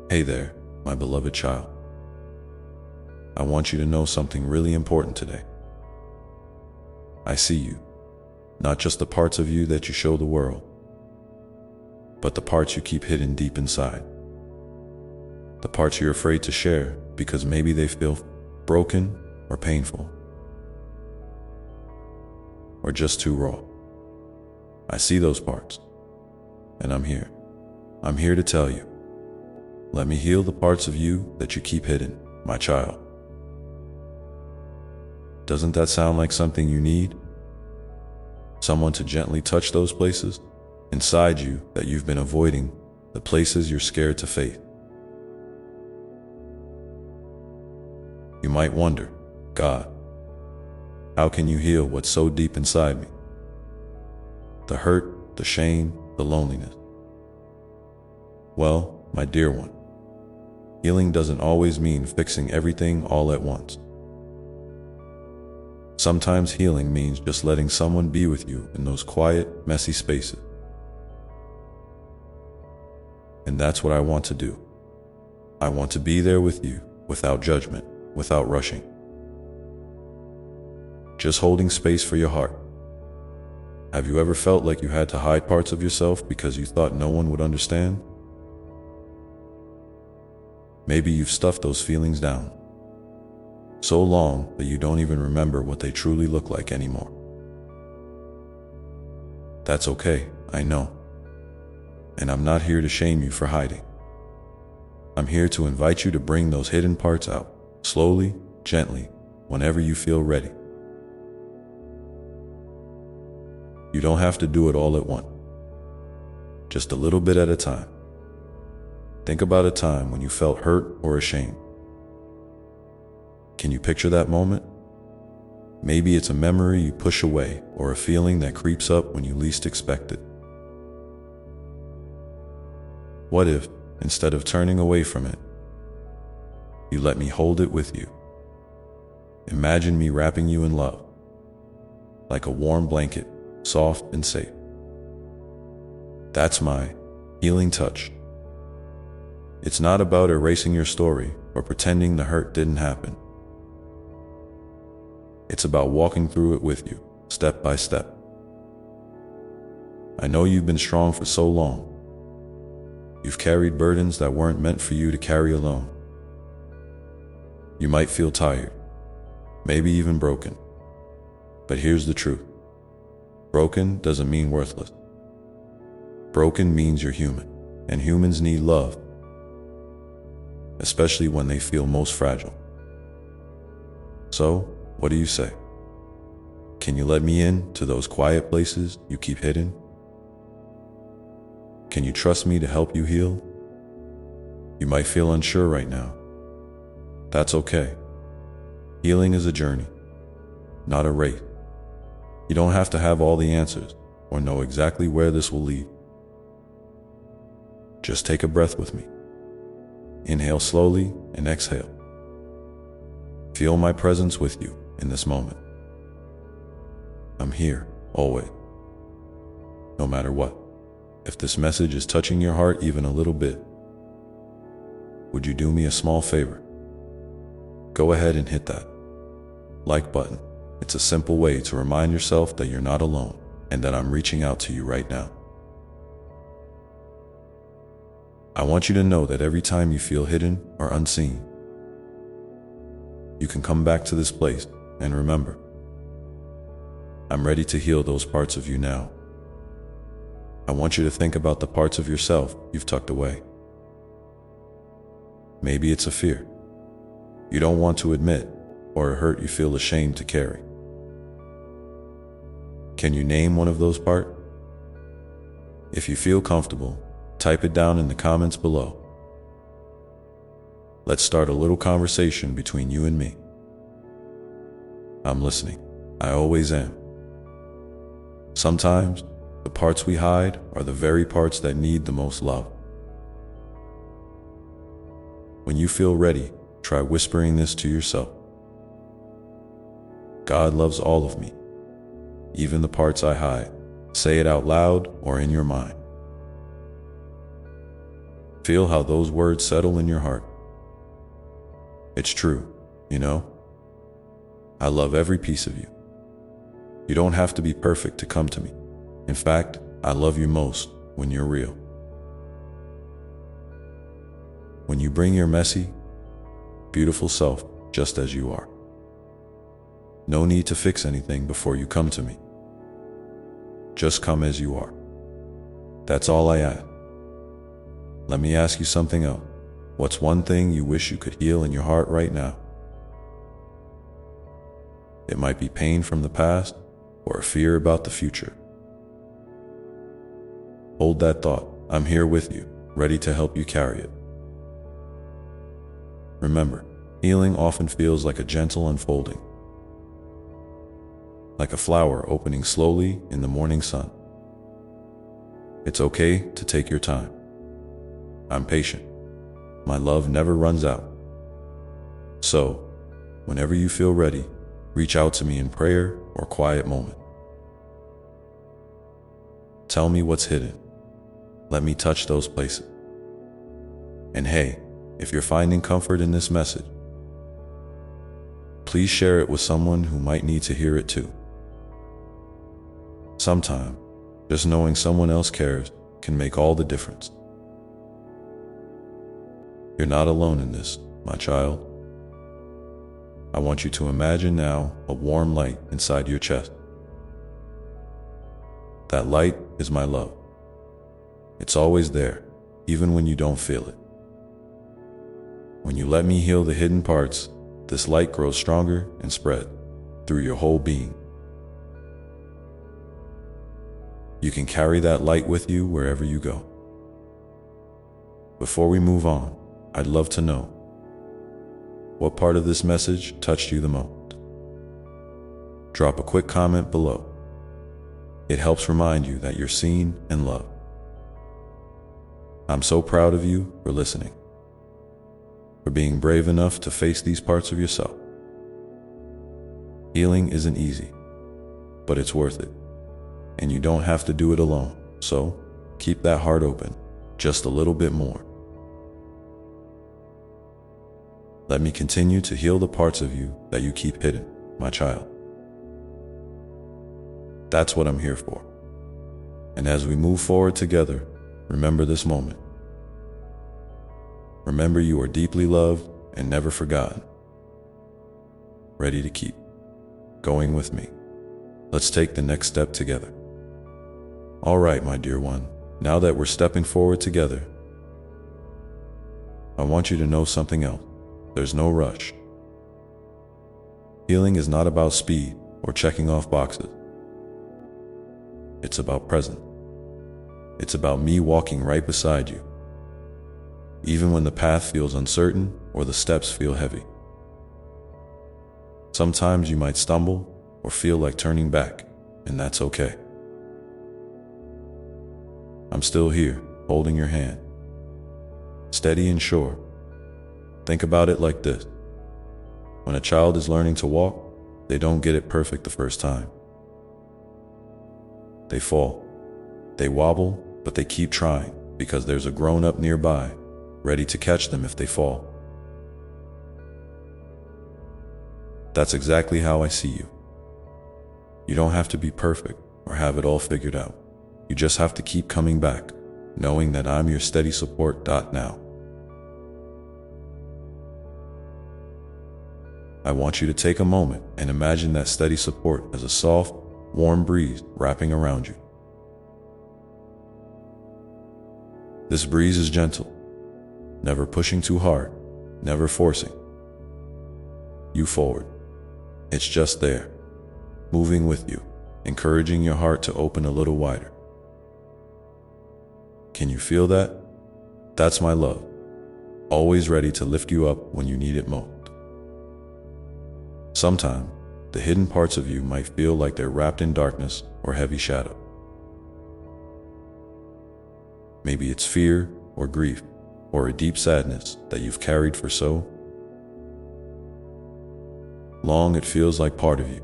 Hey there, my beloved child. I want you to know something really important today. I see you, not just the parts of you that you show the world, but the parts you keep hidden deep inside. The parts you're afraid to share because maybe they feel broken or painful, or just too raw. I see those parts, and I'm here. I'm here to tell you. Let me heal the parts of you that you keep hidden, my child. Doesn't that sound like something you need? Someone to gently touch those places inside you that you've been avoiding, the places you're scared to face. You might wonder, God, how can you heal what's so deep inside me? The hurt, the shame, the loneliness. Well, my dear one, healing doesn't always mean fixing everything all at once. Sometimes healing means just letting someone be with you in those quiet, messy spaces. And that's what I want to do. I want to be there with you, without judgment, without rushing. Just holding space for your heart. Have you ever felt like you had to hide parts of yourself because you thought no one would understand? Maybe you've stuffed those feelings down so long that you don't even remember what they truly look like anymore. That's okay, I know. And I'm not here to shame you for hiding. I'm here to invite you to bring those hidden parts out, slowly, gently, whenever you feel ready. You don't have to do it all at once. Just a little bit at a time. Think about a time when you felt hurt or ashamed. Can you picture that moment? Maybe it's a memory you push away or a feeling that creeps up when you least expect it. What if, instead of turning away from it, you let me hold it with you? Imagine me wrapping you in love, like a warm blanket, soft and safe. That's my healing touch. It's not about erasing your story or pretending the hurt didn't happen. It's about walking through it with you, step by step. I know you've been strong for so long. You've carried burdens that weren't meant for you to carry alone. You might feel tired, maybe even broken. But here's the truth. Broken doesn't mean worthless. Broken means you're human, and humans need love, especially when they feel most fragile. So, what do you say? Can you let me in to those quiet places you keep hidden? Can you trust me to help you heal? You might feel unsure right now. That's okay. Healing is a journey, not a race. You don't have to have all the answers or know exactly where this will lead. Just take a breath with me. Inhale slowly and exhale. Feel my presence with you in this moment. I'm here, always. No matter what. If this message is touching your heart even a little bit, would you do me a small favor? Go ahead and hit that like button. It's a simple way to remind yourself that you're not alone and that I'm reaching out to you right now. I want you to know that every time you feel hidden or unseen, you can come back to this place and remember, I'm ready to heal those parts of you now. I want you to think about the parts of yourself you've tucked away. Maybe it's a fear you don't want to admit or a hurt you feel ashamed to carry. Can you name one of those parts? If you feel comfortable, type it down in the comments below. Let's start a little conversation between you and me. I'm listening. I always am. Sometimes, the parts we hide are the very parts that need the most love. When you feel ready, try whispering this to yourself. God loves all of me, even the parts I hide. Say it out loud or in your mind. Feel how those words settle in your heart. It's true, you know? I love every piece of you. You don't have to be perfect to come to me. In fact, I love you most when you're real. When you bring your messy, beautiful self just as you are. No need to fix anything before you come to me. Just come as you are. That's all I ask. Let me ask you something else. What's one thing you wish you could heal in your heart right now? It might be pain from the past or a fear about the future. Hold that thought. I'm here with you, ready to help you carry it. Remember, healing often feels like a gentle unfolding, like a flower opening slowly in the morning sun. It's okay to take your time. I'm patient. My love never runs out. So, whenever you feel ready, reach out to me in prayer or quiet moment. Tell me what's hidden. Let me touch those places. And hey, if you're finding comfort in this message, please share it with someone who might need to hear it too. Sometimes, just knowing someone else cares can make all the difference. You're not alone in this, my child. I want you to imagine now a warm light inside your chest. That light is my love. It's always there, even when you don't feel it. When you let me heal the hidden parts, this light grows stronger and spread through your whole being. You can carry that light with you wherever you go. Before we move on, I'd love to know, what part of this message touched you the most? Drop a quick comment below. It helps remind you that you're seen and loved. I'm so proud of you for listening, for being brave enough to face these parts of yourself. Healing isn't easy, but it's worth it. And you don't have to do it alone. So keep that heart open just a little bit more. Let me continue to heal the parts of you that you keep hidden, my child. That's what I'm here for. And as we move forward together, remember this moment. Remember you are deeply loved and never forgotten. Ready to keep going with me. Let's take the next step together. All right, my dear one, now that we're stepping forward together, I want you to know something else. There's no rush. Healing is not about speed or checking off boxes. It's about presence. It's about me walking right beside you, even when the path feels uncertain or the steps feel heavy. Sometimes you might stumble or feel like turning back, and that's okay. I'm still here, holding your hand, steady and sure. Think about it like this. When a child is learning to walk, they don't get it perfect the first time. They fall, they wobble, but they keep trying because there's a grown-up nearby, ready to catch them if they fall. That's exactly how I see you. You don't have to be perfect or have it all figured out. You just have to keep coming back, knowing that I'm your steady support. Now, I want you to take a moment and imagine that steady support as a soft, warm breeze wrapping around you. This breeze is gentle, never pushing too hard, never forcing you forward. It's just there, moving with you, encouraging your heart to open a little wider. Can you feel that? That's my love, always ready to lift you up when you need it most. Sometimes, the hidden parts of you might feel like they're wrapped in darkness or heavy shadow. Maybe it's fear or grief or a deep sadness that you've carried for so long it feels like part of you.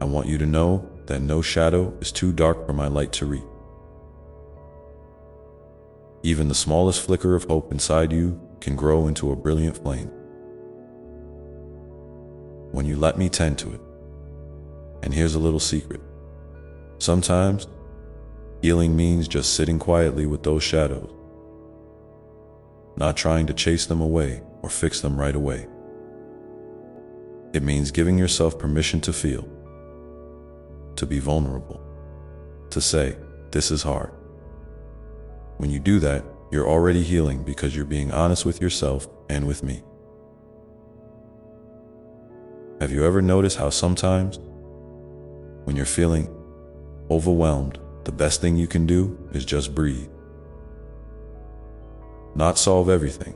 I want you to know that no shadow is too dark for my light to reach. Even the smallest flicker of hope inside you can grow into a brilliant flame when you let me tend to it. And here's a little secret. Sometimes, healing means just sitting quietly with those shadows, not trying to chase them away or fix them right away. It means giving yourself permission to feel, to be vulnerable, to say, this is hard. When you do that, you're already healing because you're being honest with yourself and with me. Have you ever noticed how sometimes, when you're feeling overwhelmed, the best thing you can do is just breathe? Not solve everything,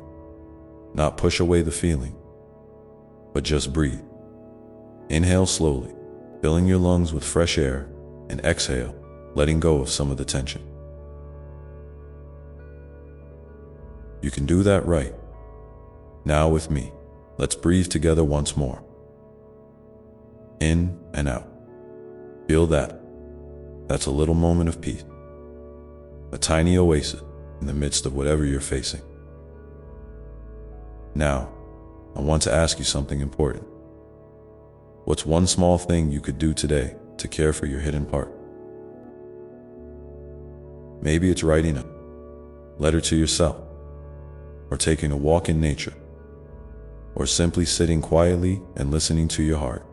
not push away the feeling, but just breathe. Inhale slowly, filling your lungs with fresh air, and exhale, letting go of some of the tension. You can do that right now with me. Let's breathe together once more. In and out. Feel that. That's a little moment of peace. A tiny oasis in the midst of whatever you're facing. Now, I want to ask you something important. What's one small thing you could do today to care for your hidden part? Maybe it's writing a letter to yourself, or taking a walk in nature, or simply sitting quietly and listening to your heart.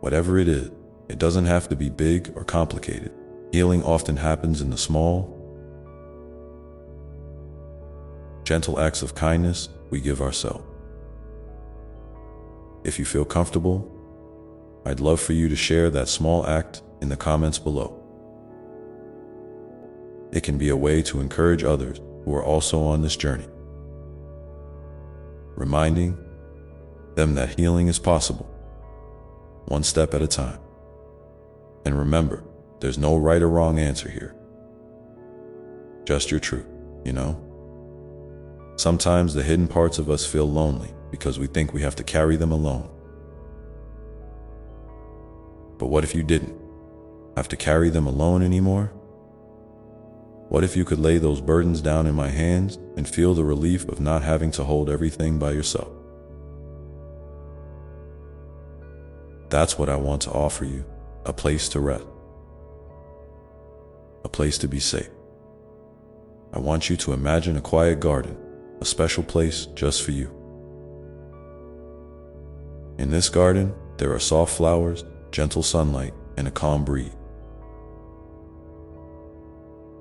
Whatever it is, it doesn't have to be big or complicated. Healing often happens in the small, gentle acts of kindness we give ourselves. If you feel comfortable, I'd love for you to share that small act in the comments below. It can be a way to encourage others who are also on this journey, reminding them that healing is possible, one step at a time. And remember, there's no right or wrong answer here. Just your truth, you know? Sometimes the hidden parts of us feel lonely because we think we have to carry them alone. But what if you didn't have to carry them alone anymore? What if you could lay those burdens down in my hands and feel the relief of not having to hold everything by yourself? That's what I want to offer you, a place to rest, a place to be safe. I want you to imagine a quiet garden, a special place just for you. In this garden, there are soft flowers, gentle sunlight, and a calm breeze.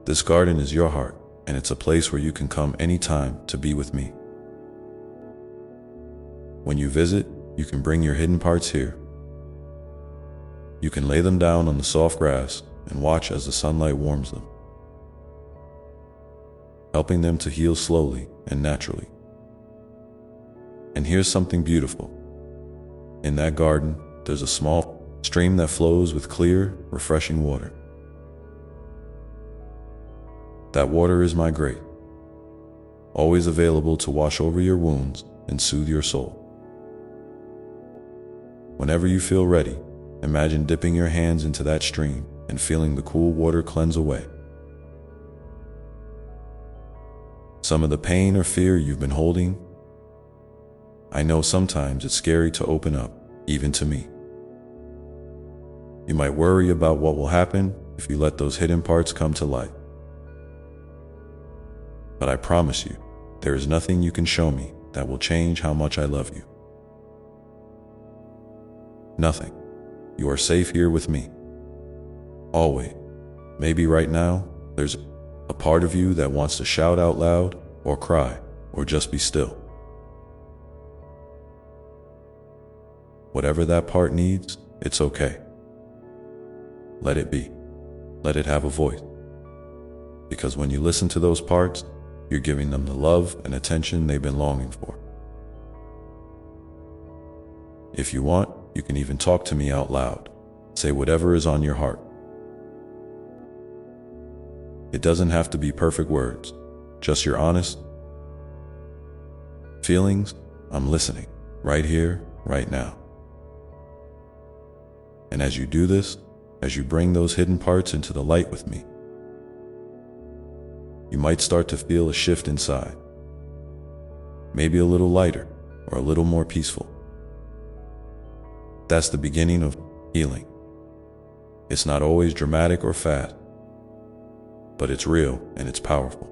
This garden is your heart, and it's a place where you can come anytime to be with me. When you visit, you can bring your hidden parts here. You can lay them down on the soft grass and watch as the sunlight warms them, helping them to heal slowly and naturally. And here's something beautiful. In that garden, there's a small stream that flows with clear, refreshing water. That water is my grace, always available to wash over your wounds and soothe your soul. Whenever you feel ready, imagine dipping your hands into that stream and feeling the cool water cleanse away some of the pain or fear you've been holding. I know sometimes it's scary to open up, even to me. You might worry about what will happen if you let those hidden parts come to light. But I promise you, there is nothing you can show me that will change how much I love you. Nothing. You are safe here with me. Always. Maybe right now, there's a part of you that wants to shout out loud, or cry, or just be still. Whatever that part needs, it's okay. Let it be. Let it have a voice. Because when you listen to those parts, you're giving them the love and attention they've been longing for. If you want, you can even talk to me out loud. Say whatever is on your heart. It doesn't have to be perfect words, just your honest feelings. I'm listening, right here, right now. And as you do this, as you bring those hidden parts into the light with me, you might start to feel a shift inside. Maybe a little lighter or a little more peaceful. That's the beginning of healing. It's not always dramatic or fast, but it's real and it's powerful.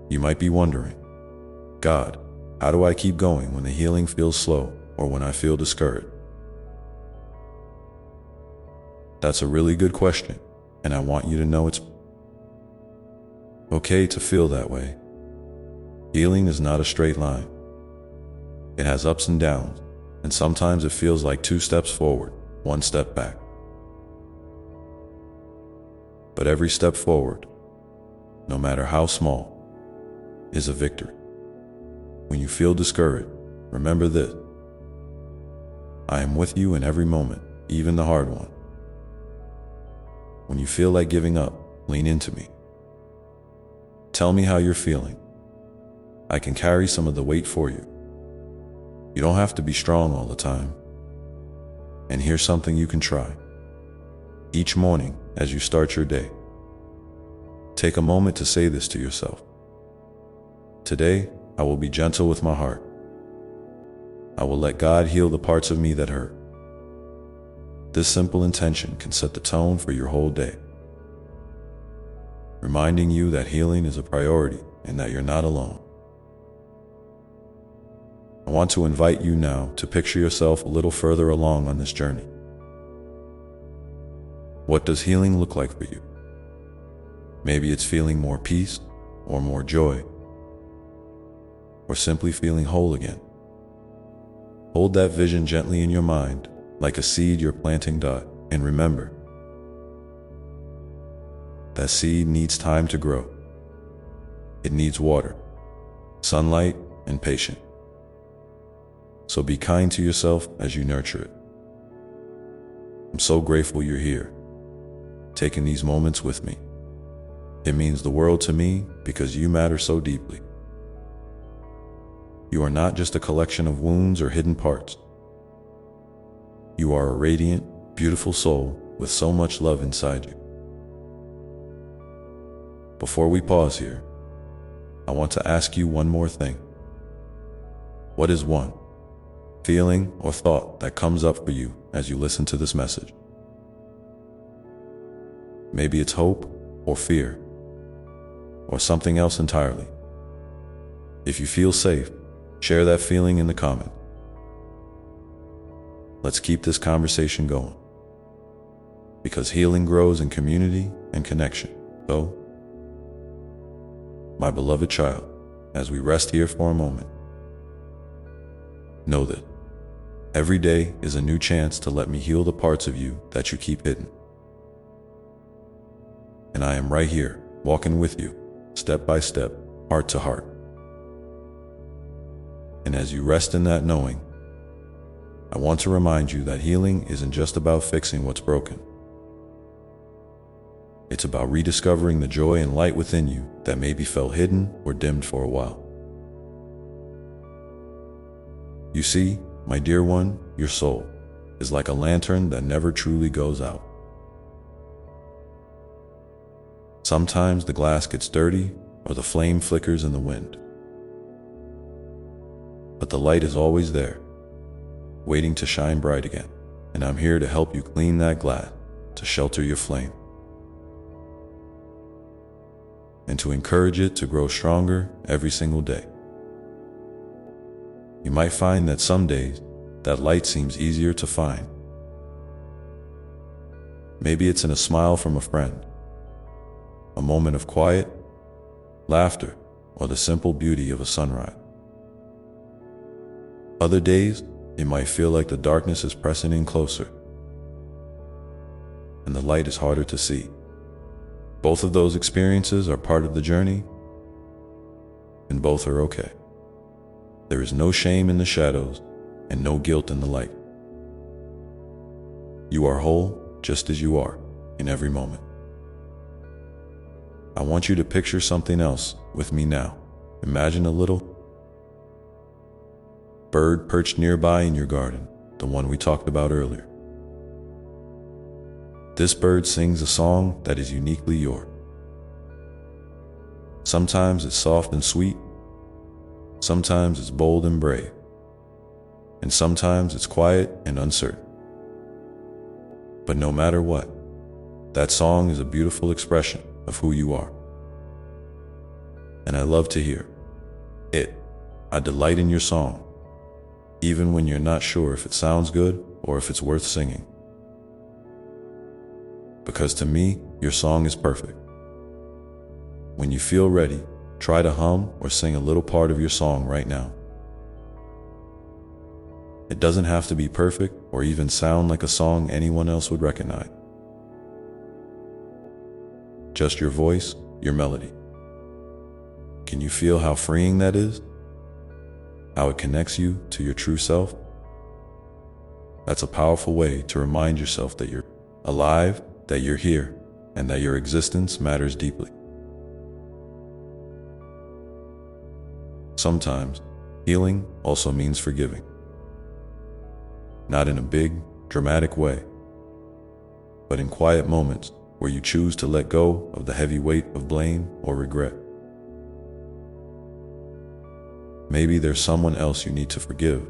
You might be wondering, God, how do I keep going when the healing feels slow or when I feel discouraged? That's a really good question, and I want you to know it's okay to feel that way. Healing is not a straight line. It has ups and downs, and sometimes it feels like 2 steps forward, 1 step back. But every step forward, no matter how small, is a victory. When you feel discouraged, remember this: I am with you in every moment, even the hard one. When you feel like giving up, lean into me. Tell me how you're feeling. I can carry some of the weight for you. You don't have to be strong all the time. And here's something you can try. Each morning, as you start your day, take a moment to say this to yourself. Today, I will be gentle with my heart. I will let God heal the parts of me that hurt. This simple intention can set the tone for your whole day, reminding you that healing is a priority and that you're not alone. I want to invite you now to picture yourself a little further along on this journey. What does healing look like for you? Maybe it's feeling more peace or more joy, or simply feeling whole again. Hold that vision gently in your mind, like a seed you're planting, and remember, that seed needs time to grow. It needs water, sunlight, and patience. So be kind to yourself as you nurture it. I'm so grateful you're here, taking these moments with me. It means the world to me because you matter so deeply. You are not just a collection of wounds or hidden parts. You are a radiant, beautiful soul with so much love inside you. Before we pause here, I want to ask you one more thing. What is one feeling or thought that comes up for you as you listen to this message? Maybe it's hope or fear, or something else entirely. If you feel safe, share that feeling in the comments. Let's keep this conversation going, because healing grows in community and connection. So, my beloved child, as we rest here for a moment, know that every day is a new chance to let me heal the parts of you that you keep hidden. And I am right here, walking with you, step by step, heart to heart. And as you rest in that knowing, I want to remind you that healing isn't just about fixing what's broken. It's about rediscovering the joy and light within you that maybe felt hidden or dimmed for a while. You see, my dear one, your soul is like a lantern that never truly goes out. Sometimes the glass gets dirty or the flame flickers in the wind. But the light is always there, waiting to shine bright again, and I'm here to help you clean that glass, to shelter your flame, and to encourage it to grow stronger every single day. You might find that some days, that light seems easier to find. Maybe it's in a smile from a friend, a moment of quiet, laughter, or the simple beauty of a sunrise. Other days, it might feel like the darkness is pressing in closer, and the light is harder to see. Both of those experiences are part of the journey, and both are okay. There is no shame in the shadows and no guilt in the light. You are whole just as you are in every moment. I want you to picture something else with me now. Imagine a little bird perched nearby in your garden, the one we talked about earlier. This bird sings a song that is uniquely yours. Sometimes it's soft and sweet. Sometimes it's bold and brave. And sometimes it's quiet and uncertain. But no matter what, that song is a beautiful expression of who you are. And I love to hear it. I delight in your song, even when you're not sure if it sounds good or if it's worth singing. Because to me, your song is perfect. When you feel ready, try to hum or sing a little part of your song right now. It doesn't have to be perfect or even sound like a song anyone else would recognize. Just your voice, your melody. Can you feel how freeing that is? How it connects you to your true self? That's a powerful way to remind yourself that you're alive, that you're here, and that your existence matters deeply. Sometimes, healing also means forgiving. Not in a big, dramatic way, but in quiet moments where you choose to let go of the heavy weight of blame or regret. Maybe there's someone else you need to forgive,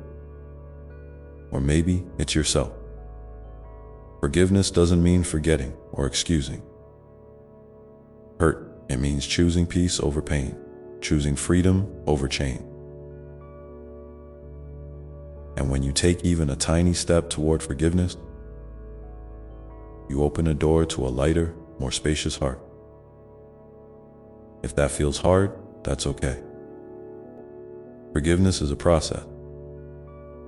or maybe it's yourself. Forgiveness doesn't mean forgetting or excusing. Hurt, it means choosing peace over pain, choosing freedom over chain. And when you take even a tiny step toward forgiveness, you open a door to a lighter, more spacious heart. If that feels hard, that's okay. Forgiveness is a process,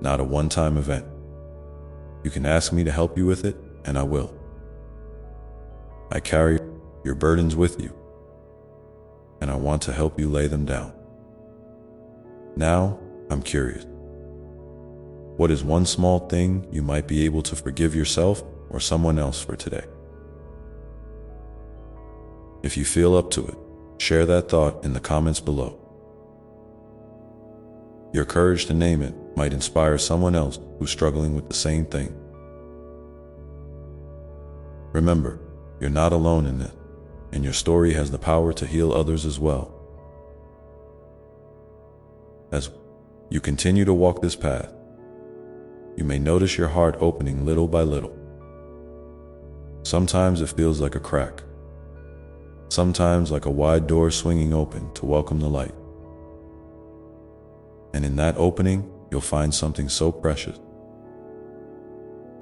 not a one-time event. You can ask me to help you with it, and I will. I carry your burdens with you, and I want to help you lay them down. Now, I'm curious. What is one small thing you might be able to forgive yourself or someone else for today? If you feel up to it, share that thought in the comments below. Your courage to name it might inspire someone else who's struggling with the same thing. Remember, you're not alone in this, and your story has the power to heal others as well. As you continue to walk this path, you may notice your heart opening little by little. Sometimes it feels like a crack, sometimes like a wide door swinging open to welcome the light. And in that opening, you'll find something so precious.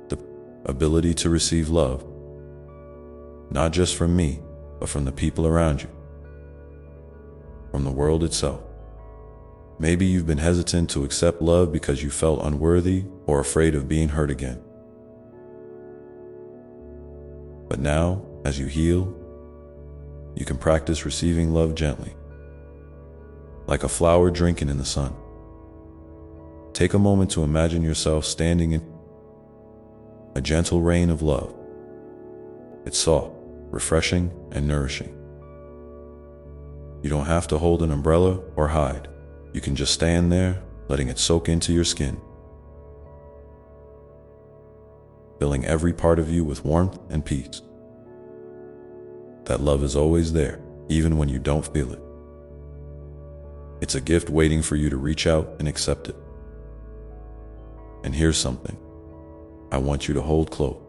The ability to receive love, not just from me, but from the people around you, from the world itself. Maybe you've been hesitant to accept love because you felt unworthy or afraid of being hurt again. But now, as you heal, you can practice receiving love gently, like a flower drinking in the sun. Take a moment to imagine yourself standing in a gentle rain of love. It's soft, refreshing, and nourishing. You don't have to hold an umbrella or hide. You can just stand there, letting it soak into your skin, filling every part of you with warmth and peace. That love is always there, even when you don't feel it. It's a gift waiting for you to reach out and accept it. And here's something I want you to hold close.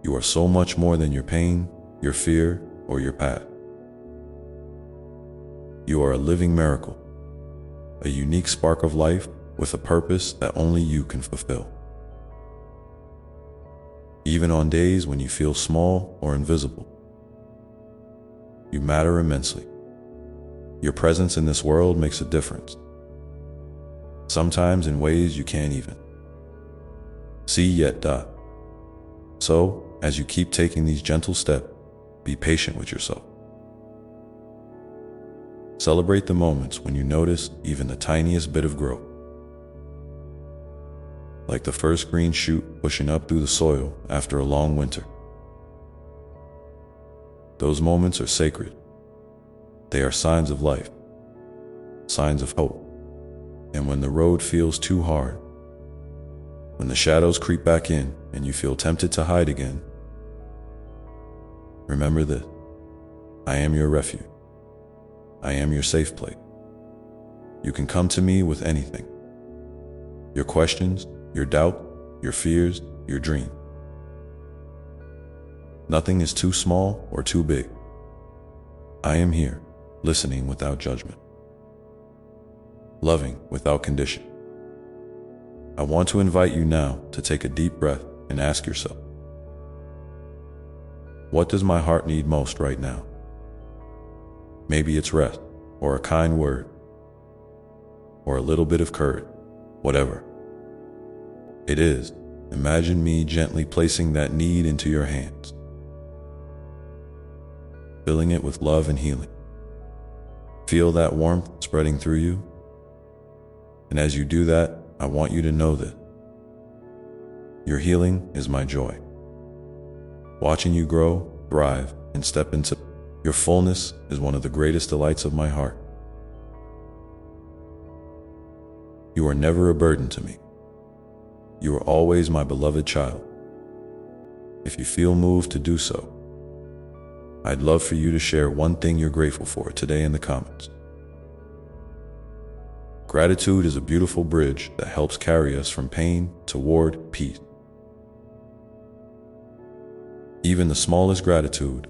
You are so much more than your pain, your fear, or your past. You are a living miracle, a unique spark of life with a purpose that only you can fulfill. Even on days when you feel small or invisible, you matter immensely. Your presence in this world makes a difference, sometimes in ways you can't even see yet. So, as you keep taking these gentle steps, be patient with yourself. Celebrate the moments when you notice even the tiniest bit of growth, like the first green shoot pushing up through the soil after a long winter. Those moments are sacred. They are signs of life, signs of hope. And when the road feels too hard, when the shadows creep back in and you feel tempted to hide again, remember this: I am your refuge. I am your safe place. You can come to me with anything. Your questions, your doubt, your fears, your dream. Nothing is too small or too big. I am here, listening without judgment, loving without condition. I want to invite you now to take a deep breath and ask yourself, what does my heart need most right now? Maybe it's rest, or a kind word, or a little bit of courage, whatever it is. Imagine me gently placing that need into your hands, filling it with love and healing. Feel that warmth spreading through you. And as you do that, I want you to know that your healing is my joy. Watching you grow, thrive, and step into your fullness is one of the greatest delights of my heart. You are never a burden to me. You are always my beloved child. If you feel moved to do so, I'd love for you to share one thing you're grateful for today in the comments. Gratitude is a beautiful bridge that helps carry us from pain toward peace. Even the smallest gratitude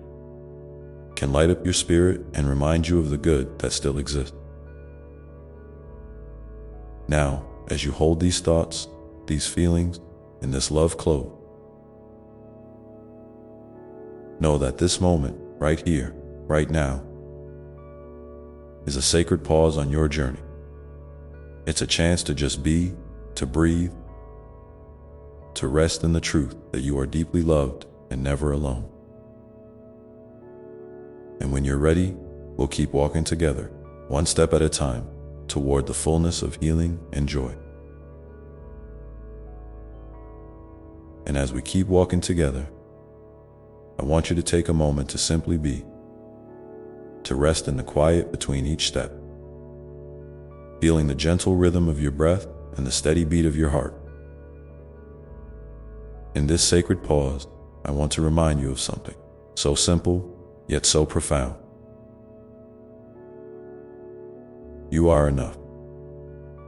can light up your spirit and remind you of the good that still exists. Now, as you hold these thoughts, these feelings, and this love close, know that this moment, right here, right now, is a sacred pause on your journey. It's a chance to just be, to breathe, to rest in the truth that you are deeply loved and never alone. And when you're ready, we'll keep walking together, one step at a time, toward the fullness of healing and joy. And as we keep walking together, I want you to take a moment to simply be, to rest in the quiet between each step, feeling the gentle rhythm of your breath and the steady beat of your heart. In this sacred pause, I want to remind you of something so simple, yet so profound. You are enough.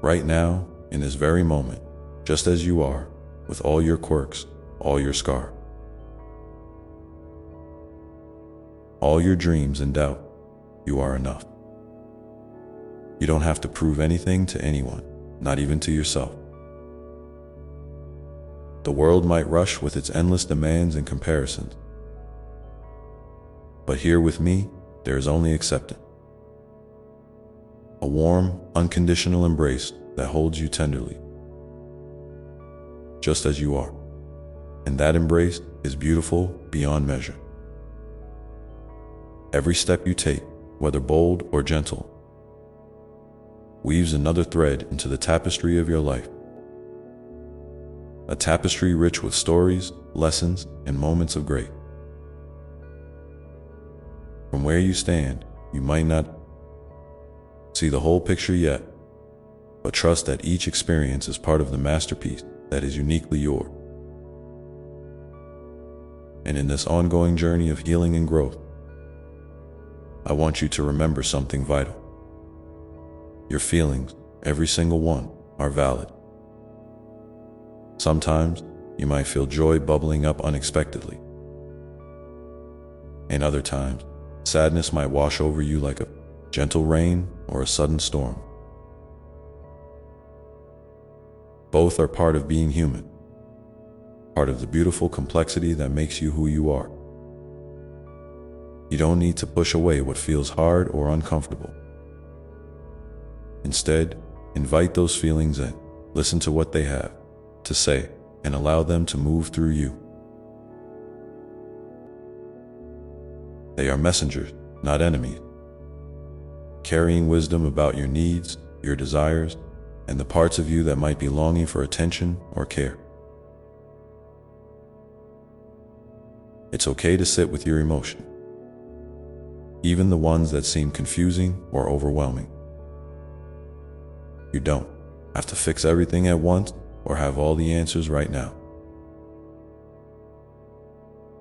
Right now, in this very moment, just as you are, with all your quirks, all your scars, all your dreams and doubt, you are enough. You don't have to prove anything to anyone, not even to yourself. The world might rush with its endless demands and comparisons, but here with me, there is only acceptance. A warm, unconditional embrace that holds you tenderly, just as you are. And that embrace is beautiful beyond measure. Every step you take, whether bold or gentle, weaves another thread into the tapestry of your life. A tapestry rich with stories, lessons, and moments of grace. From where you stand, you might not see the whole picture yet, but trust that each experience is part of the masterpiece that is uniquely yours. And in this ongoing journey of healing and growth, I want you to remember something vital. Your feelings, every single one, are valid. Sometimes you might feel joy bubbling up unexpectedly, and other times, sadness might wash over you like a gentle rain or a sudden storm. Both are part of being human, part of the beautiful complexity that makes you who you are. You don't need to push away what feels hard or uncomfortable. Instead, invite those feelings in, listen to what they have to say, and allow them to move through you. They are messengers, not enemies, carrying wisdom about your needs, your desires, and the parts of you that might be longing for attention or care. It's okay to sit with your emotions, even the ones that seem confusing or overwhelming. You don't have to fix everything at once or have all the answers right now.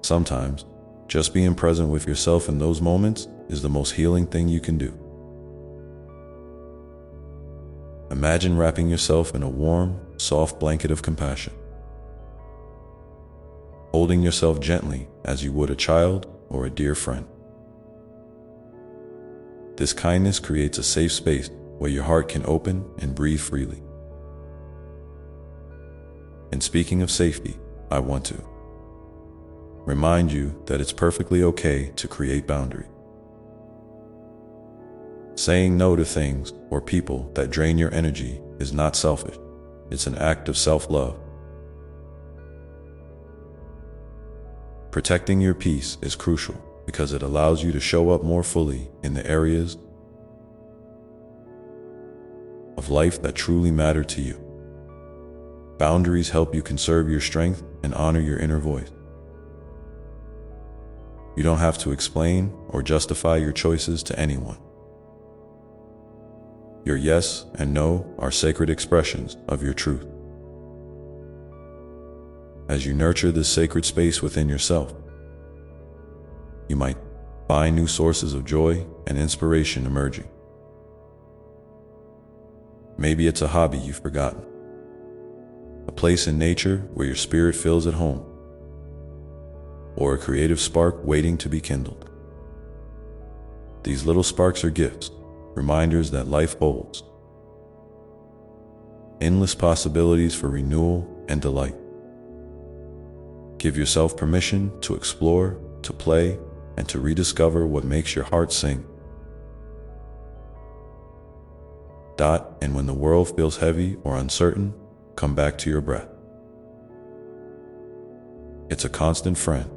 Sometimes, just being present with yourself in those moments is the most healing thing you can do. Imagine wrapping yourself in a warm, soft blanket of compassion, holding yourself gently as you would a child or a dear friend. This kindness creates a safe space where your heart can open and breathe freely. And speaking of safety, I want to remind you that it's perfectly okay to create boundaries. Saying no to things or people that drain your energy is not selfish. It's an act of self-love. Protecting your peace is crucial because it allows you to show up more fully in the areas of life that truly matter to you. Boundaries help you conserve your strength and honor your inner voice. You don't have to explain or justify your choices to anyone. Your yes and no are sacred expressions of your truth. As you nurture this sacred space within yourself, you might find new sources of joy and inspiration emerging. Maybe it's a hobby you've forgotten, a place in nature where your spirit feels at home, or a creative spark waiting to be kindled. These little sparks are gifts, reminders that life holds endless possibilities for renewal and delight. Give yourself permission to explore, to play, and to rediscover what makes your heart sing. And when the world feels heavy or uncertain, come back to your breath. It's a constant friend,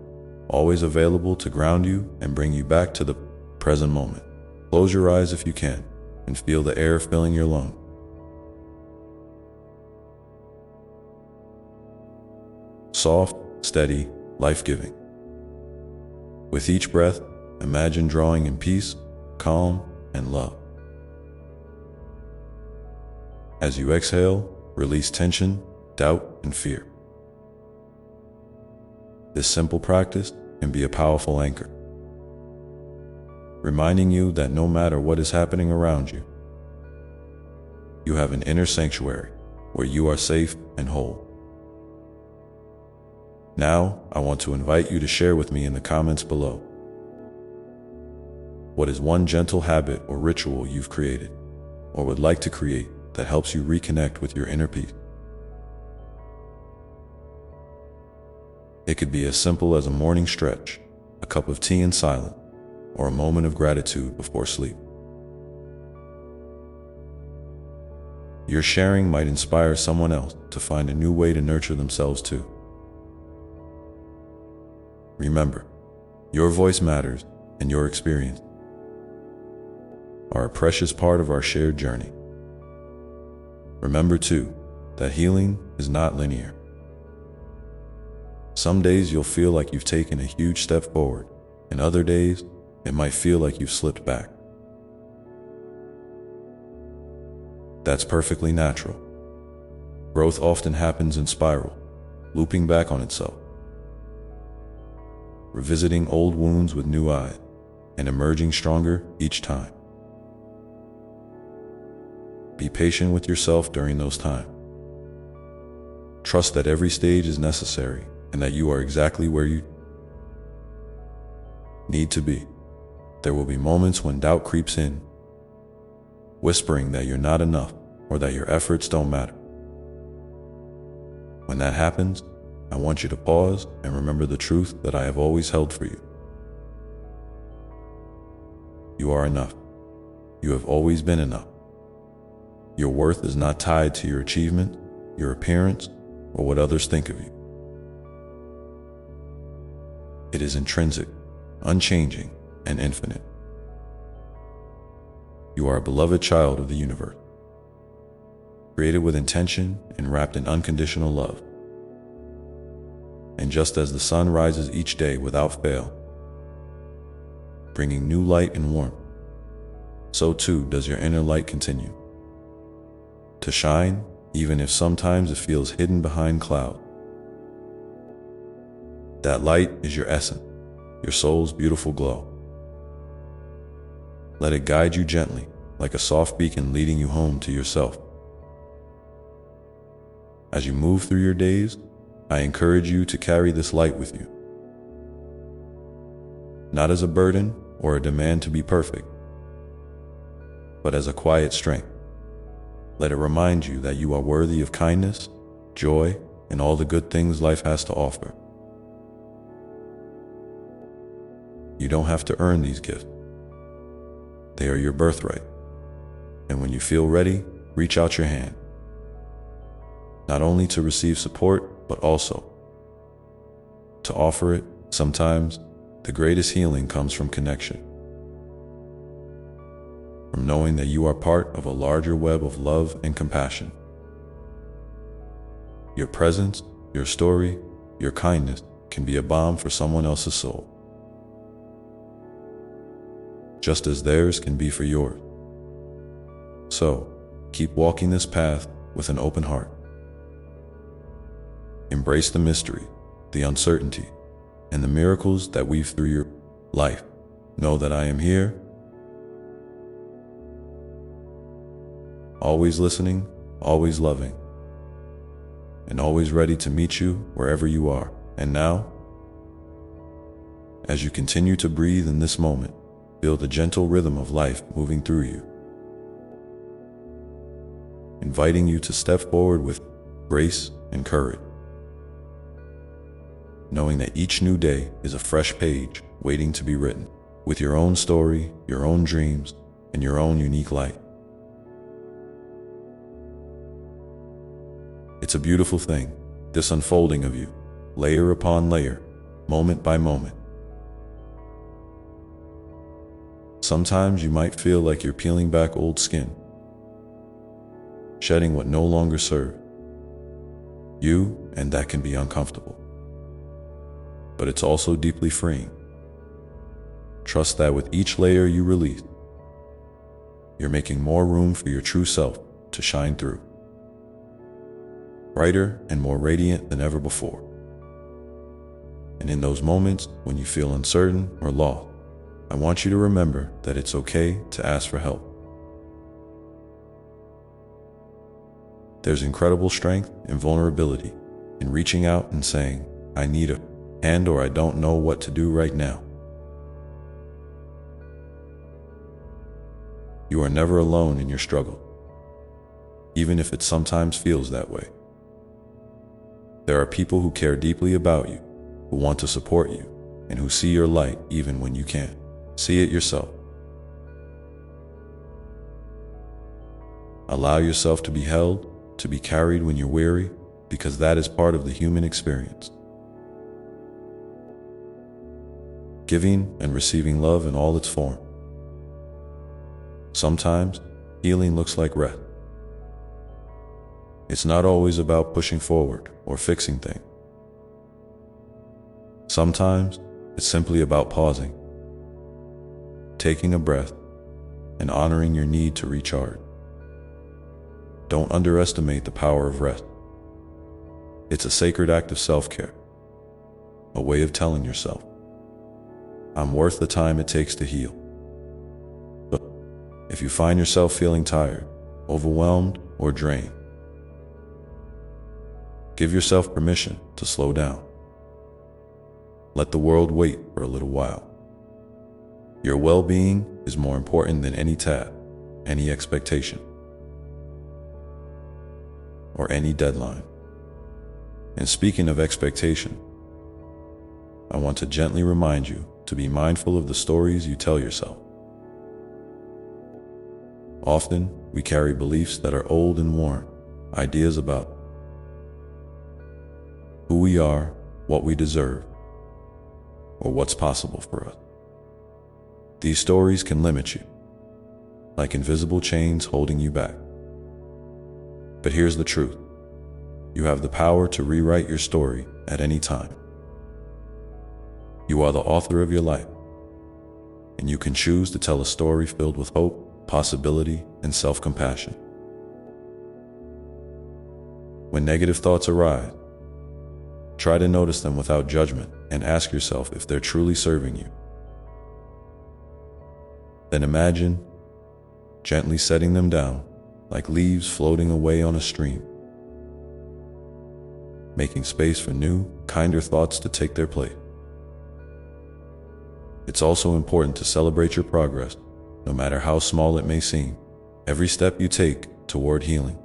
always available to ground you and bring you back to the present moment. Close your eyes if you can, and feel the air filling your lungs. Soft, steady, life-giving. With each breath, imagine drawing in peace, calm, and love. As you exhale, release tension, doubt, and fear. This simple practice can be a powerful anchor, reminding you that no matter what is happening around you, you have an inner sanctuary where you are safe and whole. Now, I want to invite you to share with me in the comments below. What is one gentle habit or ritual you've created, or would like to create, that helps you reconnect with your inner peace? It could be as simple as a morning stretch, a cup of tea in silence, or a moment of gratitude before sleep. Your sharing might inspire someone else to find a new way to nurture themselves too. Remember, your voice matters, and your experience are a precious part of our shared journey. Remember too, that healing is not linear. Some days you'll feel like you've taken a huge step forward, and other days it might feel like you've slipped back. That's perfectly natural. Growth often happens in spiral, looping back on itself, revisiting old wounds with new eyes, and emerging stronger each time. Be patient with yourself during those times. Trust that every stage is necessary and that you are exactly where you need to be. There will be moments when doubt creeps in, whispering that you're not enough or that your efforts don't matter. When that happens, I want you to pause and remember the truth that I have always held for you. You are enough. You have always been enough. Your worth is not tied to your achievement, your appearance, or what others think of you. It is intrinsic, unchanging, and infinite. You are a beloved child of the universe, created with intention and wrapped in unconditional love. And just as the sun rises each day without fail, bringing new light and warmth, so too does your inner light continue to shine, even if sometimes it feels hidden behind clouds. That light is your essence, your soul's beautiful glow. Let it guide you gently, like a soft beacon leading you home to yourself. As you move through your days, I encourage you to carry this light with you, not as a burden or a demand to be perfect, but as a quiet strength. Let it remind you that you are worthy of kindness, joy, and all the good things life has to offer. You don't have to earn these gifts. They are your birthright. And when you feel ready, reach out your hand, not only to receive support, but also to offer it. Sometimes the greatest healing comes from connection, from knowing that you are part of a larger web of love and compassion. Your presence, your story, your kindness can be a balm for someone else's soul, just as theirs can be for yours. So, keep walking this path with an open heart. Embrace the mystery, the uncertainty, and the miracles that weave through your life. Know that I am here, always listening, always loving, and always ready to meet you wherever you are. And now, as you continue to breathe in this moment, feel the gentle rhythm of life moving through you, inviting you to step forward with grace and courage, knowing that each new day is a fresh page waiting to be written, with your own story, your own dreams, and your own unique light. It's a beautiful thing, this unfolding of you, layer upon layer, moment by moment. Sometimes you might feel like you're peeling back old skin, shedding what no longer serves you, and that can be uncomfortable. But it's also deeply freeing. Trust that with each layer you release, you're making more room for your true self to shine through, brighter and more radiant than ever before. And in those moments when you feel uncertain or lost, I want you to remember that it's okay to ask for help. There's incredible strength and vulnerability in reaching out and saying, I need a hand, or I don't know what to do right now. You are never alone in your struggle, even if it sometimes feels that way. There are people who care deeply about you, who want to support you, and who see your light even when you can't see it yourself. Allow yourself to be held, to be carried when you're weary, because that is part of the human experience. Giving and receiving love in all its form. Sometimes healing looks like rest. It's not always about pushing forward or fixing things. Sometimes it's simply about pausing, taking a breath, and honoring your need to recharge. Don't underestimate the power of rest. It's a sacred act of self-care, a way of telling yourself, I'm worth the time it takes to heal. But if you find yourself feeling tired, overwhelmed, or drained, give yourself permission to slow down. Let the world wait for a little while. Your well-being is more important than any task, any expectation, or any deadline. And speaking of expectation, I want to gently remind you to be mindful of the stories you tell yourself. Often, we carry beliefs that are old and worn, ideas about who we are, what we deserve, or what's possible for us. These stories can limit you, like invisible chains holding you back. But here's the truth. You have the power to rewrite your story at any time. You are the author of your life, and you can choose to tell a story filled with hope, possibility, and self-compassion. When negative thoughts arise, try to notice them without judgment and ask yourself if they're truly serving you. Then imagine gently setting them down like leaves floating away on a stream. making space for new, kinder thoughts to take their place. It's also important to celebrate your progress, no matter how small it may seem, every step you take toward healing.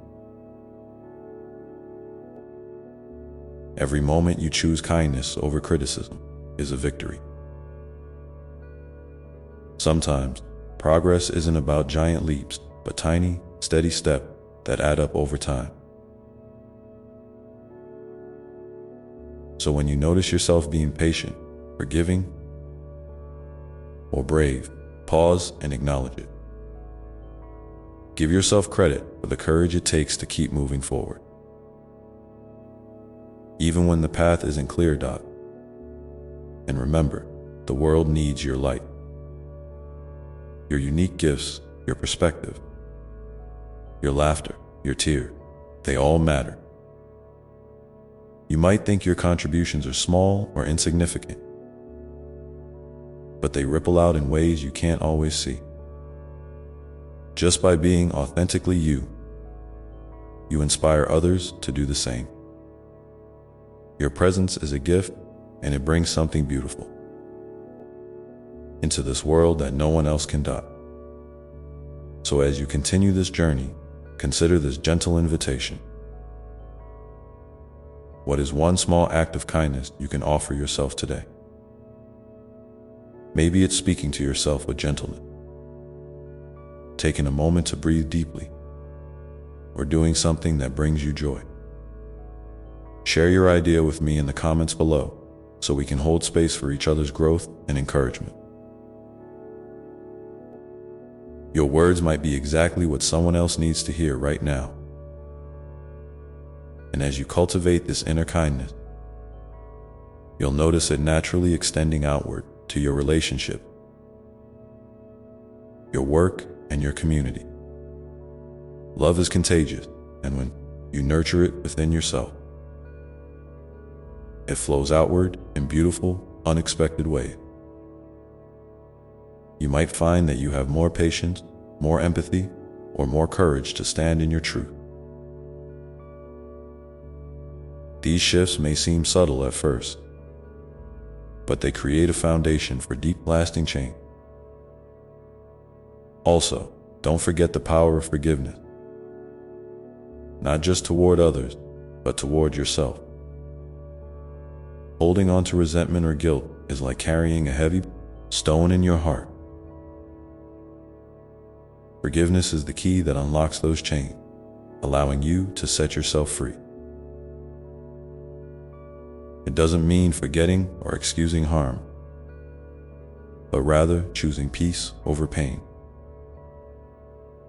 Every moment you choose kindness over criticism is a victory. Sometimes, progress isn't about giant leaps, but tiny, steady steps that add up over time. So when you notice yourself being patient, forgiving, or brave, pause and acknowledge it. Give yourself credit for the courage it takes to keep moving forward. Even when the path isn't clear, Doc. And remember, the world needs your light. Your unique gifts, your perspective, your laughter, your tears, they all matter. You might think your contributions are small or insignificant, but they ripple out in ways you can't always see. Just by being authentically you, you inspire others to do the same. Your presence is a gift, and it brings something beautiful into this world that no one else can do. So as you continue this journey, consider this gentle invitation. What is one small act of kindness you can offer yourself today? Maybe it's speaking to yourself with gentleness, taking a moment to breathe deeply, or doing something that brings you joy. Share your idea with me in the comments below so we can hold space for each other's growth and encouragement. Your words might be exactly what someone else needs to hear right now. And as you cultivate this inner kindness, you'll notice it naturally extending outward to your relationship, your work, and your community. Love is contagious, and when you nurture it within yourself, it flows outward in beautiful, unexpected ways. You might find that you have more patience, more empathy, or more courage to stand in your truth. These shifts may seem subtle at first, but they create a foundation for deep, lasting change. Also, don't forget the power of forgiveness, not just toward others, but toward yourself. Holding on to resentment or guilt is like carrying a heavy stone in your heart. Forgiveness is the key that unlocks those chains, allowing you to set yourself free. It doesn't mean forgetting or excusing harm, but rather choosing peace over pain.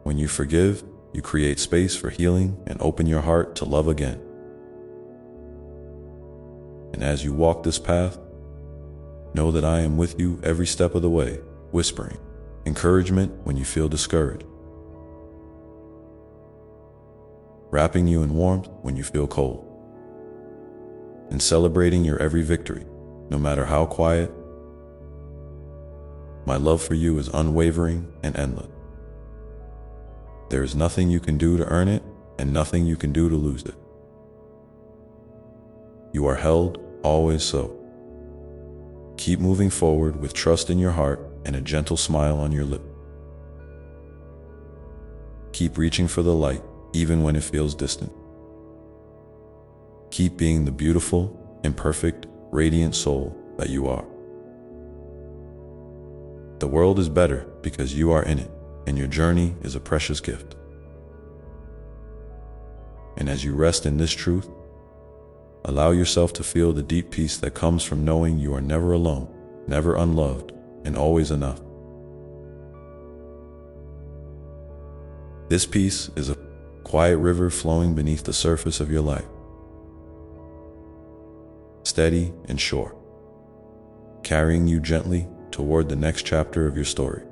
When you forgive, you create space for healing and open your heart to love again. And as you walk this path, know that I am with you every step of the way, whispering encouragement when you feel discouraged, wrapping you in warmth when you feel cold, and celebrating your every victory, no matter how quiet. My love for you is unwavering and endless. There is nothing you can do to earn it, and nothing you can do to lose it. You are held, always so. Keep moving forward with trust in your heart and a gentle smile on your lip. Keep reaching for the light, even when it feels distant. Keep being the beautiful, imperfect, radiant soul that you are. The world is better because you are in it, and your journey is a precious gift. And as you rest in this truth, allow yourself to feel the deep peace that comes from knowing you are never alone, never unloved, and always enough. This peace is a quiet river flowing beneath the surface of your life, steady and sure, carrying you gently toward the next chapter of your story.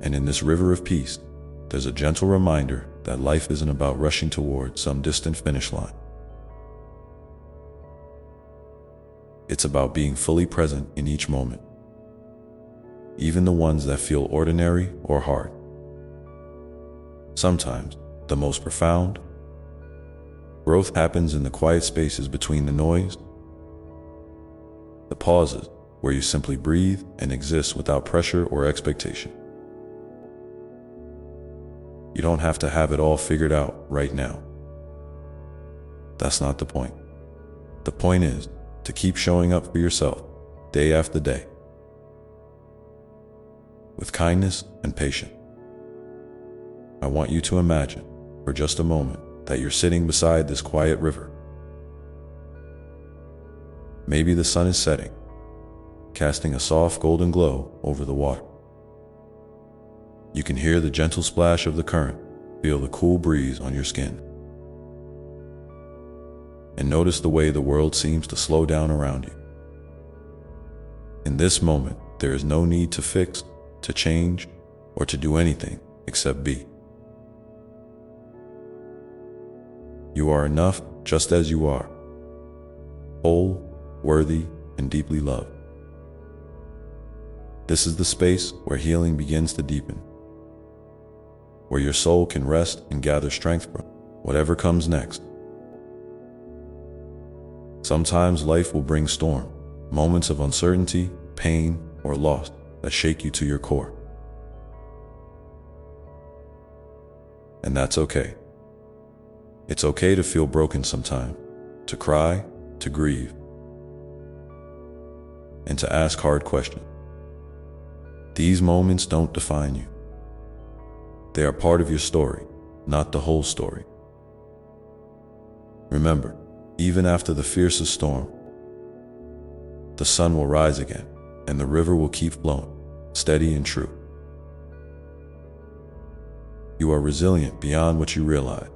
And in this river of peace, there's a gentle reminder that life isn't about rushing toward some distant finish line. It's about being fully present in each moment, even the ones that feel ordinary or hard. Sometimes, the most profound, Growth happens in the quiet spaces between the noise, the pauses where you simply breathe and exist without pressure or expectation. You don't have to have it all figured out right now. That's not the point. The point is to keep showing up for yourself day after day with kindness and patience. I want you to imagine for just a moment that you're sitting beside this quiet river. Maybe the sun is setting, casting a soft golden glow over the water. You can hear the gentle splash of the current, feel the cool breeze on your skin, and notice the way the world seems to slow down around you. In this moment, there is no need to fix, to change, or to do anything except be. You are enough just as you are, whole, worthy, and deeply loved. This is the space where healing begins to deepen, where your soul can rest and gather strength from whatever comes next. Sometimes life will bring storm, moments of uncertainty, pain, or loss that shake you to your core. And that's okay. It's okay to feel broken sometimes, to cry, to grieve, and to ask hard questions. These moments don't define you. They are part of your story, not the whole story. Remember, even after the fiercest storm, the sun will rise again, and the river will keep flowing, steady and true. You are resilient beyond what you realize,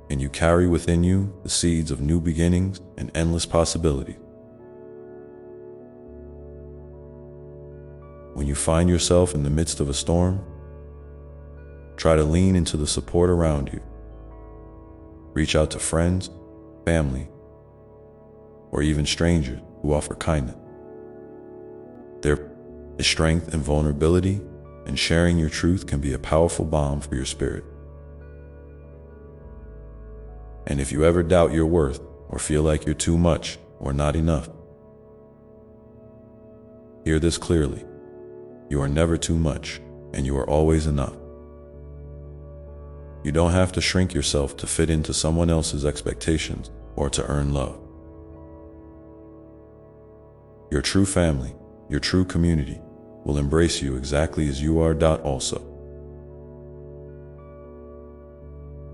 and you carry within you the seeds of new beginnings and endless possibilities. When you find yourself in the midst of a storm, try to lean into the support around you. Reach out to friends, family, or even strangers who offer kindness. There is strength in vulnerability, and sharing your truth can be a powerful balm for your spirit. And if you ever doubt your worth or feel like you're too much or not enough, hear this clearly. You are never too much, and you are always enough. You don't have to shrink yourself to fit into someone else's expectations or to earn love. Your true family, your true community, will embrace you exactly as you are. Also,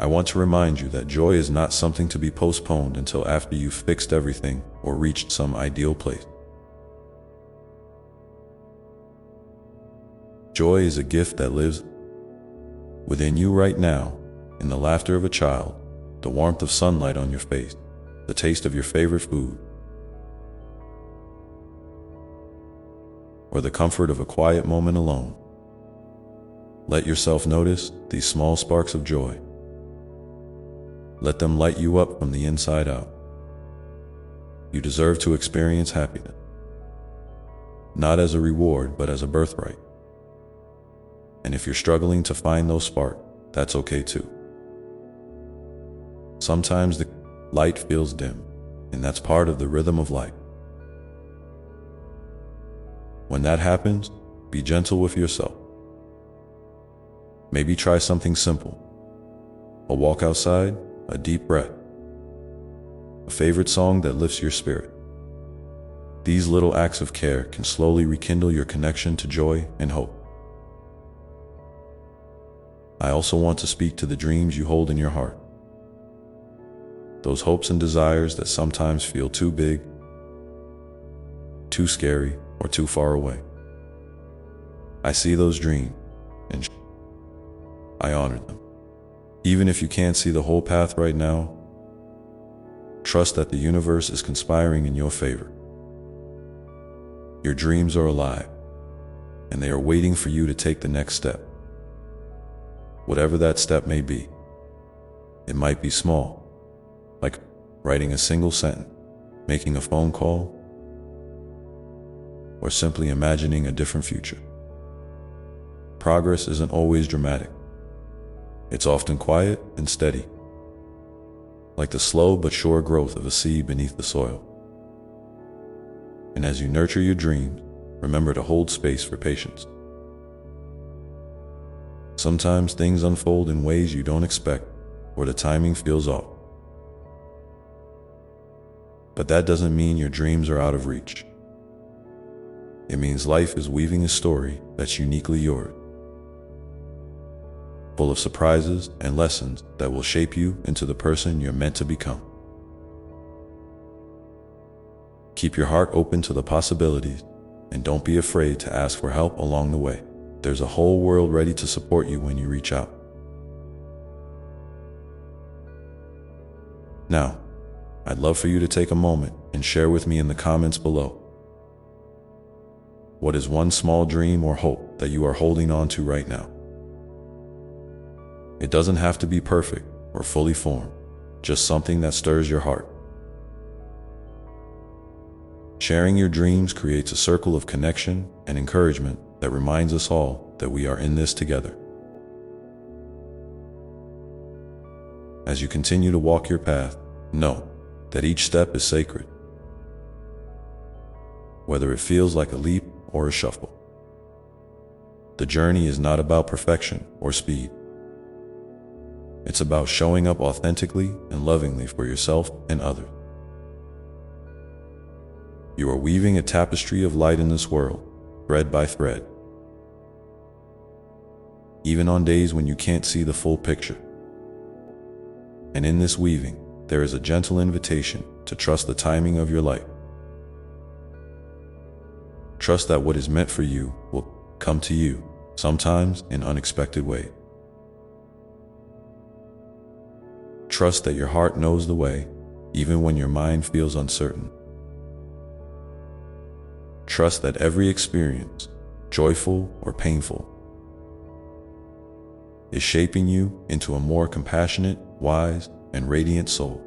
I want to remind you that joy is not something to be postponed until after you've fixed everything or reached some ideal place. Joy is a gift that lives within you right now, in the laughter of a child, the warmth of sunlight on your face, the taste of your favorite food, or the comfort of a quiet moment alone. Let yourself notice these small sparks of joy. Let them light you up from the inside out. You deserve to experience happiness, not as a reward, but as a birthright. And if you're struggling to find those sparks, that's okay too. Sometimes the light feels dim, and that's part of the rhythm of life. When that happens, be gentle with yourself. Maybe try something simple: a walk outside, a deep breath, a favorite song that lifts your spirit. These little acts of care can slowly rekindle your connection to joy and hope. I also want to speak to the dreams you hold in your heart. Those hopes and desires that sometimes feel too big, too scary, or too far away. I see those dreams, and I honor them. Even if you can't see the whole path right now, trust that the universe is conspiring in your favor. Your dreams are alive, and they are waiting for you to take the next step. Whatever that step may be. It might be small, like writing a single sentence, making a phone call, or simply imagining a different future. Progress isn't always dramatic. It's often quiet and steady. like the slow but sure growth of a seed beneath the soil. And as you nurture your dreams, remember to hold space for patience. Sometimes things unfold in ways you don't expect, or the timing feels off. But that doesn't mean your dreams are out of reach. It means life is weaving a story that's uniquely yours, full of surprises and lessons that will shape you into the person you're meant to become. Keep your heart open to the possibilities, and don't be afraid to ask for help along the way. There's a whole world ready to support you when you reach out. Now, I'd love for you to take a moment and share with me in the comments below. What is one small dream or hope that you are holding on to right now? It doesn't have to be perfect or fully formed, just something that stirs your heart. Sharing your dreams creates a circle of connection and encouragement that reminds us all that we are in this together. As you continue to walk your path, know that each step is sacred, whether it feels like a leap or a shuffle. The journey is not about perfection or speed. It's about showing up authentically and lovingly for yourself and others. You are weaving a tapestry of light in this world, thread by thread. Even on days when you can't see the full picture. And in this weaving, there is a gentle invitation to trust the timing of your life. Trust that what is meant for you will come to you, sometimes in unexpected ways. Trust that your heart knows the way, even when your mind feels uncertain. Trust that every experience, joyful or painful, is shaping you into a more compassionate, wise, and radiant soul.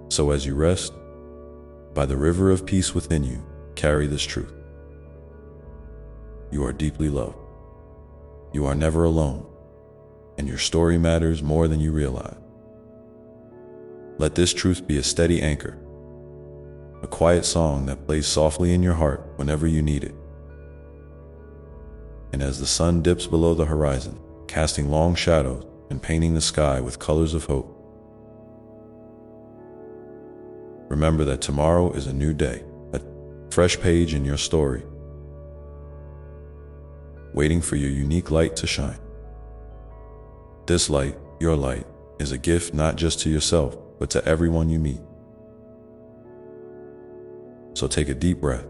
So as you rest by the river of peace within you, carry this truth. You are deeply loved. You are never alone, and your story matters more than you realize. Let this truth be a steady anchor, a quiet song that plays softly in your heart whenever you need it. And as the sun dips below the horizon, casting long shadows and painting the sky with colors of hope, remember that tomorrow is a new day, a fresh page in your story, waiting for your unique light to shine. This light, your light, is a gift not just to yourself, but to everyone you meet. So take a deep breath,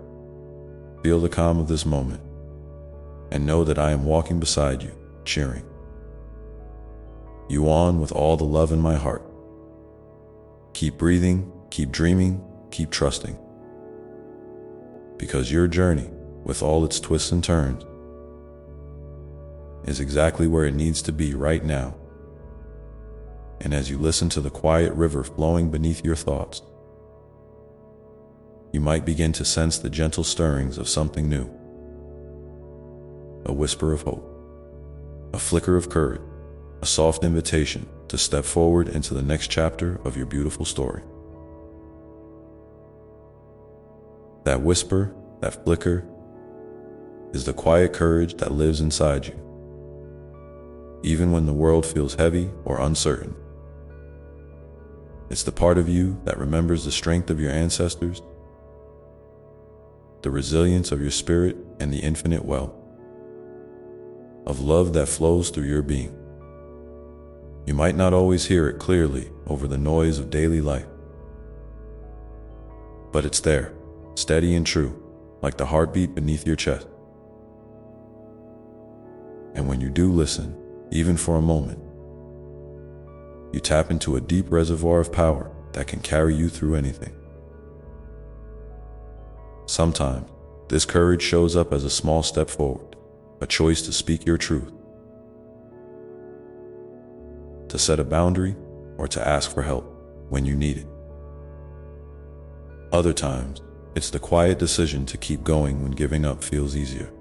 feel the calm of this moment, and know that I am walking beside you, cheering you on with all the love in my heart. Keep breathing, keep dreaming, keep trusting. Because your journey, with all its twists and turns, is exactly where it needs to be right now. And as you listen to the quiet river flowing beneath your thoughts, you might begin to sense the gentle stirrings of something new. A whisper of hope, a flicker of courage, a soft invitation to step forward into the next chapter of your beautiful story. That whisper, that flicker, is the quiet courage that lives inside you. Even when the world feels heavy or uncertain, it's the part of you that remembers the strength of your ancestors, the resilience of your spirit, and the infinite well of love that flows through your being. You might not always hear it clearly over the noise of daily life, but it's there, steady and true, like the heartbeat beneath your chest. And when you do listen, even for a moment, you tap into a deep reservoir of power that can carry you through anything. Sometimes, this courage shows up as a small step forward, a choice to speak your truth, to set a boundary, or to ask for help when you need it. Other times, it's the quiet decision to keep going when giving up feels easier.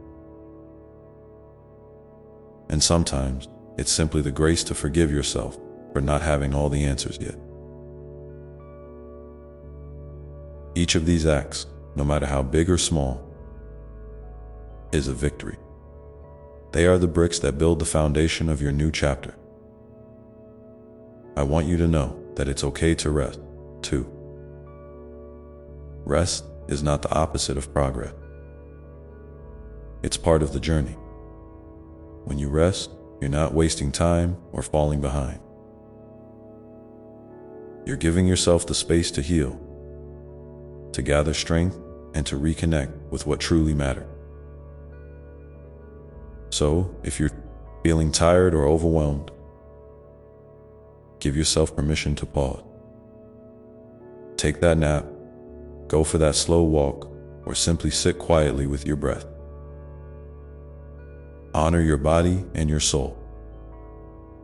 And sometimes, it's simply the grace to forgive yourself for not having all the answers yet. Each of these acts, no matter how big or small, is a victory. They are the bricks that build the foundation of your new chapter. I want you to know that it's okay to rest, too. Rest is not the opposite of progress. It's part of the journey. When you rest, you're not wasting time or falling behind. You're giving yourself the space to heal, to gather strength, and to reconnect with what truly matters. So, if you're feeling tired or overwhelmed, give yourself permission to pause. Take that nap, go for that slow walk, or simply sit quietly with your breath. Honor your body and your soul.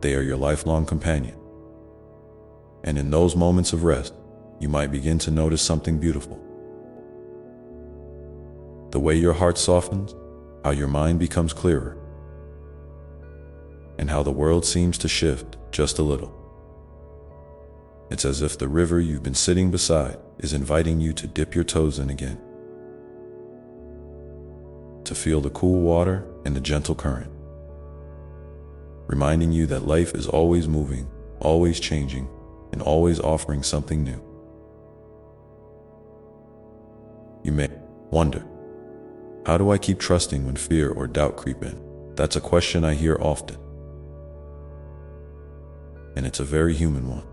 They are your lifelong companion. And in those moments of rest, you might begin to notice something beautiful. The way your heart softens, how your mind becomes clearer, and how the world seems to shift just a little. It's as if the river you've been sitting beside is inviting you to dip your toes in again, to feel the cool water and the gentle current, reminding you that life is always moving, always changing, and always offering something new. You may wonder, how do I keep trusting when fear or doubt creep in? That's a question I hear often. And it's a very human one.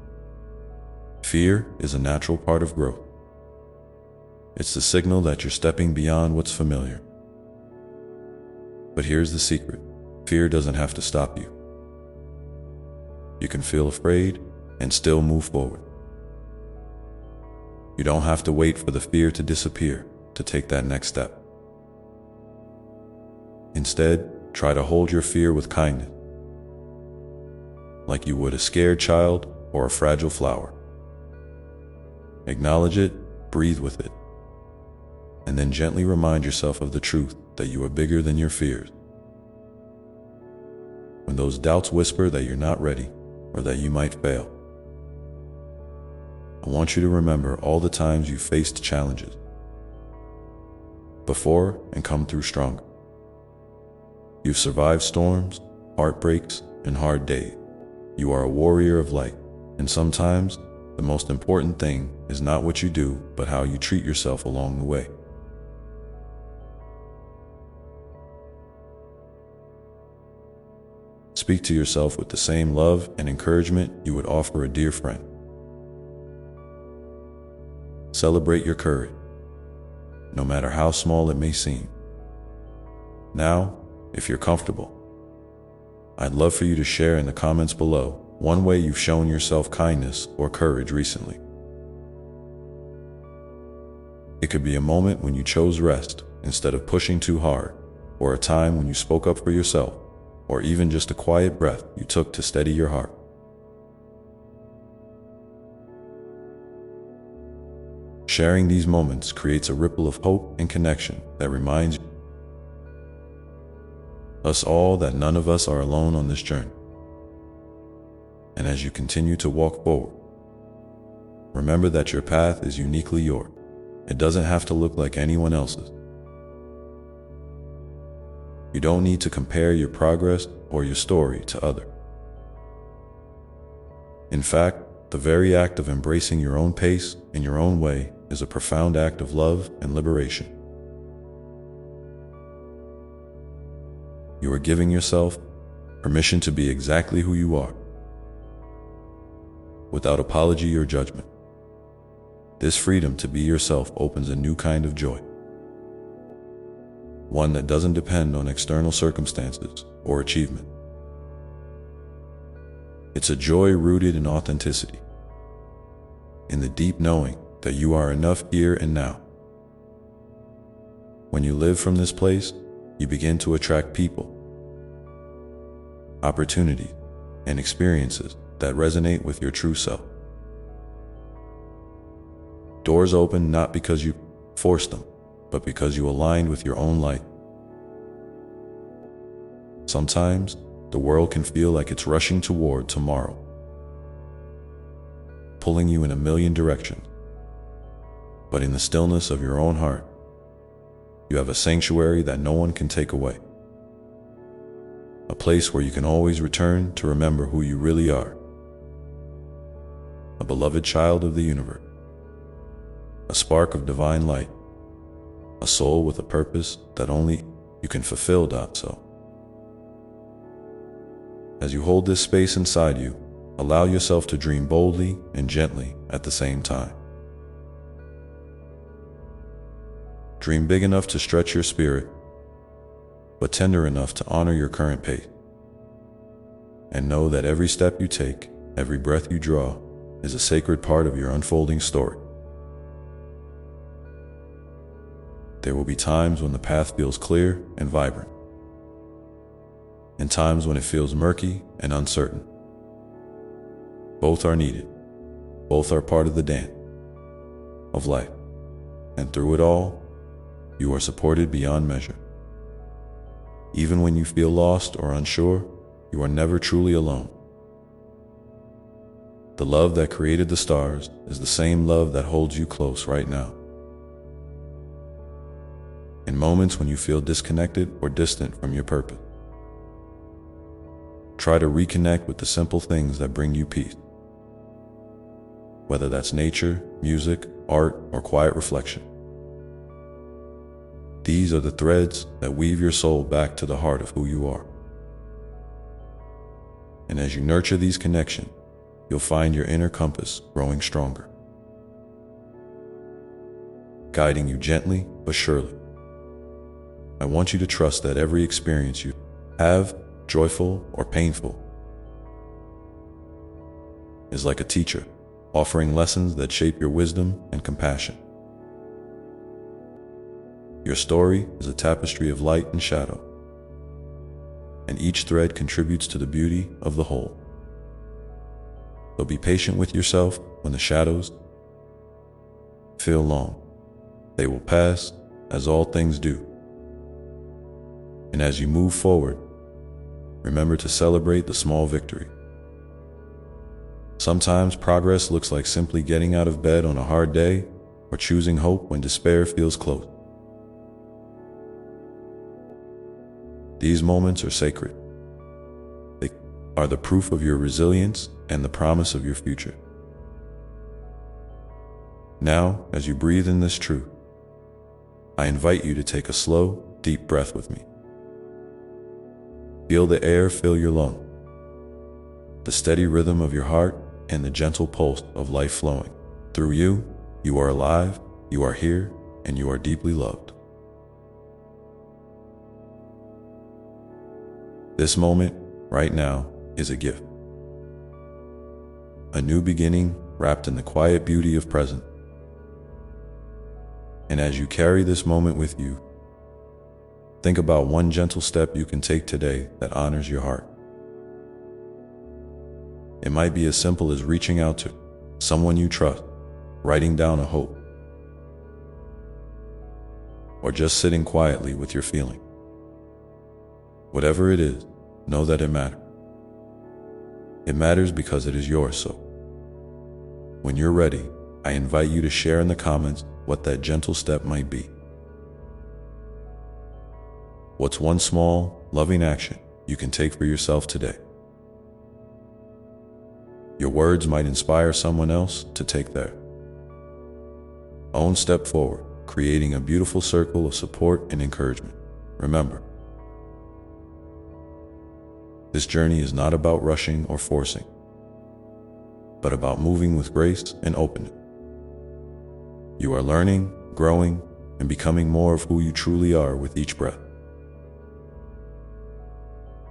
Fear is a natural part of growth. It's the signal that you're stepping beyond what's familiar. But here's the secret. Fear doesn't have to stop you. You can feel afraid and still move forward. You don't have to wait for the fear to disappear to take that next step. Instead, try to hold your fear with kindness, like you would a scared child or a fragile flower. Acknowledge it, breathe with it, and then gently remind yourself of the truth that you are bigger than your fears. When those doubts whisper that you're not ready or that you might fail, I want you to remember all the times you faced challenges before and come through stronger. You've survived storms, heartbreaks, and hard days. You are a warrior of light, and sometimes the most important thing is not what you do, but how you treat yourself along the way. Speak to yourself with the same love and encouragement you would offer a dear friend. Celebrate your courage, no matter how small it may seem. Now, if you're comfortable, I'd love for you to share in the comments below one way you've shown yourself kindness or courage recently. It could be a moment when you chose rest instead of pushing too hard, or a time when you spoke up for yourself, or even just a quiet breath you took to steady your heart. Sharing these moments creates a ripple of hope and connection that reminds us all that none of us are alone on this journey. And as you continue to walk forward, remember that your path is uniquely yours. It doesn't have to look like anyone else's. You don't need to compare your progress or your story to others. In fact, the very act of embracing your own pace in your own way is a profound act of love and liberation. You are giving yourself permission to be exactly who you are, without apology or judgment. This freedom to be yourself opens a new kind of joy, one that doesn't depend on external circumstances or achievement. It's a joy rooted in authenticity, in the deep knowing that you are enough here and now. When you live from this place, you begin to attract people, opportunities, and experiences that resonate with your true self. Doors open not because you forced them, but because you aligned with your own light. Sometimes, the world can feel like it's rushing toward tomorrow, pulling you in a million directions. But in the stillness of your own heart, you have a sanctuary that no one can take away. A place where you can always return to remember who you really are. A beloved child of the universe. A spark of divine light. A soul with a purpose that only you can fulfill. So, as you hold this space inside you, allow yourself to dream boldly and gently at the same time. Dream big enough to stretch your spirit, but tender enough to honor your current pace. And know that every step you take, every breath you draw, is a sacred part of your unfolding story. There will be times when the path feels clear and vibrant, and times when it feels murky and uncertain. Both are needed. Both are part of the dance of life. And through it all, you are supported beyond measure. Even when you feel lost or unsure, you are never truly alone. The love that created the stars is the same love that holds you close right now. In moments when you feel disconnected or distant from your purpose, try to reconnect with the simple things that bring you peace. Whether that's nature, music, art, or quiet reflection. These are the threads that weave your soul back to the heart of who you are. And as you nurture these connections, you'll find your inner compass growing stronger, guiding you gently but surely. I want you to trust that every experience you have, joyful or painful, is like a teacher, offering lessons that shape your wisdom and compassion. Your story is a tapestry of light and shadow, and each thread contributes to the beauty of the whole. So be patient with yourself when the shadows feel long. They will pass, as all things do. And as you move forward, remember to celebrate the small victory. Sometimes progress looks like simply getting out of bed on a hard day or choosing hope when despair feels close. These moments are sacred. They are the proof of your resilience and the promise of your future. Now, as you breathe in this truth, I invite you to take a slow, deep breath with me. Feel the air fill your lungs, the steady rhythm of your heart, and the gentle pulse of life flowing. Through you, you are alive, you are here, and you are deeply loved. This moment, right now, is a gift. A new beginning wrapped in the quiet beauty of present. And as you carry this moment with you, think about one gentle step you can take today that honors your heart. It might be as simple as reaching out to someone you trust, writing down a hope, or just sitting quietly with your feeling. Whatever it is, know that it matters. It matters because it is yours. So, when you're ready, I invite you to share in the comments what that gentle step might be. What's one small, loving action you can take for yourself today? Your words might inspire someone else to take their own step forward, creating a beautiful circle of support and encouragement. Remember, this journey is not about rushing or forcing, but about moving with grace and openness. You are learning, growing, and becoming more of who you truly are with each breath.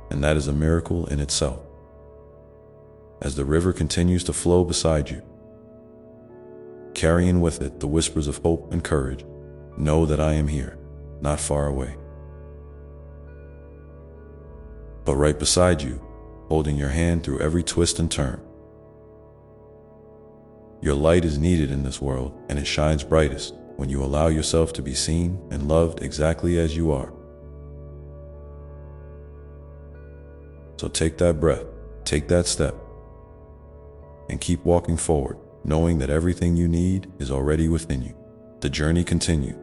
And that is a miracle in itself. As the river continues to flow beside you, carrying with it the whispers of hope and courage, know that I am here, not far away, but right beside you, holding your hand through every twist and turn. Your light is needed in this world, and it shines brightest when you allow yourself to be seen and loved exactly as you are. So take that breath, take that step, and keep walking forward, knowing that everything you need is already within you. The journey continues,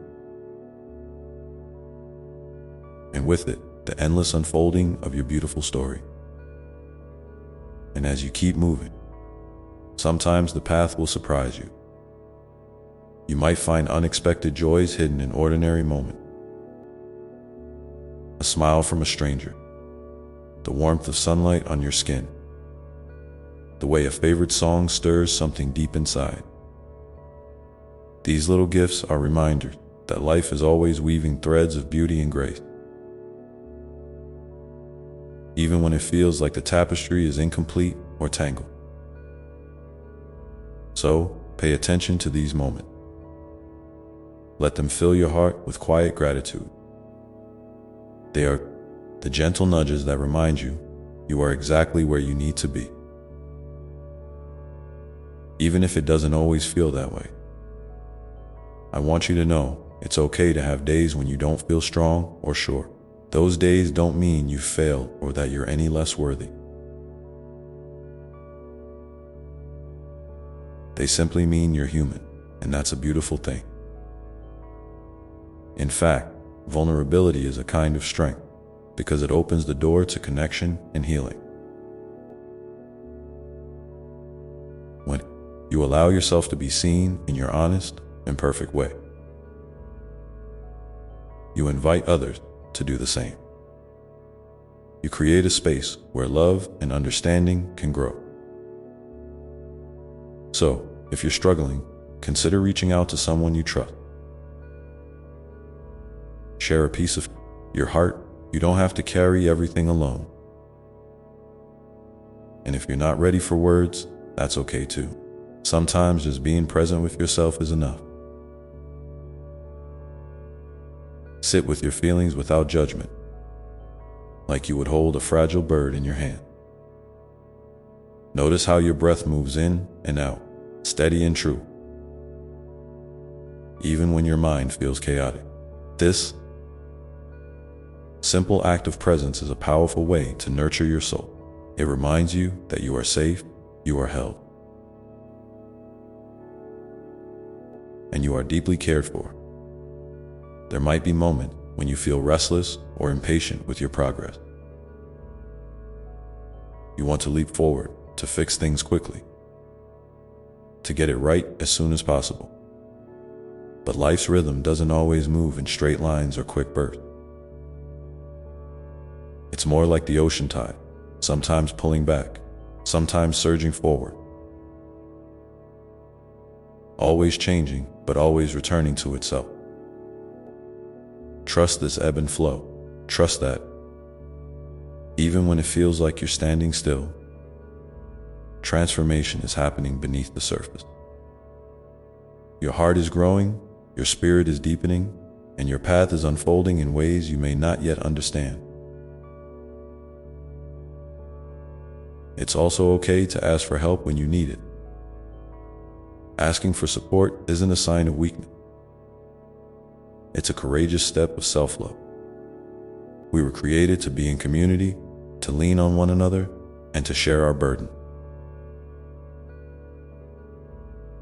and with it, the endless unfolding of your beautiful story. And as you keep moving, sometimes the path will surprise you. You might find unexpected joys hidden in ordinary moments. A smile from a stranger, the warmth of sunlight on your skin, the way a favorite song stirs something deep inside. These little gifts are reminders that life is always weaving threads of beauty and grace. Even when it feels like the tapestry is incomplete or tangled. So, pay attention to these moments. Let them fill your heart with quiet gratitude. They are the gentle nudges that remind you you are exactly where you need to be. Even if it doesn't always feel that way. I want you to know it's okay to have days when you don't feel strong or sure. Those days don't mean you failed or that you're any less worthy. They simply mean you're human, and that's a beautiful thing. In fact, vulnerability is a kind of strength because it opens the door to connection and healing. When you allow yourself to be seen in your honest and perfect way, you invite others to do the same. You create a space where love and understanding can grow. So, if you're struggling, consider reaching out to someone you trust. Share a piece of your heart. You don't have to carry everything alone. And if you're not ready for words, that's okay too. Sometimes just being present with yourself is enough. Sit with your feelings without judgment, like you would hold a fragile bird in your hand. Notice how your breath moves in and out, steady and true, even when your mind feels chaotic. This simple act of presence is a powerful way to nurture your soul. It reminds you that you are safe, you are held, and you are deeply cared for. There might be moments when you feel restless or impatient with your progress. You want to leap forward, to fix things quickly, to get it right as soon as possible. But life's rhythm doesn't always move in straight lines or quick bursts. It's more like the ocean tide, sometimes pulling back, sometimes surging forward. Always changing, but always returning to itself. Trust this ebb and flow. Trust that, even when it feels like you're standing still, transformation is happening beneath the surface. Your heart is growing, your spirit is deepening, and your path is unfolding in ways you may not yet understand. It's also okay to ask for help when you need it. Asking for support isn't a sign of weakness. It's a courageous step of self-love. We were created to be in community, to lean on one another, and to share our burden.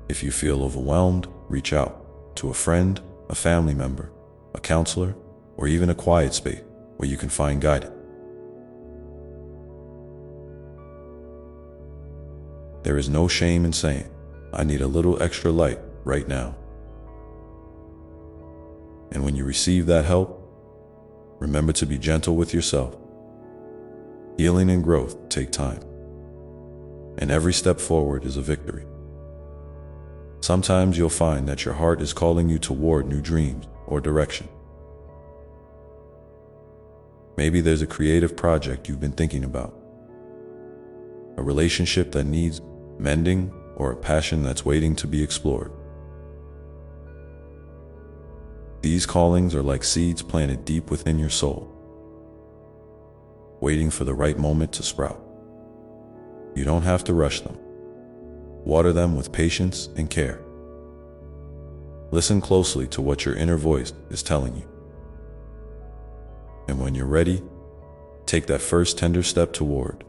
If you feel overwhelmed, reach out to a friend, a family member, a counselor, or even a quiet space where you can find guidance. There is no shame in saying, I need a little extra light right now. And when you receive that help, remember to be gentle with yourself. Healing and growth take time, and every step forward is a victory. Sometimes you'll find that your heart is calling you toward new dreams or direction. Maybe there's a creative project you've been thinking about, a relationship that needs mending, or a passion that's waiting to be explored. These callings are like seeds planted deep within your soul, waiting for the right moment to sprout. You don't have to rush them. Water them with patience and care. Listen closely to what your inner voice is telling you. And when you're ready, take that first tender step toward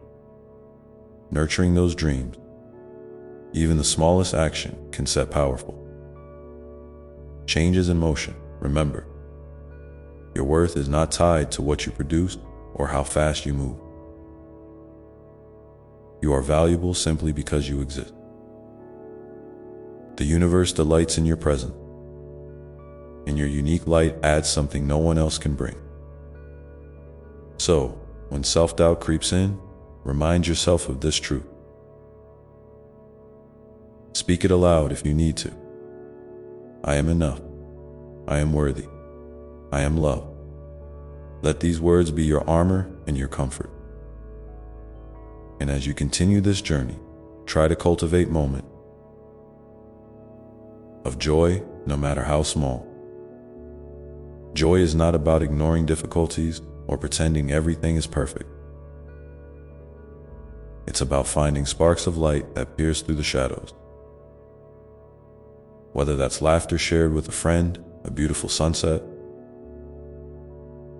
nurturing those dreams, Even the smallest action can set powerful changes in motion. Remember, your worth is not tied to what you produce or how fast you move. You are valuable simply because you exist. The universe delights in your presence, and your unique light adds something no one else can bring. So, when self-doubt creeps in, remind yourself of this truth. Speak it aloud if you need to. I am enough. I am worthy. I am loved. Let these words be your armor and your comfort. And as you continue this journey, try to cultivate moments of joy, no matter how small. Joy is not about ignoring difficulties or pretending everything is perfect. It's about finding sparks of light that pierce through the shadows. Whether that's laughter shared with a friend, a beautiful sunset,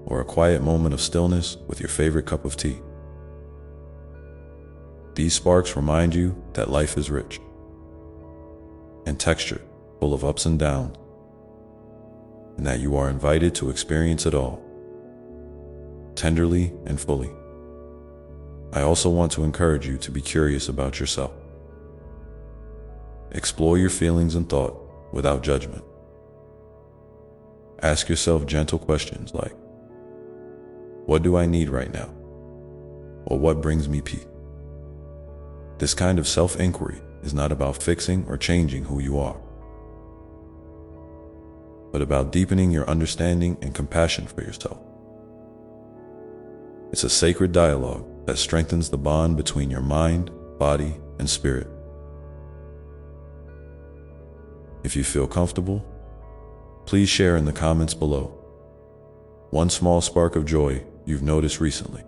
or a quiet moment of stillness with your favorite cup of tea. These sparks remind you that life is rich and textured, full of ups and downs, and that you are invited to experience it all, tenderly and fully. I also want to encourage you to be curious about yourself. Explore your feelings and thought without judgment. Ask yourself gentle questions like, what do I need right now? Or what brings me peace? This kind of self-inquiry is not about fixing or changing who you are, but about deepening your understanding and compassion for yourself. It's a sacred dialogue that strengthens the bond between your mind, body, and spirit. If you feel comfortable, please share in the comments below one small spark of joy you've noticed recently.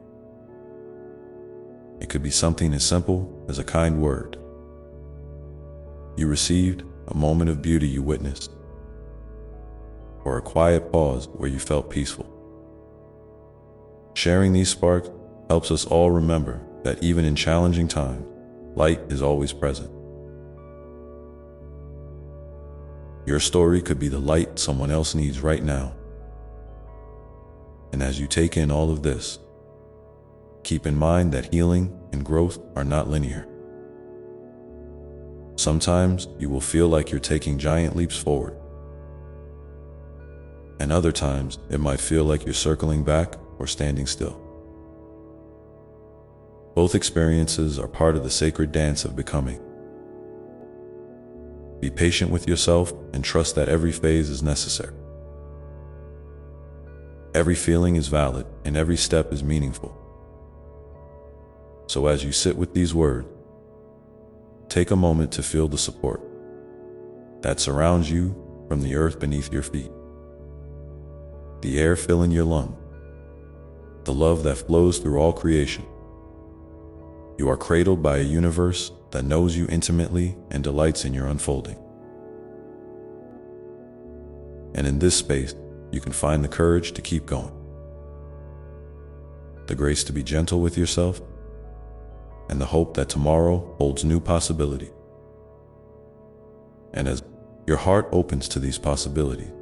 It could be something as simple as a kind word you received, a moment of beauty you witnessed, or a quiet pause where you felt peaceful. Sharing these sparks helps us all remember that even in challenging times, light is always present. Your story could be the light someone else needs right now. And as you take in all of this, keep in mind that healing and growth are not linear. Sometimes you will feel like you're taking giant leaps forward, and other times it might feel like you're circling back or standing still. Both experiences are part of the sacred dance of becoming. Be patient with yourself and trust that every phase is necessary. Every feeling is valid and every step is meaningful. So as you sit with these words, take a moment to feel the support that surrounds you from the earth beneath your feet, the air filling your lungs, the love that flows through all creation. You are cradled by a universe that knows you intimately and delights in your unfolding. And in this space, you can find the courage to keep going, the grace to be gentle with yourself, and the hope that tomorrow holds new possibility. And as your heart opens to these possibilities,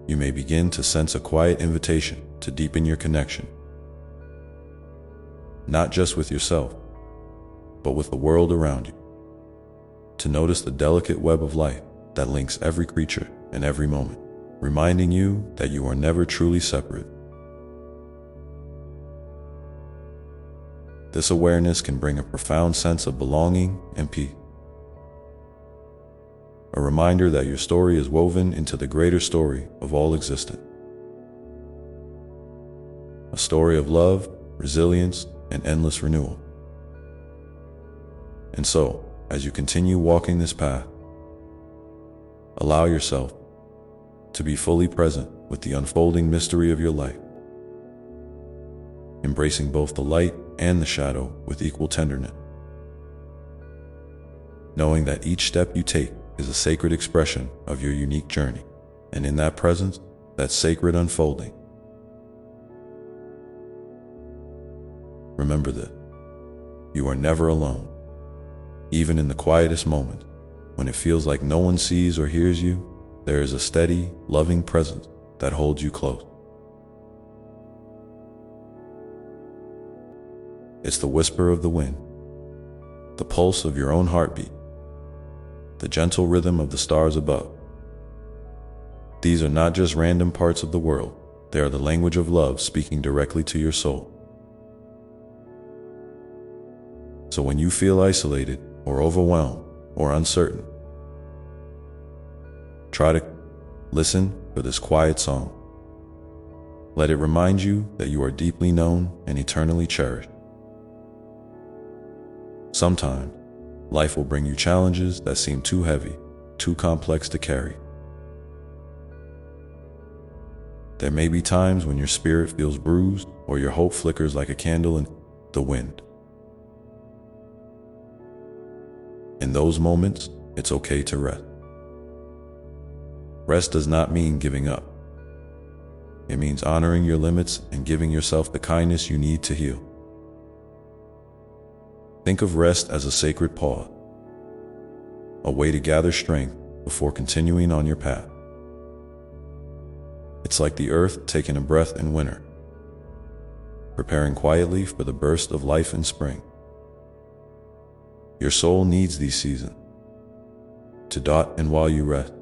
you may begin to sense a quiet invitation to deepen your connection, not just with yourself, but with the world around you, to notice the delicate web of life that links every creature and every moment, reminding you that you are never truly separate. This awareness can bring a profound sense of belonging and peace, a reminder that your story is woven into the greater story of all existence, a story of love, resilience, and endless renewal. And so, as you continue walking this path, allow yourself to be fully present with the unfolding mystery of your life, embracing both the light and the shadow with equal tenderness, knowing that each step you take is a sacred expression of your unique journey, and in that presence, that sacred unfolding, remember that you are never alone. Even in the quietest moments, when it feels like no one sees or hears you, there is a steady, loving presence that holds you close. It's the whisper of the wind, the pulse of your own heartbeat, the gentle rhythm of the stars above. These are not just random parts of the world, they are the language of love speaking directly to your soul. So when you feel isolated or overwhelmed or uncertain, try to listen for this quiet song. Let it remind you that you are deeply known and eternally cherished. Sometimes, life will bring you challenges that seem too heavy, too complex to carry. There may be times when your spirit feels bruised or your hope flickers like a candle in the wind. In those moments, it's okay to rest. Rest does not mean giving up. It means honoring your limits and giving yourself the kindness you need to heal. Think of rest as a sacred pause, a way to gather strength before continuing on your path. It's like the earth taking a breath in winter, preparing quietly for the burst of life in spring. Your soul needs these seasons to dot, and while you rest,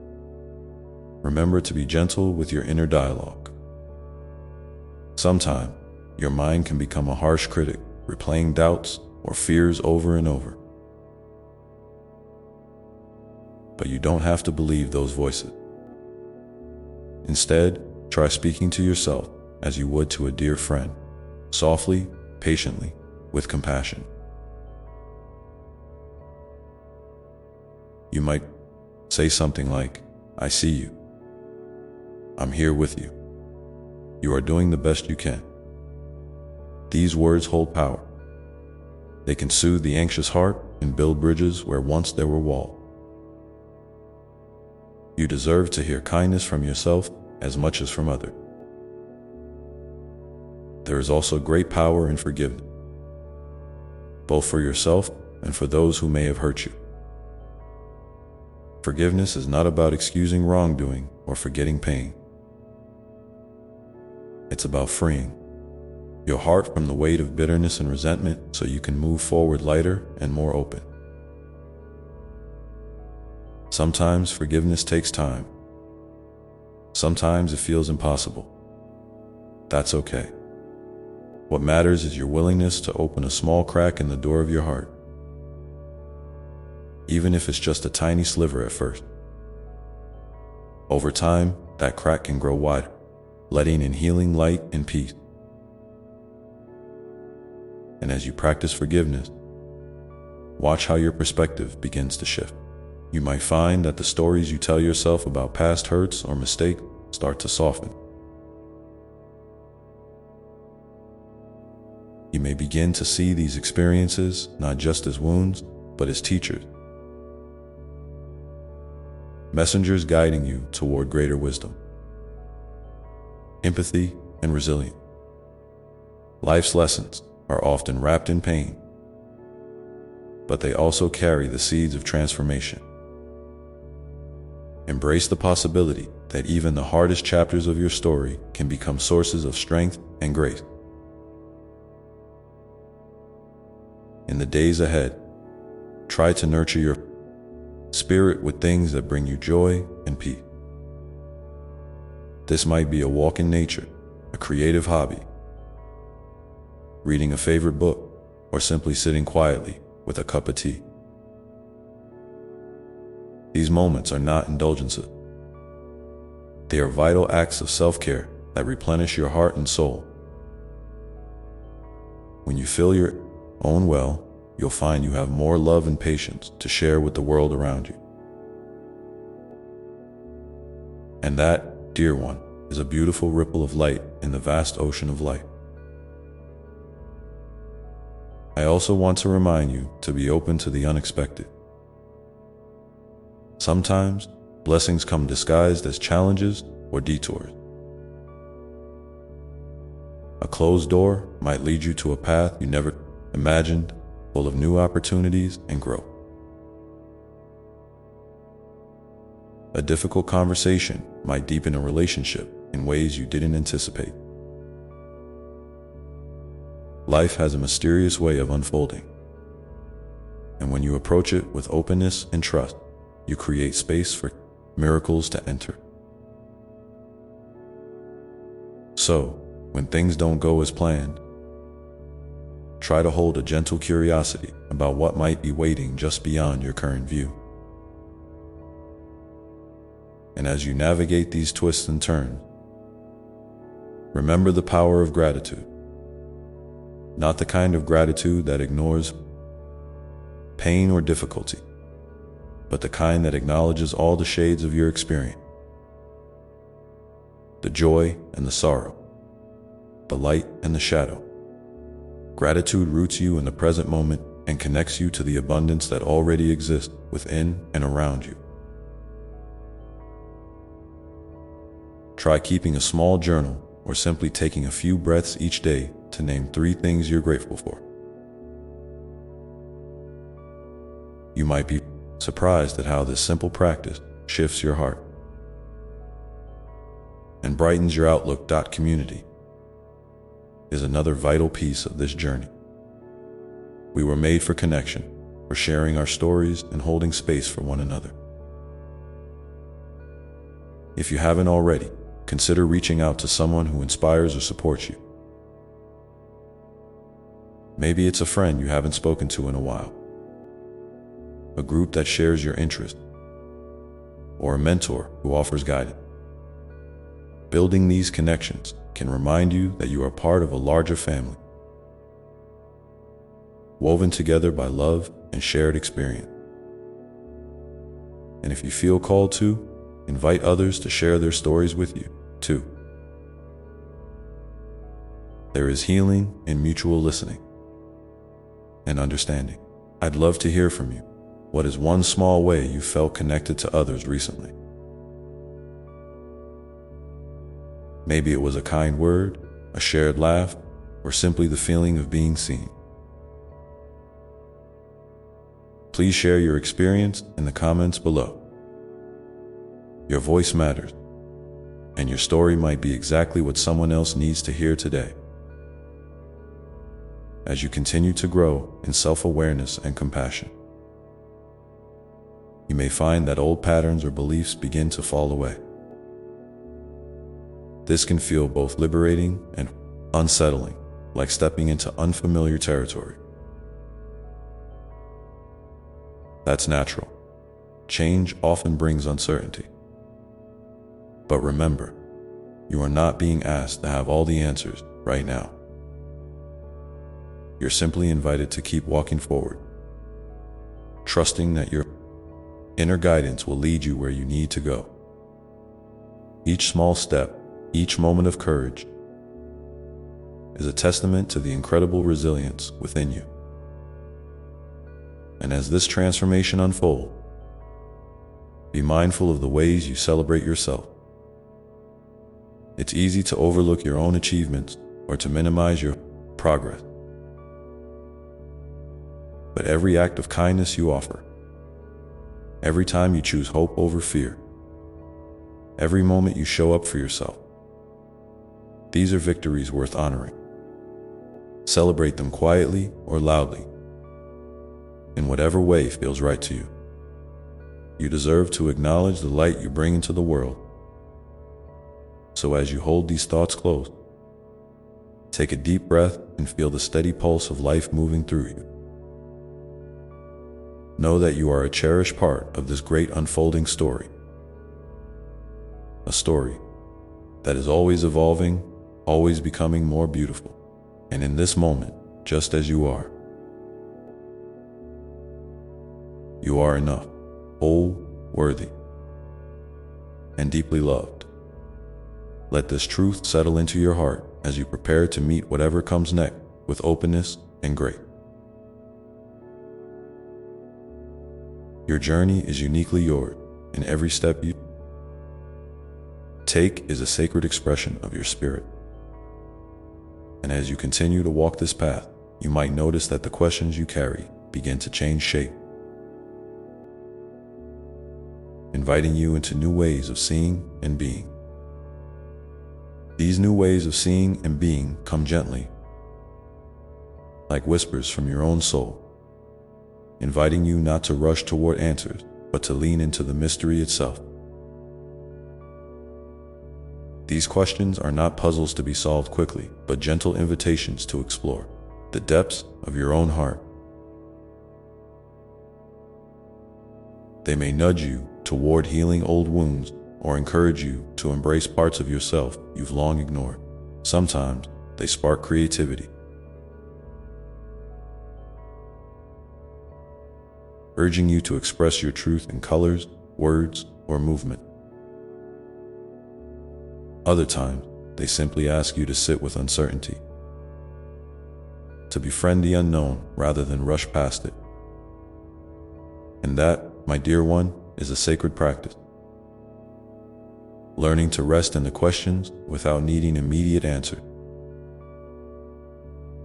remember to be gentle with your inner dialogue. Sometimes, your mind can become a harsh critic, replaying doubts or fears over and over. But you don't have to believe those voices. Instead, try speaking to yourself as you would to a dear friend, softly, patiently, with compassion. You might say something like, "I see you. I'm here with you. You are doing the best you can." These words hold power. They can soothe the anxious heart and build bridges where once there were walls. You deserve to hear kindness from yourself as much as from others. There is also great power in forgiveness, both for yourself and for those who may have hurt you. Forgiveness is not about excusing wrongdoing or forgetting pain. It's about freeing your heart from the weight of bitterness and resentment so you can move forward lighter and more open. Sometimes forgiveness takes time. Sometimes it feels impossible. That's okay. What matters is your willingness to open a small crack in the door of your heart, even if it's just a tiny sliver at first. Over time, that crack can grow wider, letting in healing light and peace. And as you practice forgiveness, watch how your perspective begins to shift. You might find that the stories you tell yourself about past hurts or mistakes start to soften. You may begin to see these experiences not just as wounds, but as teachers, messengers guiding you toward greater wisdom, empathy, and resilience. Life's lessons are often wrapped in pain, but they also carry the seeds of transformation. Embrace the possibility that even the hardest chapters of your story can become sources of strength and grace. In the days ahead, try to nurture your spirit with things that bring you joy and peace. This might be a walk in nature, a creative hobby, reading a favorite book, or simply sitting quietly with a cup of tea. These moments are not indulgences. They are vital acts of self-care that replenish your heart and soul. When you fill your own well, you'll find you have more love and patience to share with the world around you. And that, dear one, is a beautiful ripple of light in the vast ocean of life. I also want to remind you to be open to the unexpected. Sometimes, blessings come disguised as challenges or detours. A closed door might lead you to a path you never imagined, full of new opportunities and growth. A difficult conversation might deepen a relationship in ways you didn't anticipate. Life has a mysterious way of unfolding, and when you approach it with openness and trust, you create space for miracles to enter. So, when things don't go as planned, try to hold a gentle curiosity about what might be waiting just beyond your current view. And as you navigate these twists and turns, remember the power of gratitude. Not the kind of gratitude that ignores pain or difficulty, but the kind that acknowledges all the shades of your experience. The joy and the sorrow, the light and the shadow. Gratitude roots you in the present moment and connects you to the abundance that already exists within and around you. Try keeping a small journal or simply taking a few breaths each day to name 3 things you're grateful for. You might be surprised at how this simple practice shifts your heart and brightens your outlook. Community is another vital piece of this journey. We were made for connection, for sharing our stories and holding space for one another. If you haven't already, consider reaching out to someone who inspires or supports you. Maybe it's a friend you haven't spoken to in a while, a group that shares your interests, or a mentor who offers guidance. Building these connections can remind you that you are part of a larger family, woven together by love and shared experience. And if you feel called to, invite others to share their stories with you, too. There is healing in mutual listening and understanding. I'd love to hear from you. What is one small way you felt connected to others recently? Maybe it was a kind word, a shared laugh, or simply the feeling of being seen. Please share your experience in the comments below. Your voice matters, and your story might be exactly what someone else needs to hear today. As you continue to grow in self-awareness and compassion, you may find that old patterns or beliefs begin to fall away. This can feel both liberating and unsettling, like stepping into unfamiliar territory. That's natural. Change often brings uncertainty. But remember, you are not being asked to have all the answers right now. You're simply invited to keep walking forward, trusting that your inner guidance will lead you where you need to go. Each small step, each moment of courage, is a testament to the incredible resilience within you. And as this transformation unfolds, be mindful of the ways you celebrate yourself. It's easy to overlook your own achievements or to minimize your progress. But every act of kindness you offer, every time you choose hope over fear, every moment you show up for yourself, these are victories worth honoring. Celebrate them quietly or loudly, in whatever way feels right to you. You deserve to acknowledge the light you bring into the world. So as you hold these thoughts close, take a deep breath and feel the steady pulse of life moving through you. Know that you are a cherished part of this great unfolding story. A story that is always evolving, always becoming more beautiful. And in this moment, just as you are enough, whole, worthy, and deeply loved. Let this truth settle into your heart as you prepare to meet whatever comes next with openness and grace. Your journey is uniquely yours, and every step you take is a sacred expression of your spirit. And as you continue to walk this path, you might notice that the questions you carry begin to change shape. inviting you into new ways of seeing and being. These new ways of seeing and being come gently, like whispers from your own soul, inviting you not to rush toward answers, but to lean into the mystery itself. These questions are not puzzles to be solved quickly, but gentle invitations to explore the depths of your own heart. They may nudge you toward healing old wounds or encourage you to embrace parts of yourself you've long ignored. Sometimes they spark creativity, urging you to express your truth in colors, words, or movement. Other times, they simply ask you to sit with uncertainty, to befriend the unknown rather than rush past it. And that, my dear one, is a sacred practice. Learning to rest in the questions without needing immediate answers,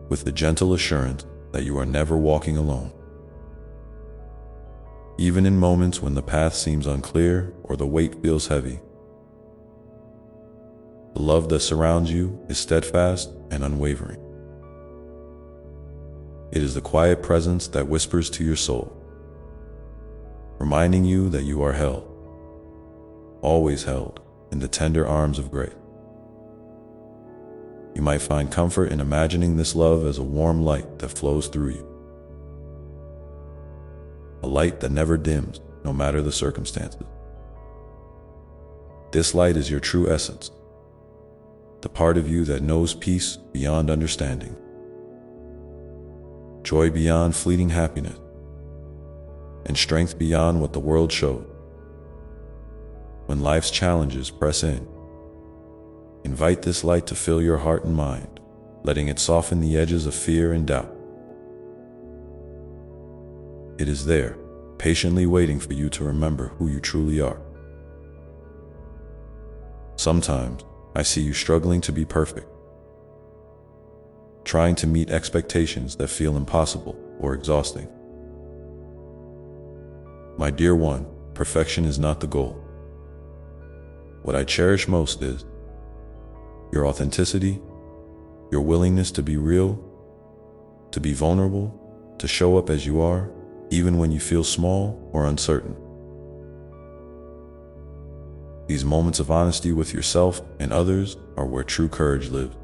with the gentle assurance that you are never walking alone. Even in moments when the path seems unclear or the weight feels heavy, the love that surrounds you is steadfast and unwavering. It is the quiet presence that whispers to your soul, reminding you that you are held, always held, in the tender arms of grace. You might find comfort in imagining this love as a warm light that flows through you, a light that never dims, no matter the circumstances. This light is your true essence, the part of you that knows peace beyond understanding, joy beyond fleeting happiness, and strength beyond what the world shows. When life's challenges press in, invite this light to fill your heart and mind, letting it soften the edges of fear and doubt. It is there, patiently waiting for you to remember who you truly are. Sometimes, I see you struggling to be perfect, trying to meet expectations that feel impossible or exhausting. My dear one, perfection is not the goal. What I cherish most is your authenticity, your willingness to be real, to be vulnerable, to show up as you are, even when you feel small or uncertain. These moments of honesty with yourself and others are where true courage lives.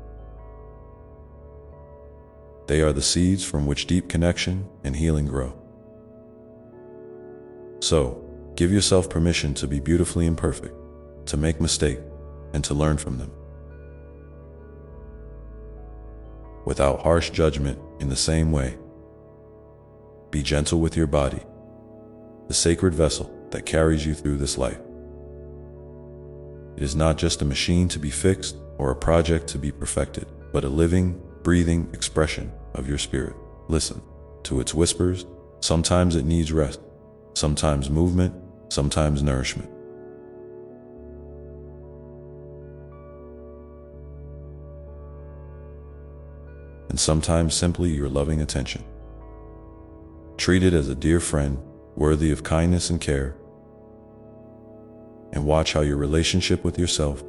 They are the seeds from which deep connection and healing grow. So, give yourself permission to be beautifully imperfect, to make mistakes, and to learn from them, without harsh judgment. In the same way, be gentle with your body, the sacred vessel that carries you through this life. It is not just a machine to be fixed or a project to be perfected, but a living, breathing expression of your spirit. Listen to its whispers. Sometimes it needs rest, sometimes movement, sometimes nourishment. And sometimes simply your loving attention. Treat it as a dear friend, worthy of kindness and care, and watch how your relationship with yourself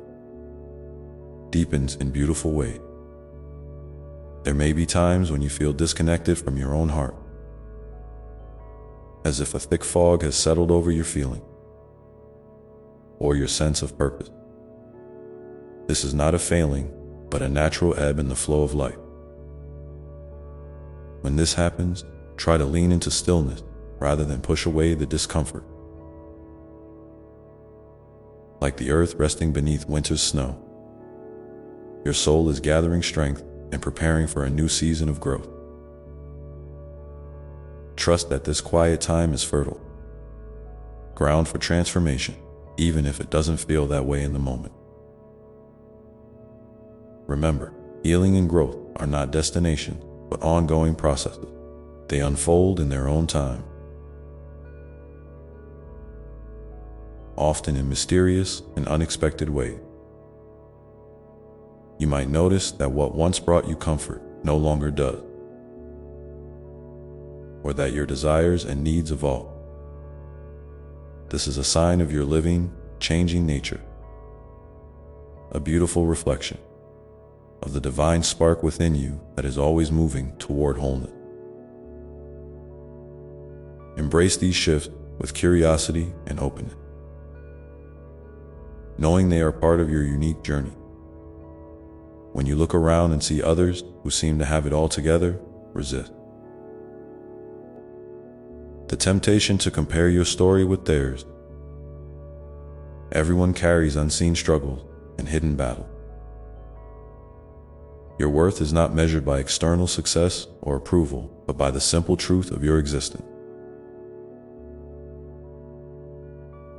deepens in beautiful ways. There may be times when you feel disconnected from your own heart, as if a thick fog has settled over your feeling or your sense of purpose. This is not a failing, but a natural ebb in the flow of life. When this happens, try to lean into stillness rather than push away the discomfort. Like the earth resting beneath winter's snow, your soul is gathering strength and preparing for a new season of growth. Trust that this quiet time is fertile ground for transformation, even if it doesn't feel that way in the moment. Remember, healing and growth are not destinations, but ongoing processes. They unfold in their own time, often in mysterious and unexpected ways. You might notice that what once brought you comfort no longer does, or that your desires and needs evolve. This is a sign of your living, changing nature, a beautiful reflection of the divine spark within you that is always moving toward wholeness. Embrace these shifts with curiosity and openness, knowing they are part of your unique journey. When you look around and see others who seem to have it all together, resist the temptation to compare your story with theirs. Everyone carries unseen struggles and hidden battles. Your worth is not measured by external success or approval, but by the simple truth of your existence.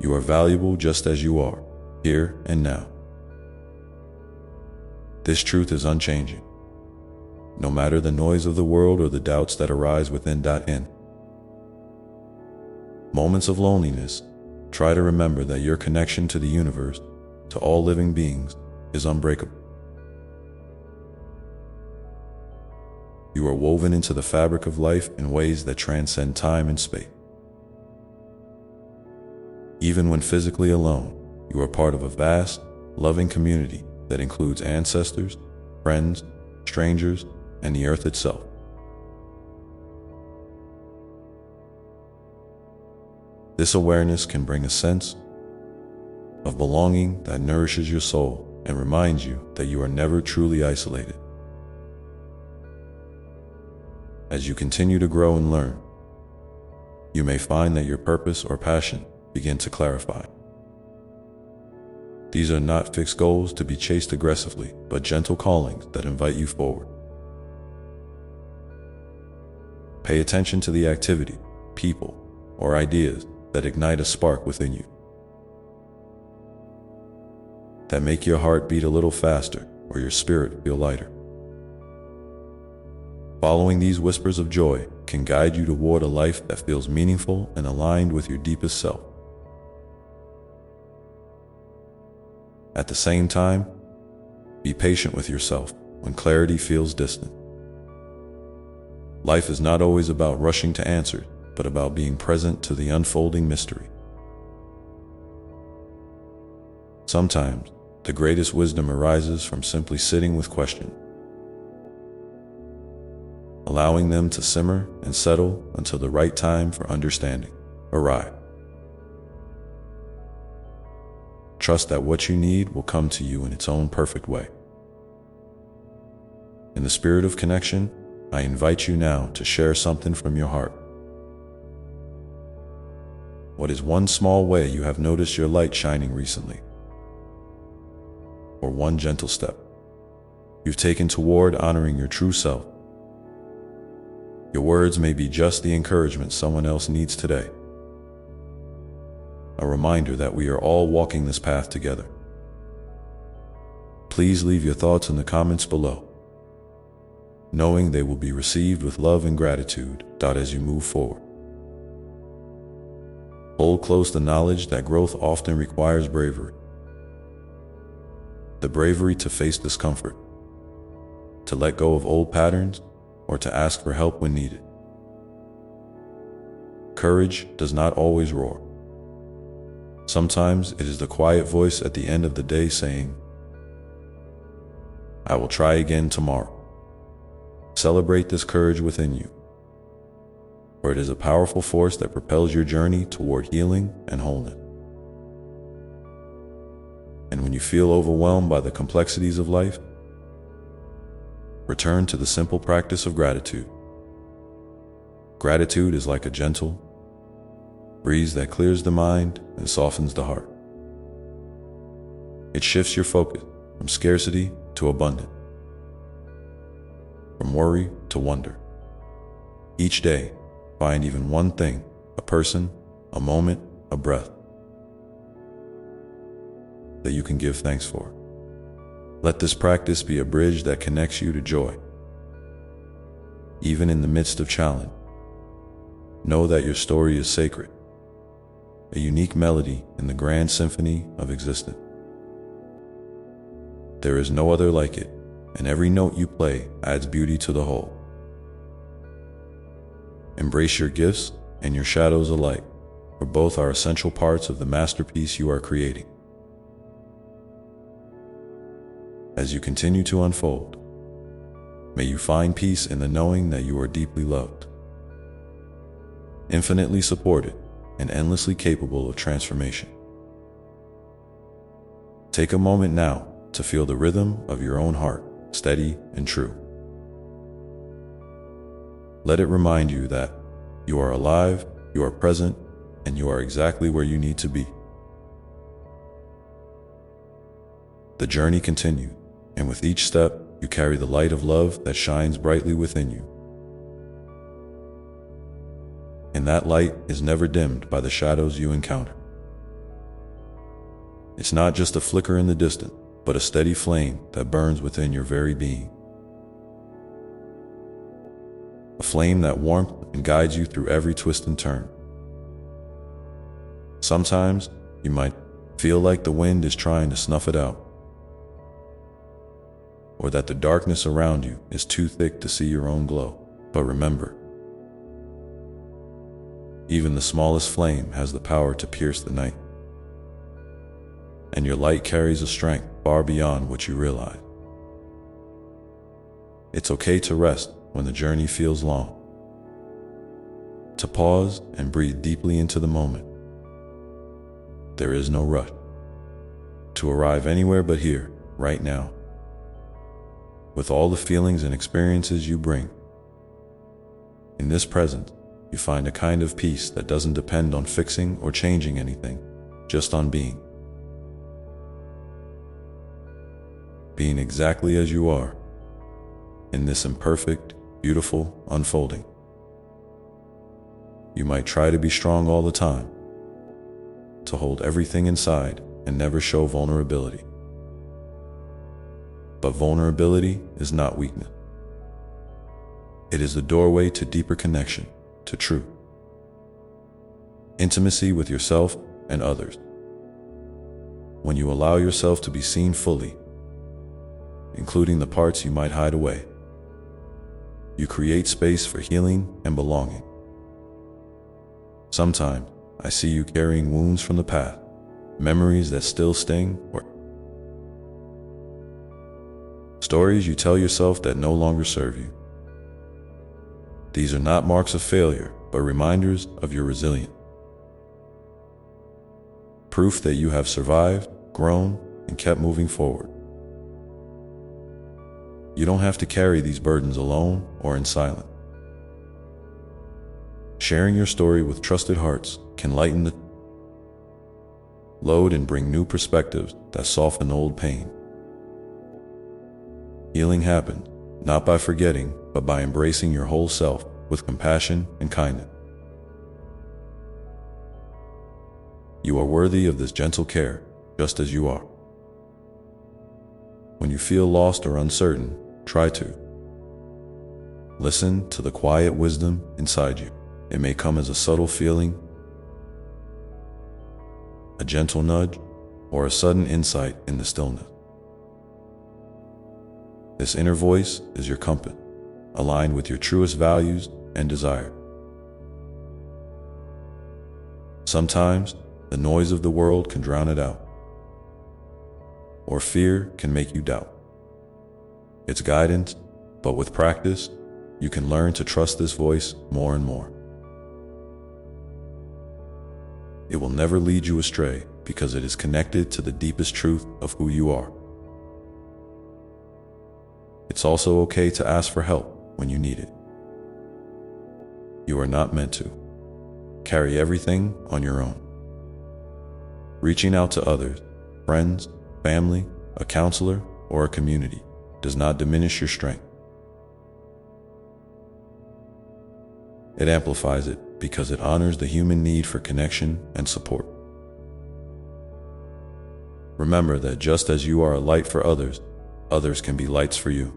You are valuable just as you are, here and now. This truth is unchanging, no matter the noise of the world or the doubts that arise within. In moments of loneliness, try to remember that your connection to the universe, to all living beings, is unbreakable. You are woven into the fabric of life in ways that transcend time and space. Even when physically alone, you are part of a vast, loving community that includes ancestors, friends, strangers, and the earth itself. This awareness can bring a sense of belonging that nourishes your soul and reminds you that you are never truly isolated. As you continue to grow and learn, you may find that your purpose or passion begin to clarify. These are not fixed goals to be chased aggressively, but gentle callings that invite you forward. Pay attention to the activity, people, or ideas that ignite a spark within you, that make your heart beat a little faster or your spirit feel lighter. Following these whispers of joy can guide you toward a life that feels meaningful and aligned with your deepest self. At the same time, be patient with yourself when clarity feels distant. Life is not always about rushing to answers, but about being present to the unfolding mystery. Sometimes, the greatest wisdom arises from simply sitting with questions, allowing them to simmer and settle until the right time for understanding arrives. Trust that what you need will come to you in its own perfect way. In the spirit of connection, I invite you now to share something from your heart. What is one small way you have noticed your light shining recently? Or one gentle step you've taken toward honoring your true self? Your words may be just the encouragement someone else needs today. A reminder that we are all walking this path together. Please leave your thoughts in the comments below, knowing they will be received with love and gratitude as you move forward. Hold close the knowledge that growth often requires bravery. The bravery to face discomfort, to let go of old patterns, or to ask for help when needed. Courage does not always roar. Sometimes it is the quiet voice at the end of the day saying, "I will try again tomorrow." Celebrate this courage within you, for it is a powerful force that propels your journey toward healing and wholeness. And when you feel overwhelmed by the complexities of life, return to the simple practice of gratitude. Gratitude is like a gentle breeze that clears the mind and softens the heart. It shifts your focus from scarcity to abundance, from worry to wonder. Each day, find even one thing, a person, a moment, a breath, that you can give thanks for. Let this practice be a bridge that connects you to joy. Even in the midst of challenge, know that your story is sacred, a unique melody in the grand symphony of existence. There is no other like it, and every note you play adds beauty to the whole. Embrace your gifts and your shadows alike, for both are essential parts of the masterpiece you are creating. As you continue to unfold, may you find peace in the knowing that you are deeply loved, infinitely supported, and endlessly capable of transformation. Take a moment now to feel the rhythm of your own heart, steady and true. Let it remind you that you are alive, you are present, and you are exactly where you need to be. The journey continues, and with each step, you carry the light of love that shines brightly within you. And that light is never dimmed by the shadows you encounter. It's not just a flicker in the distance, but a steady flame that burns within your very being. A flame that warms and guides you through every twist and turn. Sometimes you might feel like the wind is trying to snuff it out, or that the darkness around you is too thick to see your own glow. But remember, even the smallest flame has the power to pierce the night, and your light carries a strength far beyond what you realize. It's okay to rest when the journey feels long, to pause and breathe deeply into the moment. There is no rush to arrive anywhere but here, right now, with all the feelings and experiences you bring. In this present, you find a kind of peace that doesn't depend on fixing or changing anything, just on being. Being exactly as you are, in this imperfect, beautiful unfolding. You might try to be strong all the time, to hold everything inside and never show vulnerability. But vulnerability is not weakness. It is the doorway to deeper connection, to truth, intimacy with yourself and others. When you allow yourself to be seen fully, including the parts you might hide away, you create space for healing and belonging. Sometimes I see you carrying wounds from the past, memories that still sting, or stories you tell yourself that no longer serve you. These are not marks of failure, but reminders of your resilience. Proof that you have survived, grown, and kept moving forward. You don't have to carry these burdens alone or in silence. Sharing your story with trusted hearts can lighten the load and bring new perspectives that soften old pain. Healing happens, not by forgetting, but by embracing your whole self with compassion and kindness. You are worthy of this gentle care, just as you are. When you feel lost or uncertain, try to listen to the quiet wisdom inside you. It may come as a subtle feeling, a gentle nudge, or a sudden insight in the stillness. This inner voice is your compass, aligned with your truest values and desire. Sometimes the noise of the world can drown it out, or fear can make you doubt its guidance, but with practice, you can learn to trust this voice more and more. It will never lead you astray because it is connected to the deepest truth of who you are. It's also okay to ask for help when you need it. You are not meant to carry everything on your own. Reaching out to others, friends, family, a counselor, or a community does not diminish your strength. It amplifies it because it honors the human need for connection and support. Remember that just as you are a light for others, others can be lights for you.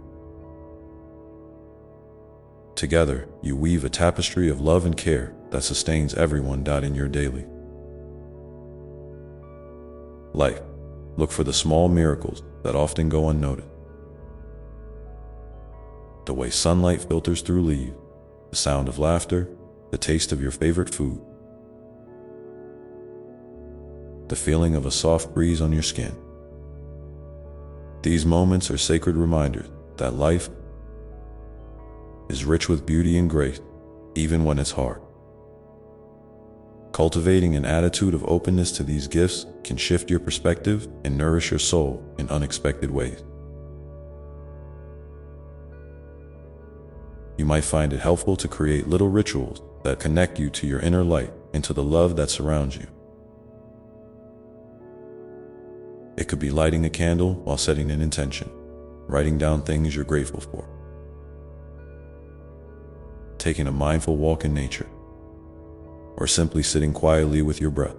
Together, you weave a tapestry of love and care that sustains everyone in your daily life. Look for the small miracles that often go unnoticed. The way sunlight filters through leaves, the sound of laughter, the taste of your favorite food. the feeling of a soft breeze on your skin. These moments are sacred reminders that life is rich with beauty and grace, even when it's hard. Cultivating an attitude of openness to these gifts can shift your perspective and nourish your soul in unexpected ways. You might find it helpful to create little rituals that connect you to your inner light and to the love that surrounds you. It could be lighting a candle while setting an intention, writing down things you're grateful for, taking a mindful walk in nature, or simply sitting quietly with your breath.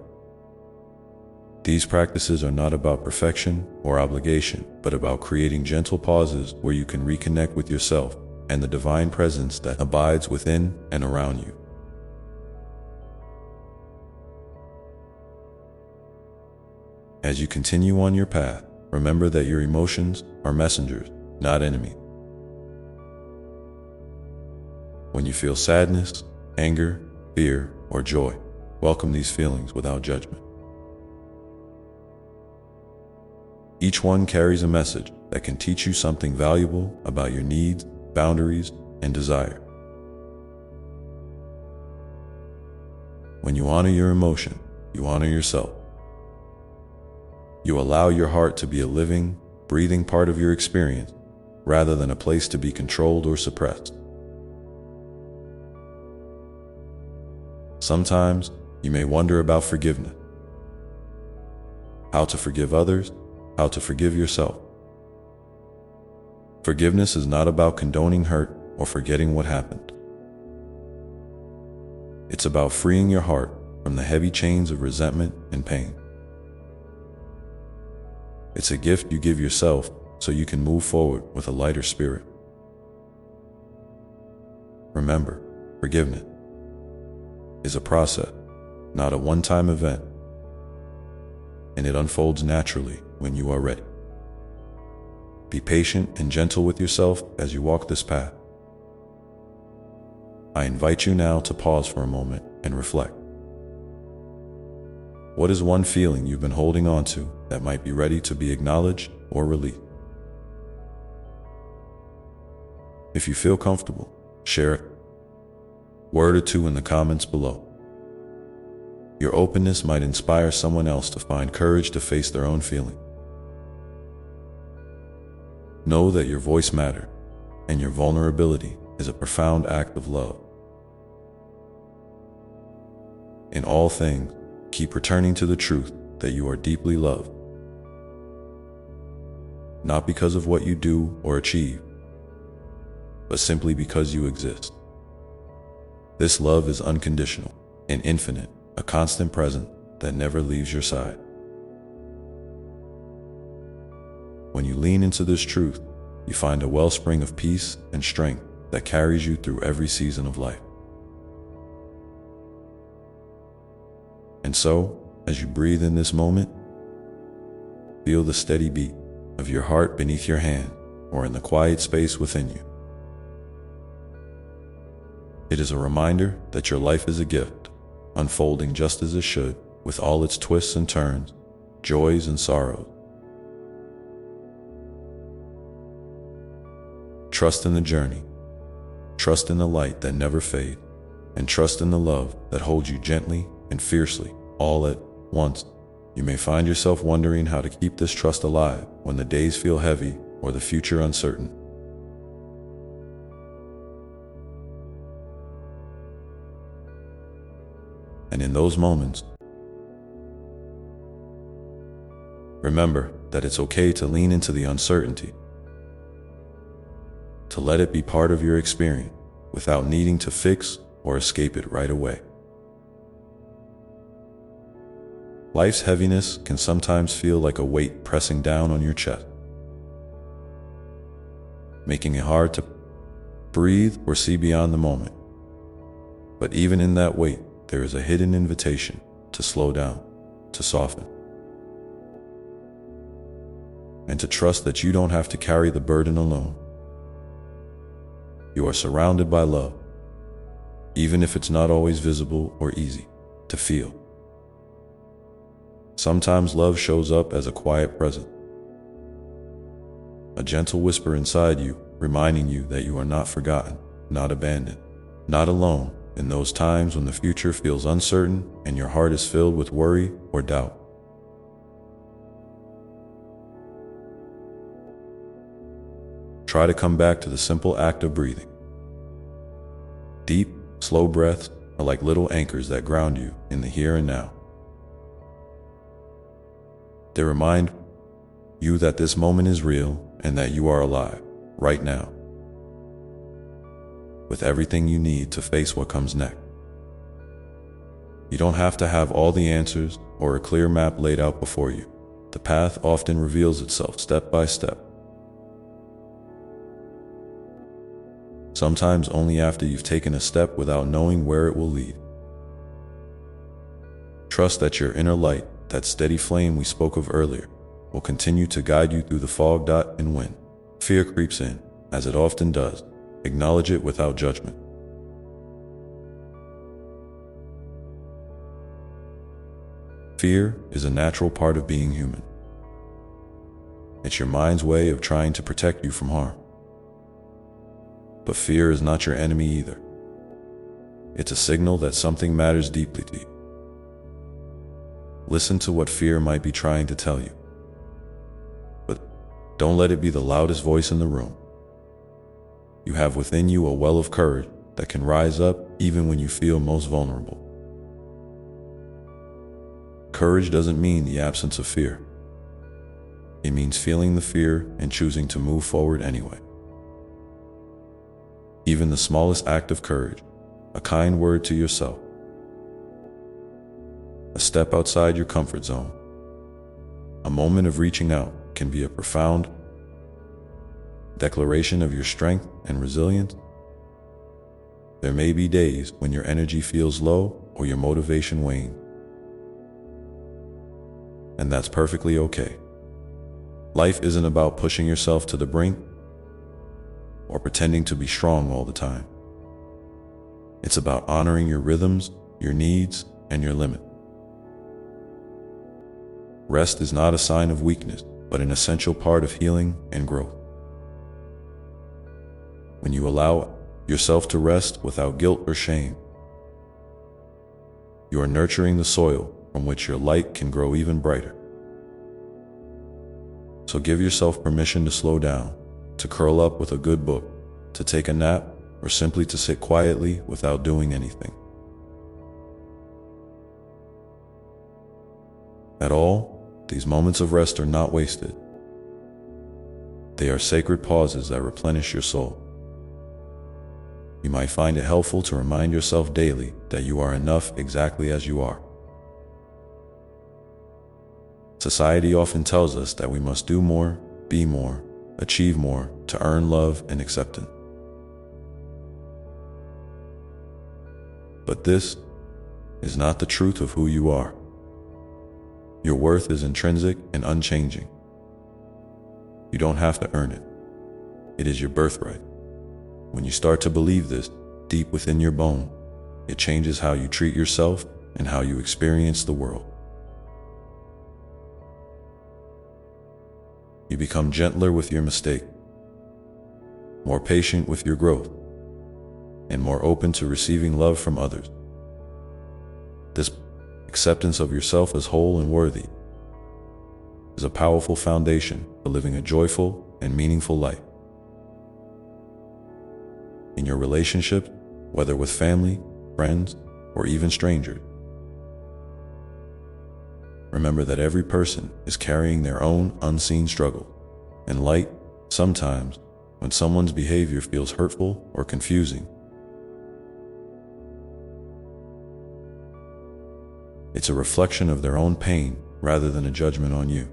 These practices are not about perfection or obligation, but about creating gentle pauses where you can reconnect with yourself and the divine presence that abides within and around you. As you continue on your path, remember that your emotions are messengers, not enemies. When you feel sadness, anger, fear, or joy, welcome these feelings without judgment. Each one carries a message that can teach you something valuable about your needs, boundaries, and desire. When you honor your emotion, you honor yourself. You allow your heart to be a living, breathing part of your experience, rather than a place to be controlled or suppressed. Sometimes you may wonder about forgiveness. How to forgive others, how to forgive yourself. Forgiveness is not about condoning hurt or forgetting what happened. It's about freeing your heart from the heavy chains of resentment and pain. It's a gift you give yourself so you can move forward with a lighter spirit. Remember, forgiveness is a process, not a one-time event, and it unfolds naturally when you are ready. Be patient and gentle with yourself as you walk this path. I invite you now to pause for a moment and reflect. What is one feeling you've been holding on to that might be ready to be acknowledged or released? If you feel comfortable, share a word or two in the comments below. Your openness might inspire someone else to find courage to face their own feelings. Know that your voice matters, and your vulnerability is a profound act of love. In all things, keep returning to the truth that you are deeply loved. Not because of what you do or achieve, but simply because you exist. This love is unconditional and infinite, a constant presence that never leaves your side. When you lean into this truth, you find a wellspring of peace and strength that carries you through every season of life. And so, as you breathe in this moment, feel the steady beat of your heart beneath your hand or in the quiet space within you. It is a reminder that your life is a gift, unfolding just as it should, with all its twists and turns, joys and sorrows. Trust in the journey, trust in the light that never fades, and trust in the love that holds you gently and fiercely all at once. You may find yourself wondering how to keep this trust alive when the days feel heavy or the future uncertain. And in those moments, remember that it's okay to lean into the uncertainty, to let it be part of your experience without needing to fix or escape it right away. Life's heaviness can sometimes feel like a weight pressing down on your chest, making it hard to breathe or see beyond the moment. But even in that weight, there is a hidden invitation to slow down, to soften, and to trust that you don't have to carry the burden alone. You are surrounded by love, even if it's not always visible or easy to feel. Sometimes love shows up as a quiet presence, a gentle whisper inside you, reminding you that you are not forgotten, not abandoned, not alone in those times when the future feels uncertain and your heart is filled with worry or doubt. Try to come back to the simple act of breathing. Deep, slow breaths are like little anchors that ground you in the here and now. They remind you that this moment is real and that you are alive, right now, with everything you need to face what comes next. You don't have to have all the answers or a clear map laid out before you. The path often reveals itself step by step, sometimes only after you've taken a step without knowing where it will lead. Trust that your inner light, that steady flame we spoke of earlier, will continue to guide you through the fog. And when fear creeps in, as it often does, acknowledge it without judgment. Fear is a natural part of being human. It's your mind's way of trying to protect you from harm. But fear is not your enemy either. It's a signal that something matters deeply to you. Listen to what fear might be trying to tell you, but don't let it be the loudest voice in the room. You have within you a well of courage that can rise up even when you feel most vulnerable. Courage doesn't mean the absence of fear. It means feeling the fear and choosing to move forward anyway. Even the smallest act of courage, a kind word to yourself, a step outside your comfort zone, a moment of reaching out, can be a profound declaration of your strength and resilience. There may be days when your energy feels low or your motivation wanes, and that's perfectly okay. Life isn't about pushing yourself to the brink or pretending to be strong all the time. It's about honoring your rhythms, your needs, and your limits. Rest is not a sign of weakness, but an essential part of healing and growth. When you allow yourself to rest without guilt or shame, you are nurturing the soil from which your light can grow even brighter. So give yourself permission to slow down, to curl up with a good book, to take a nap, or simply to sit quietly without doing anything at all. These moments of rest are not wasted. They are sacred pauses that replenish your soul. You might find it helpful to remind yourself daily that you are enough exactly as you are. Society often tells us that we must do more, be more, achieve more to earn love and acceptance. But this is not the truth of who you are. Your worth is intrinsic and unchanging. You don't have to earn it. It is your birthright. When you start to believe this deep within your bone, it changes how you treat yourself and how you experience the world. You become gentler with your mistake, more patient with your growth, and more open to receiving love from others. This acceptance of yourself as whole and worthy is a powerful foundation for living a joyful and meaningful life. In your relationships, whether with family, friends, or even strangers, remember that every person is carrying their own unseen struggle and light. Sometimes, when someone's behavior feels hurtful or confusing, it's a reflection of their own pain rather than a judgment on you.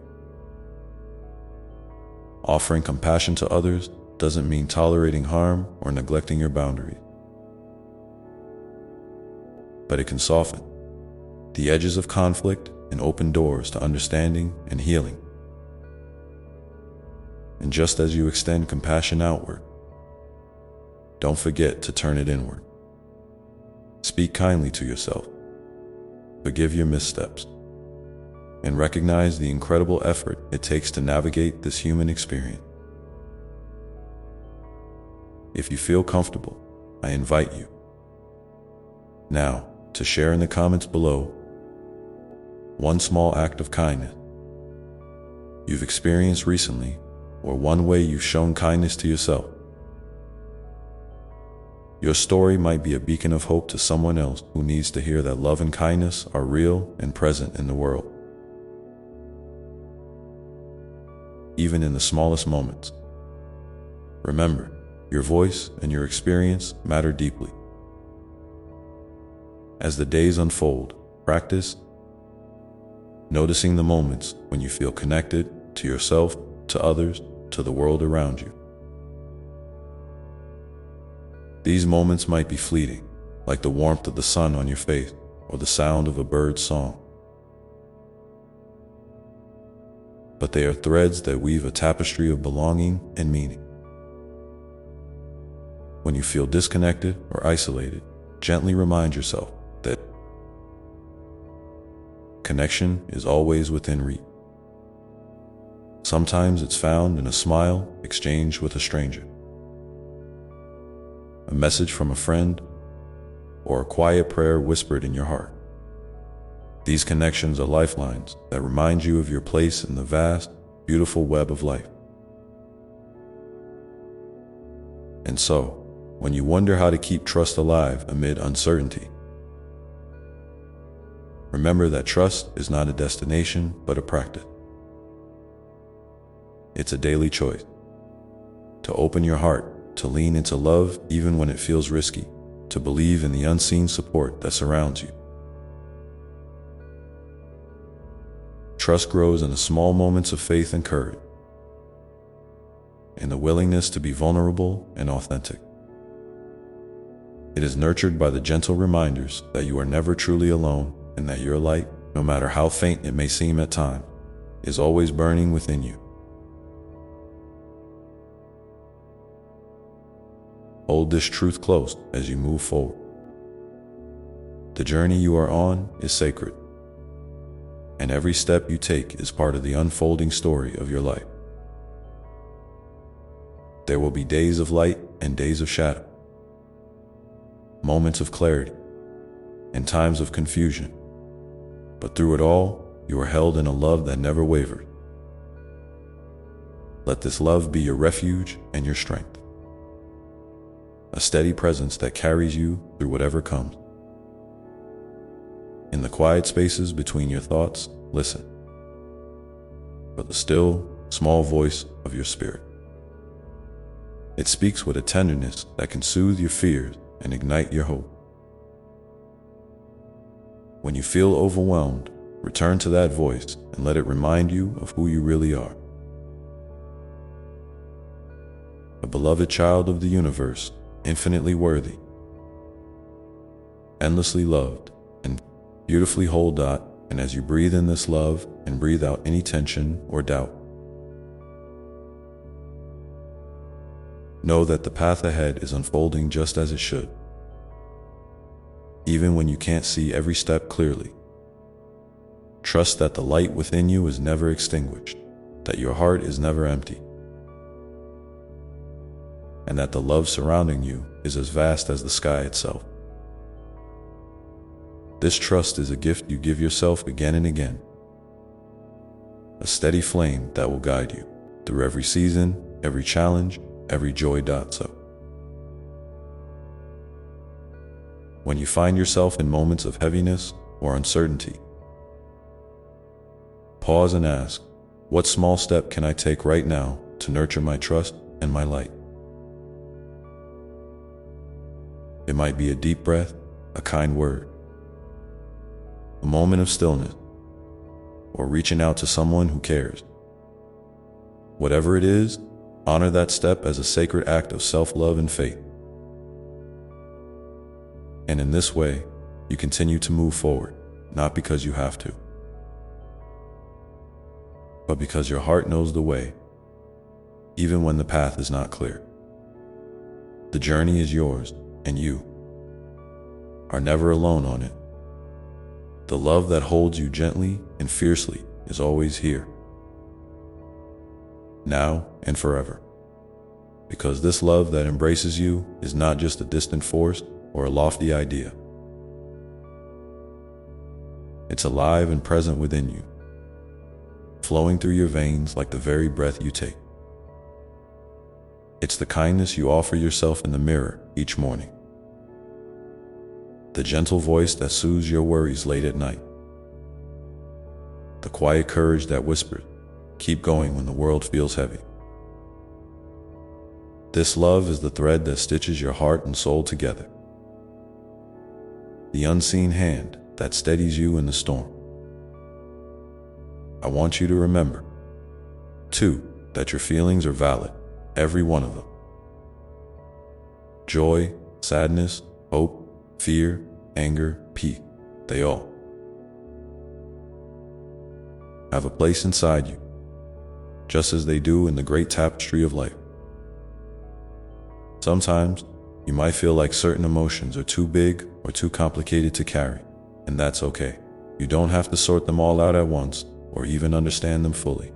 Offering compassion to others doesn't mean tolerating harm or neglecting your boundaries, but it can soften the edges of conflict and open doors to understanding and healing. And just as you extend compassion outward, don't forget to turn it inward. Speak kindly to yourself. Forgive your missteps. and recognize the incredible effort it takes to navigate this human experience. If you feel comfortable, I invite you now to share in the comments below one small act of kindness you've experienced recently, or one way you've shown kindness to yourself. Your story might be a beacon of hope to someone else who needs to hear that love and kindness are real and present in the world, even in the smallest moments. Remember, your voice and your experience matter deeply. As the days unfold, practice noticing the moments when you feel connected to yourself, to others, to the world around you. These moments might be fleeting, like the warmth of the sun on your face or the sound of a bird's song. But they are threads that weave a tapestry of belonging and meaning. When you feel disconnected or isolated, gently remind yourself that connection is always within reach. Sometimes it's found in a smile exchanged with a stranger, a message from a friend, or a quiet prayer whispered in your heart. These connections are lifelines that remind you of your place in the vast, beautiful web of life. And so, when you wonder how to keep trust alive amid uncertainty, remember that trust is not a destination, but a practice. It's a daily choice to open your heart, to lean into love even when it feels risky, to believe in the unseen support that surrounds you. Trust grows in the small moments of faith and courage, in the willingness to be vulnerable and authentic. It is nurtured by the gentle reminders that you are never truly alone and that your light, no matter how faint it may seem at times, is always burning within you. Hold this truth close as you move forward. The journey you are on is sacred, and every step you take is part of the unfolding story of your life. There will be days of light and days of shadow, moments of clarity and times of confusion, but through it all, you are held in a love that never wavers. Let this love be your refuge and your strength, a steady presence that carries you through whatever comes. In the quiet spaces between your thoughts, listen for the still, small voice of your spirit. It speaks with a tenderness that can soothe your fears and ignite your hope. When you feel overwhelmed, return to that voice and let it remind you of who you really are. A beloved child of the universe, infinitely worthy, endlessly loved, and beautifully whole. And as you breathe in this love and breathe out any tension or doubt, know that the path ahead is unfolding just as it should. Even when you can't see every step clearly, trust that the light within you is never extinguished, that your heart is never empty, and that the love surrounding you is as vast as the sky itself. This trust is a gift you give yourself again and again, a steady flame that will guide you through every season, every challenge, every joy. So, when you find yourself in moments of heaviness or uncertainty, pause and ask, what small step can I take right now to nurture my trust and my light? It might be a deep breath, a kind word, a moment of stillness, or reaching out to someone who cares. Whatever it is, honor that step as a sacred act of self-love and faith. And in this way, you continue to move forward, not because you have to, but because your heart knows the way, even when the path is not clear. The journey is yours, and you are never alone on it. The love that holds you gently and fiercely is always here, now and forever. Because this love that embraces you is not just a distant force or a lofty idea. It's alive and present within you, flowing through your veins like the very breath you take. It's the kindness you offer yourself in the mirror each morning, the gentle voice that soothes your worries late at night, the quiet courage that whispers, "Keep going when the world feels heavy." This love is the thread that stitches your heart and soul together, the unseen hand that steadies you in the storm. I want you to remember, too, that your feelings are valid, every one of them. Joy, sadness, hope, fear, anger, peace, they all have a place inside you, just as they do in the great tapestry of life. Sometimes, you might feel like certain emotions are too big or too complicated to carry, and that's okay. You don't have to sort them all out at once or even understand them fully.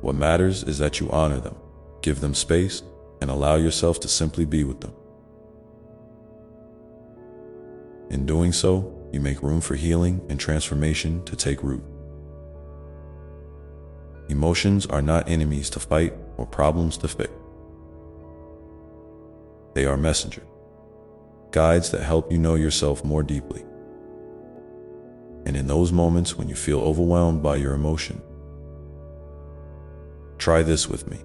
What matters is that you honor them, give them space, and allow yourself to simply be with them. In doing so, you make room for healing and transformation to take root. Emotions are not enemies to fight or problems to fix. They are messengers, guides that help you know yourself more deeply. And in those moments when you feel overwhelmed by your emotion, try this with me.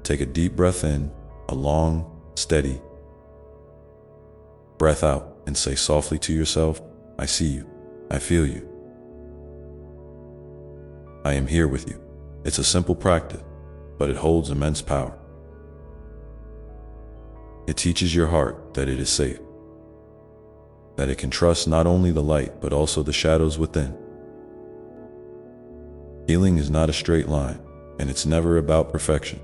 Take a deep breath in, a long, steady breath out, and say softly to yourself, "I see you, I feel you. I am here with you." It's a simple practice, but it holds immense power. It teaches your heart that it is safe, that it can trust not only the light, but also the shadows within. Healing is not a straight line, and it's never about perfection.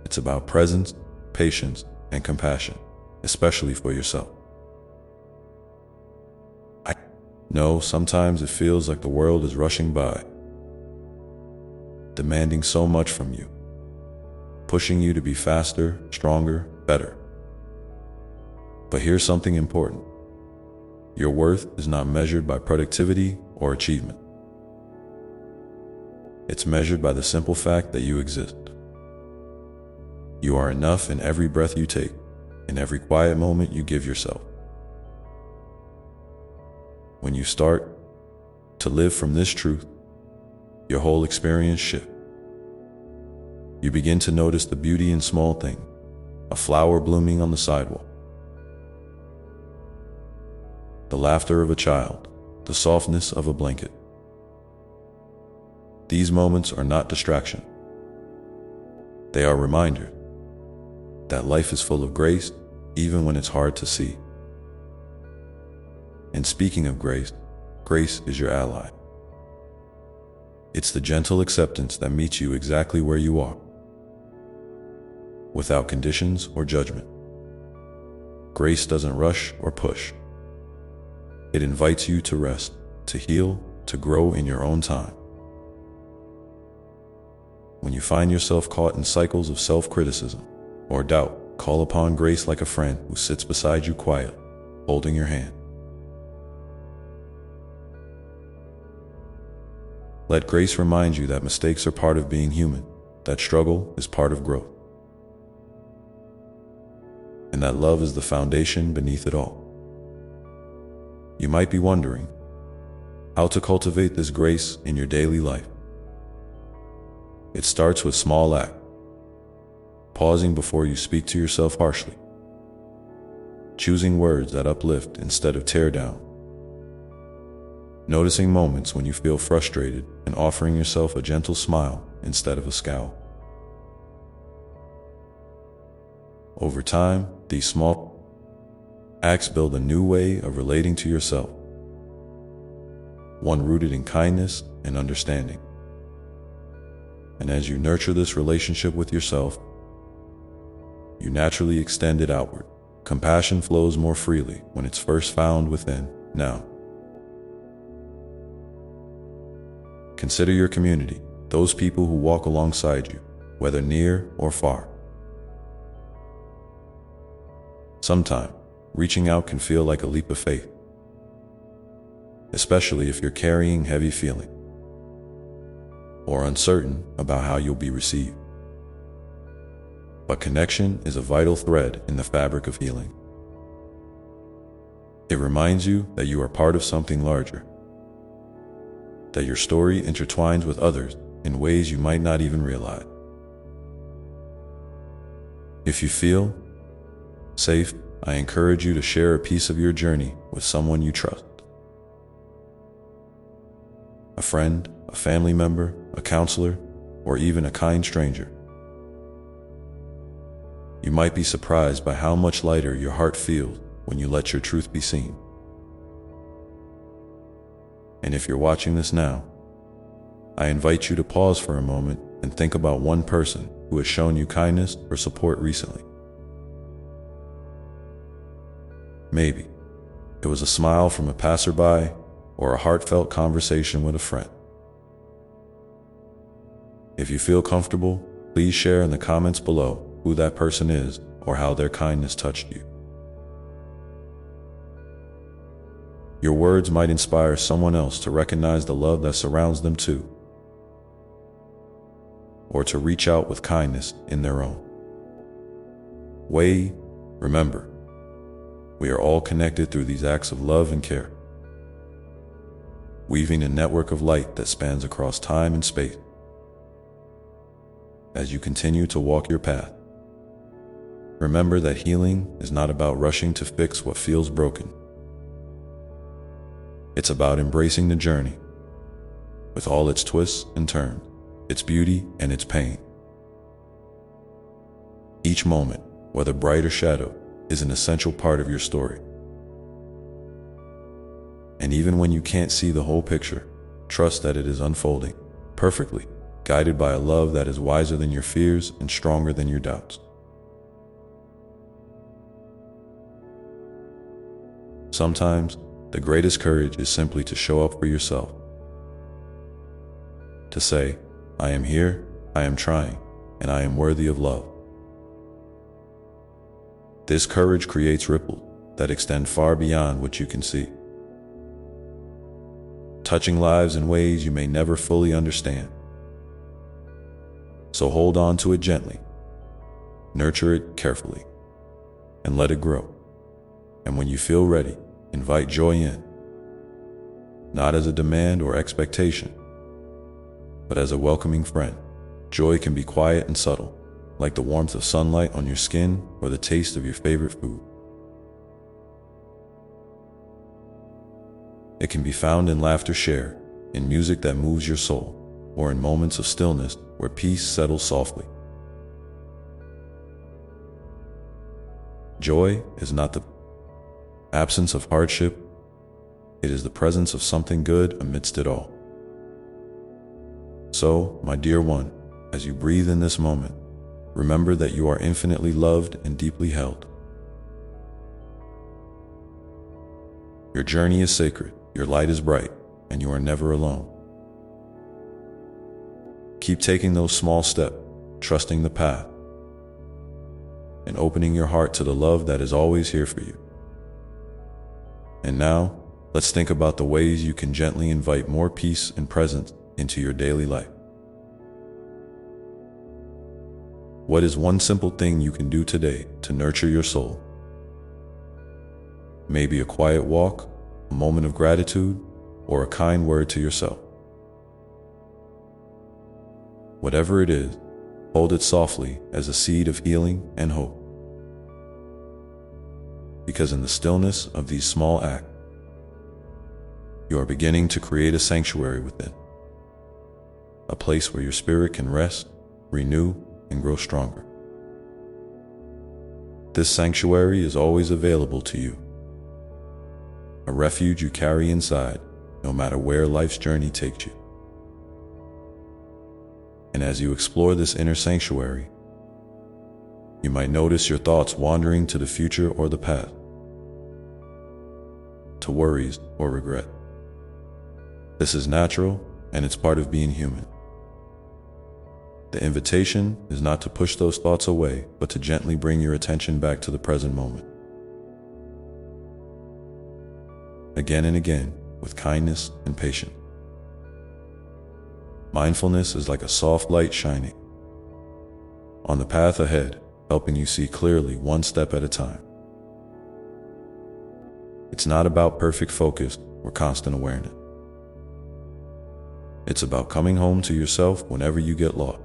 It's about presence, patience, and compassion, especially for yourself. I know sometimes it feels like the world is rushing by, demanding so much from you, pushing you to be faster, stronger, better. But here's something important. Your worth is not measured by productivity or achievement. It's measured by the simple fact that you exist. You are enough in every breath you take, in every quiet moment you give yourself. When you start to live from this truth, your whole experience shifts. You begin to notice the beauty in small things, a flower blooming on the sidewalk, the laughter of a child, the softness of a blanket. These moments are not distraction. They are reminders that life is full of grace, even when it's hard to see. And speaking of grace, grace is your ally. It's the gentle acceptance that meets you exactly where you are, without conditions or judgment. Grace doesn't rush or push. It invites you to rest, to heal, to grow in your own time. When you find yourself caught in cycles of self-criticism or doubt, call upon grace like a friend who sits beside you quietly, holding your hand. Let grace remind you that mistakes are part of being human, that struggle is part of growth, and that love is the foundation beneath it all. You might be wondering how to cultivate this grace in your daily life. It starts with small acts, pausing before you speak to yourself harshly, choosing words that uplift instead of tear down, noticing moments when you feel frustrated and offering yourself a gentle smile instead of a scowl. Over time, these small acts build a new way of relating to yourself, one rooted in kindness and understanding. And as you nurture this relationship with yourself, you naturally extend it outward. Compassion flows more freely when it's first found within. Now, consider your community, those people who walk alongside you, whether near or far. Sometimes, reaching out can feel like a leap of faith, especially if you're carrying heavy feelings or uncertain about how you'll be received. But connection is a vital thread in the fabric of healing. It reminds you that you are part of something larger, that your story intertwines with others in ways you might not even realize. If you feel safe, I encourage you to share a piece of your journey with someone you trust. A friend, a family member, a counselor, or even a kind stranger. You might be surprised by how much lighter your heart feels when you let your truth be seen. And if you're watching this now, I invite you to pause for a moment and think about one person who has shown you kindness or support recently. Maybe it was a smile from a passerby or a heartfelt conversation with a friend. If you feel comfortable, please share in the comments below who that person is or how their kindness touched you. Your words might inspire someone else to recognize the love that surrounds them too, or to reach out with kindness in their own way. Remember, we are all connected through these acts of love and care, weaving a network of light that spans across time and space. As you continue to walk your path, remember that healing is not about rushing to fix what feels broken. It's about embracing the journey, with all its twists and turns, its beauty and its pain. Each moment, whether bright or shadow, is an essential part of your story. And even when you can't see the whole picture, trust that it is unfolding perfectly, guided by a love that is wiser than your fears and stronger than your doubts. Sometimes, the greatest courage is simply to show up for yourself. To say, I am here, I am trying, and I am worthy of love. This courage creates ripples that extend far beyond what you can see, touching lives in ways you may never fully understand. So hold on to it gently, nurture it carefully, and let it grow. And when you feel ready, invite joy in, not as a demand or expectation, but as a welcoming friend. Joy can be quiet and subtle, like the warmth of sunlight on your skin or the taste of your favorite food. It can be found in laughter shared, in music that moves your soul, or in moments of stillness where peace settles softly. Joy is not the absence of hardship, it is the presence of something good amidst it all. So, my dear one, as you breathe in this moment, remember that you are infinitely loved and deeply held. Your journey is sacred, your light is bright, and you are never alone. Keep taking those small steps, trusting the path, and opening your heart to the love that is always here for you. And now, let's think about the ways you can gently invite more peace and presence into your daily life. What is one simple thing you can do today to nurture your soul? Maybe a quiet walk, a moment of gratitude, or a kind word to yourself. Whatever it is, hold it softly as a seed of healing and hope. Because in the stillness of these small acts, you are beginning to create a sanctuary within, a place where your spirit can rest, renew, and grow stronger. This sanctuary is always available to you, a refuge you carry inside, no matter where life's journey takes you. And as you explore this inner sanctuary, You might notice your thoughts wandering to the future or the past, to worries or regret. This is natural, and it's part of being human. The invitation is not to push those thoughts away, but to gently bring your attention back to the present moment. Again and again, with kindness and patience. Mindfulness is like a soft light shining on the path ahead, helping you see clearly one step at a time. It's not about perfect focus or constant awareness. It's about coming home to yourself whenever you get lost.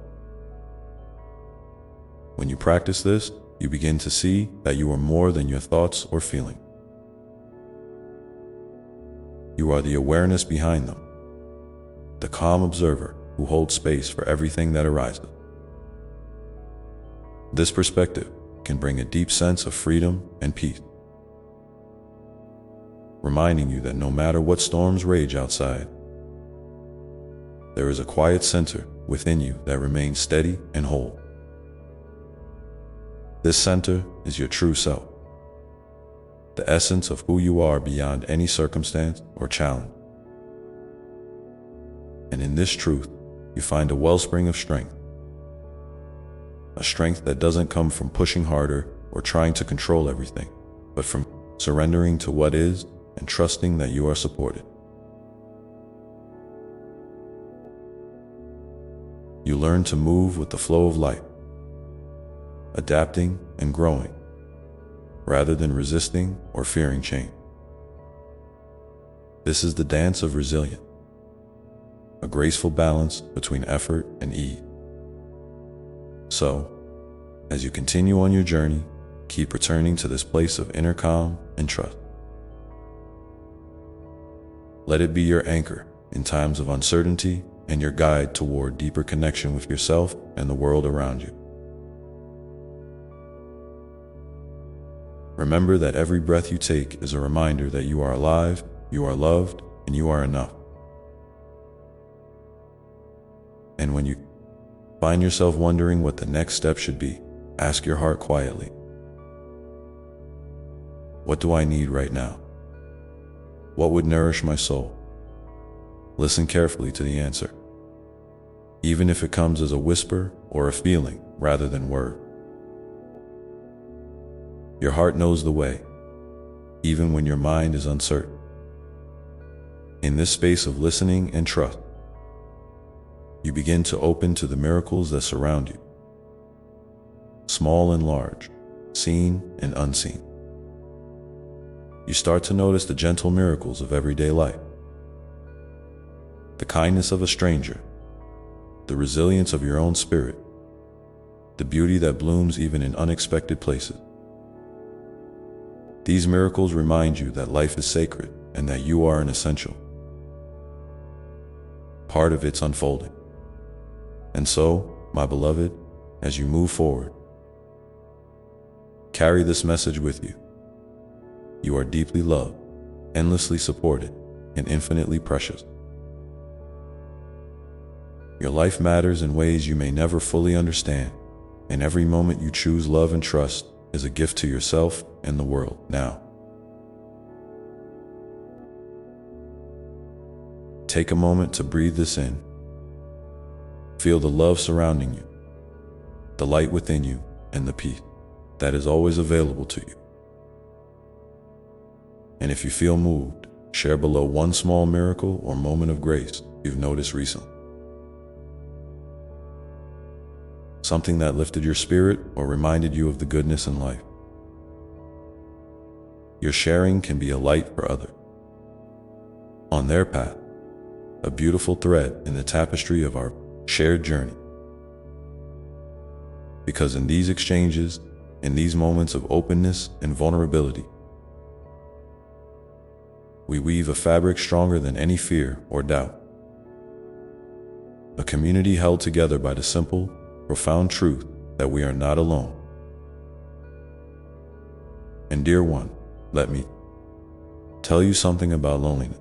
When you practice this, you begin to see that you are more than your thoughts or feelings. You are the awareness behind them, the calm observer who holds space for everything that arises. This perspective can bring a deep sense of freedom and peace, reminding you that no matter what storms rage outside, there is a quiet center within you that remains steady and whole. This center is your true self, the essence of who you are beyond any circumstance or challenge. And in this truth, you find a wellspring of strength, a strength that doesn't come from pushing harder or trying to control everything, but from surrendering to what is and trusting that you are supported. You learn to move with the flow of life, adapting and growing, rather than resisting or fearing change. This is the dance of resilience, a graceful balance between effort and ease. So, as you continue on your journey, keep returning to this place of inner calm and trust. Let it be your anchor in times of uncertainty and your guide toward deeper connection with yourself and the world around you. Remember that every breath you take is a reminder that you are alive, you are loved, and you are enough. And when you find yourself wondering what the next step should be, ask your heart quietly, what do I need right now? What would nourish my soul? Listen carefully to the answer, even if it comes as a whisper or a feeling rather than word. Your heart knows the way, even when your mind is uncertain. In this space of listening and trust, you begin to open to the miracles that surround you, small and large, seen and unseen. You start to notice the gentle miracles of everyday life, the kindness of a stranger, the resilience of your own spirit, the beauty that blooms even in unexpected places. These miracles remind you that life is sacred and that you are an essential part of its unfolding. And so, my beloved, as you move forward, carry this message with you. You are deeply loved, endlessly supported, and infinitely precious. Your life matters in ways you may never fully understand, and every moment you choose love and trust is a gift to yourself and the world. Now, take a moment to breathe this in. Feel the love surrounding you, the light within you, and the peace that is always available to you. And if you feel moved, share below one small miracle or moment of grace you've noticed recently. Something that lifted your spirit or reminded you of the goodness in life. Your sharing can be a light for others on their path, a beautiful thread in the tapestry of our shared journey. Because in these exchanges, in these moments of openness and vulnerability, we weave a fabric stronger than any fear or doubt. A community held together by the simple, profound truth that we are not alone. And dear one, let me tell you something about loneliness.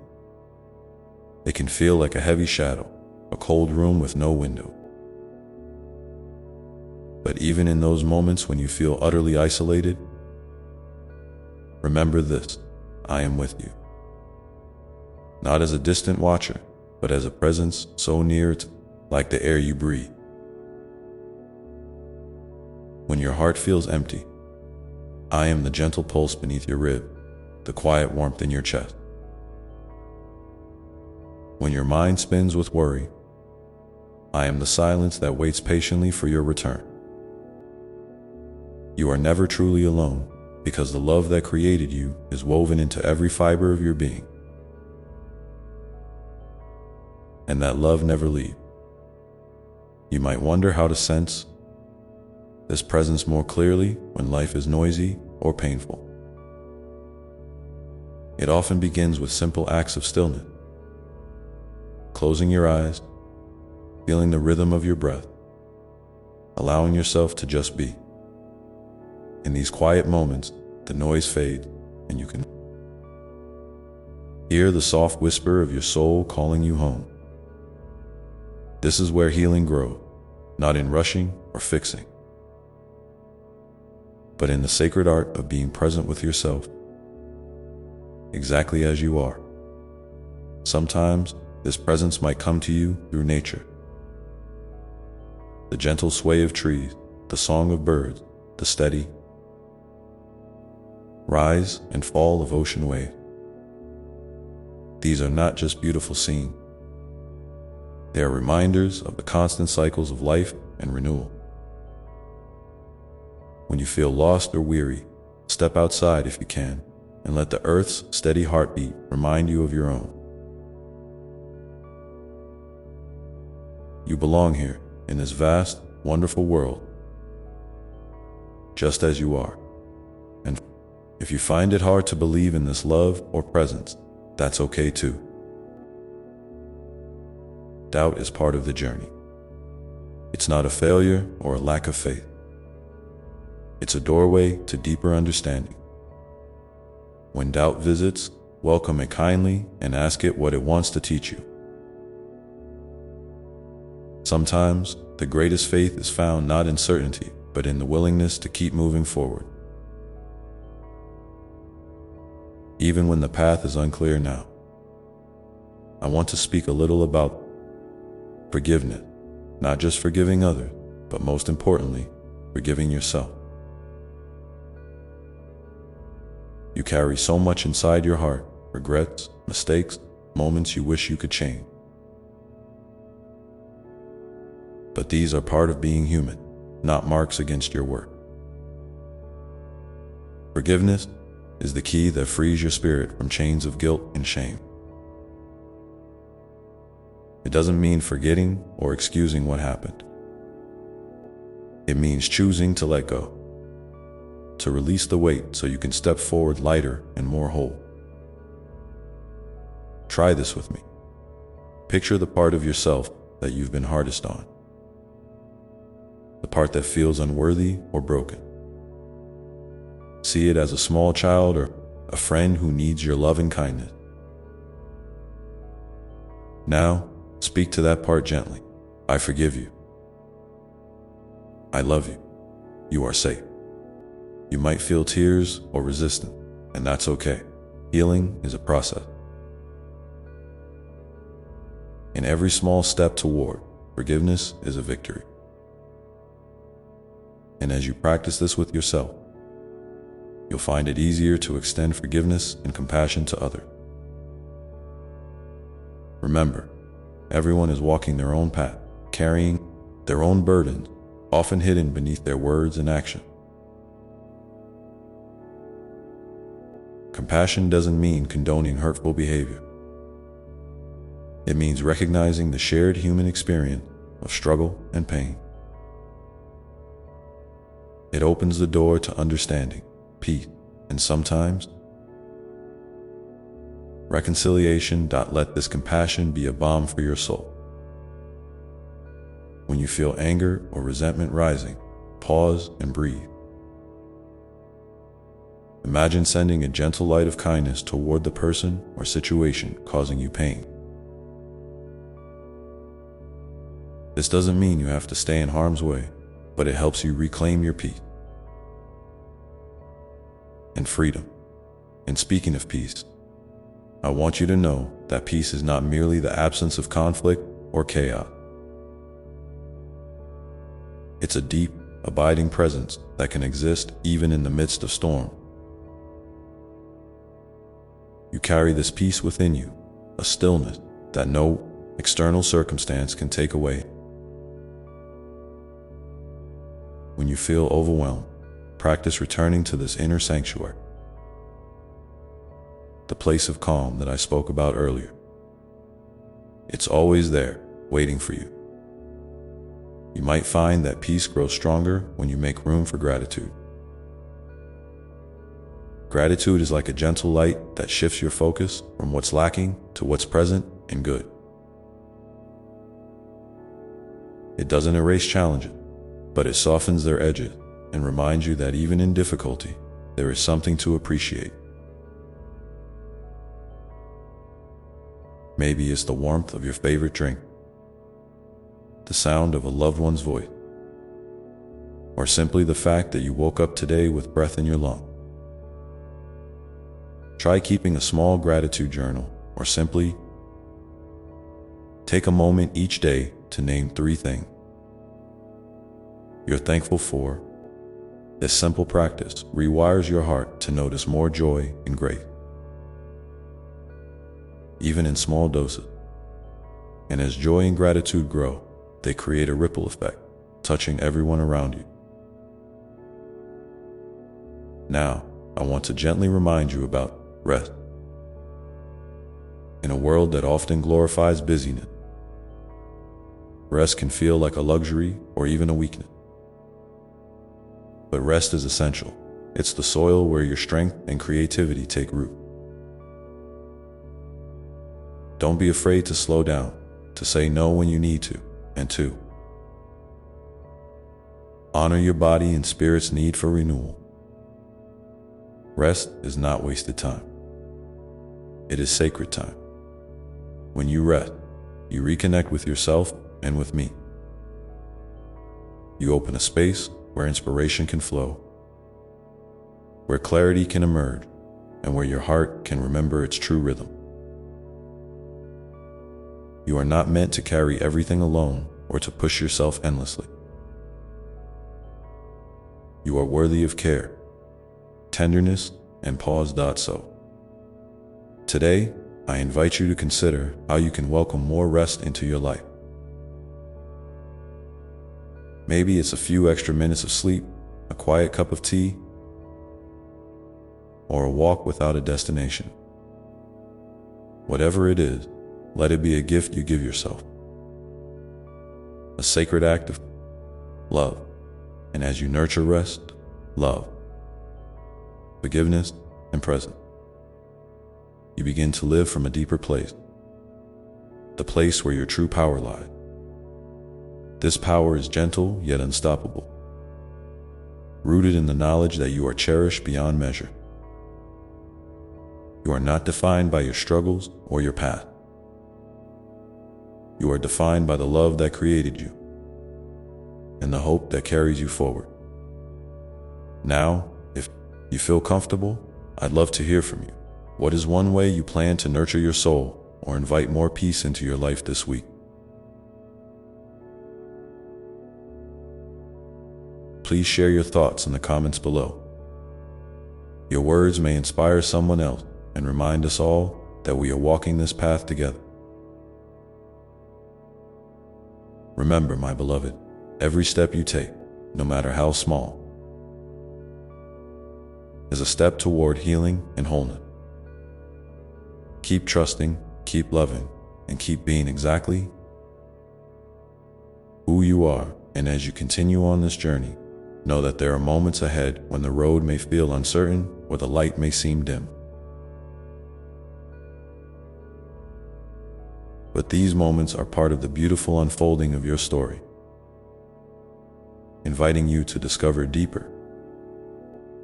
It can feel like a heavy shadow, a cold room with no window. But even in those moments when you feel utterly isolated, remember this: I am with you. Not as a distant watcher, but as a presence so near it's like the air you breathe. When your heart feels empty, I am the gentle pulse beneath your rib, the quiet warmth in your chest. When your mind spins with worry, I am the silence that waits patiently for your return. You are never truly alone, because the love that created you is woven into every fiber of your being. And that love never leaves. You might wonder how to sense this presence more clearly when life is noisy or painful. It often begins with simple acts of stillness. Closing your eyes, feeling the rhythm of your breath, allowing yourself to just be. In these quiet moments, the noise fades and you can hear the soft whisper of your soul calling you home. This is where healing grows, not in rushing or fixing, but in the sacred art of being present with yourself, exactly as you are. Sometimes this presence might come to you through nature. The gentle sway of trees, the song of birds, the steady rise and fall of ocean waves. These are not just beautiful scenes. They are reminders of the constant cycles of life and renewal. When you feel lost or weary, step outside if you can, and let the earth's steady heartbeat remind you of your own. You belong here, in this vast, wonderful world, just as you are. And if you find it hard to believe in this love or presence, that's okay too. Doubt is part of the journey. It's not a failure or a lack of faith. It's a doorway to deeper understanding. When doubt visits, welcome it kindly and ask it what it wants to teach you. Sometimes, the greatest faith is found not in certainty, but in the willingness to keep moving forward. Even when the path is unclear now, I want to speak a little about forgiveness, not just forgiving others, but most importantly, forgiving yourself. You carry so much inside your heart: regrets, mistakes, moments you wish you could change. But these are part of being human, not marks against your worth. Forgiveness is the key that frees your spirit from chains of guilt and shame. It doesn't mean forgetting or excusing what happened. It means choosing to let go, to release the weight so you can step forward lighter and more whole. Try this with me. Picture the part of yourself that you've been hardest on, the part that feels unworthy or broken. See it as a small child or a friend who needs your love and kindness. Now, speak to that part gently. I forgive you. I love you. You are safe. You might feel tears or resistance, and that's okay. Healing is a process. In every small step toward forgiveness is a victory. And as you practice this with yourself, you'll find it easier to extend forgiveness and compassion to others. Remember, everyone is walking their own path, carrying their own burdens, often hidden beneath their words and actions. Compassion doesn't mean condoning hurtful behavior. It means recognizing the shared human experience of struggle and pain. It opens the door to understanding, peace, and sometimes reconciliation. Let this compassion be a balm for your soul. When you feel anger or resentment rising, pause and breathe. Imagine sending a gentle light of kindness toward the person or situation causing you pain. This doesn't mean you have to stay in harm's way. but it helps you reclaim your peace and freedom. And speaking of peace, I want you to know that peace is not merely the absence of conflict or chaos. It's a deep, abiding presence that can exist even in the midst of storm. You carry this peace within you, a stillness that no external circumstance can take away. When you feel overwhelmed, practice returning to this inner sanctuary, the place of calm that I spoke about earlier. It's always there, waiting for you. You might find that peace grows stronger when you make room for gratitude. Gratitude is like a gentle light that shifts your focus from what's lacking to what's present and good. It doesn't erase challenges, but it softens their edges and reminds you that even in difficulty, there is something to appreciate. Maybe it's the warmth of your favorite drink, the sound of a loved one's voice, or simply the fact that you woke up today with breath in your lungs. Try keeping a small gratitude journal, or simply take a moment each day to name 3 things you're thankful for. This simple practice rewires your heart to notice more joy and grace, even in small doses. And as joy and gratitude grow, they create a ripple effect, touching everyone around you. Now, I want to gently remind you about rest. In a world that often glorifies busyness, rest can feel like a luxury or even a weakness. But rest is essential. It's the soil where your strength and creativity take root. Don't be afraid to slow down, to say no when you need to, and to honor your body and spirit's need for renewal. Rest is not wasted time. It is sacred time. When you rest, you reconnect with yourself and with me. You open a space where inspiration can flow, where clarity can emerge, and where your heart can remember its true rhythm. You are not meant to carry everything alone or to push yourself endlessly. You are worthy of care, tenderness, and pause. So, today, I invite you to consider how you can welcome more rest into your life. Maybe it's a few extra minutes of sleep, a quiet cup of tea, or a walk without a destination. Whatever it is, let it be a gift you give yourself, a sacred act of love. And as you nurture rest, love, forgiveness, and presence, you begin to live from a deeper place, the place where your true power lies. This power is gentle yet unstoppable, rooted in the knowledge that you are cherished beyond measure. You are not defined by your struggles or your past. You are defined by the love that created you and the hope that carries you forward. Now, if you feel comfortable, I'd love to hear from you. What is one way you plan to nurture your soul or invite more peace into your life this week? Please share your thoughts in the comments below. Your words may inspire someone else and remind us all that we are walking this path together. Remember, my beloved, every step you take, no matter how small, is a step toward healing and wholeness. Keep trusting, keep loving, and keep being exactly who you are. And as you continue on this journey, know that there are moments ahead when the road may feel uncertain or the light may seem dim. But these moments are part of the beautiful unfolding of your story, inviting you to discover deeper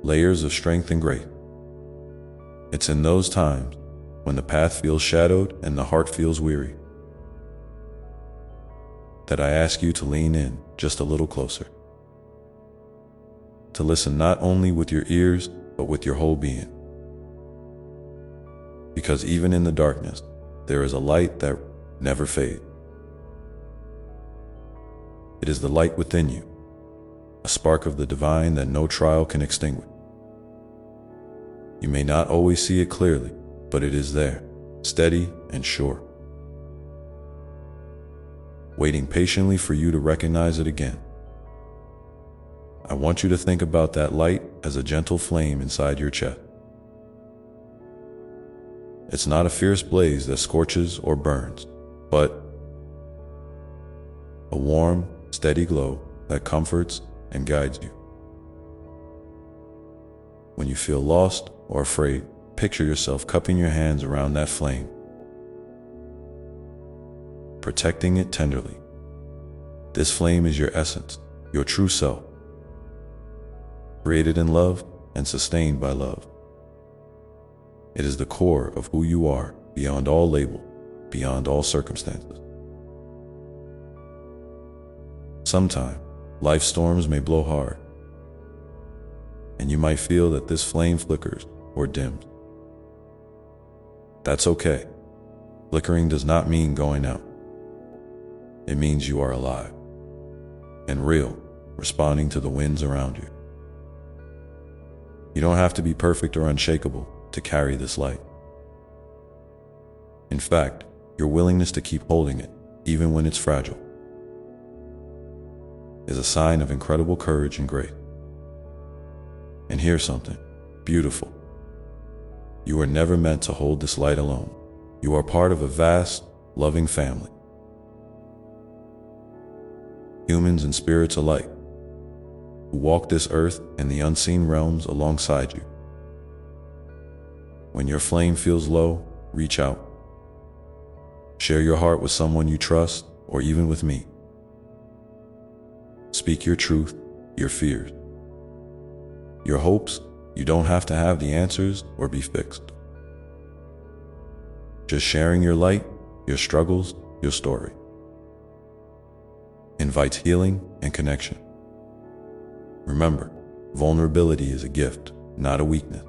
layers of strength and grace. It's in those times, when the path feels shadowed and the heart feels weary, that I ask you to lean in just a little closer. to listen not only with your ears, but with your whole being. Because even in the darkness, there is a light that never fades. It is the light within you, a spark of the divine that no trial can extinguish. You may not always see it clearly, but it is there, steady and sure, waiting patiently for you to recognize it again. I want you to think about that light as a gentle flame inside your chest. It's not a fierce blaze that scorches or burns, but a warm, steady glow that comforts and guides you. When you feel lost or afraid, picture yourself cupping your hands around that flame, protecting it tenderly. This flame is your essence, your true self, created in love and sustained by love. It is the core of who you are, beyond all label, beyond all circumstances. Sometimes, life storms may blow hard, and you might feel that this flame flickers or dims. That's okay. Flickering does not mean going out. It means you are alive and real, responding to the winds around you. You don't have to be perfect or unshakable to carry this light. In fact, your willingness to keep holding it, even when it's fragile, is a sign of incredible courage and grace. And here's something beautiful. You were never meant to hold this light alone. You are part of a vast, loving family. Humans and spirits alike, who walk this earth and the unseen realms alongside you. When your flame feels low, reach out. Share your heart with someone you trust, or even with me. Speak your truth, your fears, your hopes. You don't have to have the answers or be fixed. Just sharing your light, your struggles, your story invites healing and connection. Remember, vulnerability is a gift, not a weakness.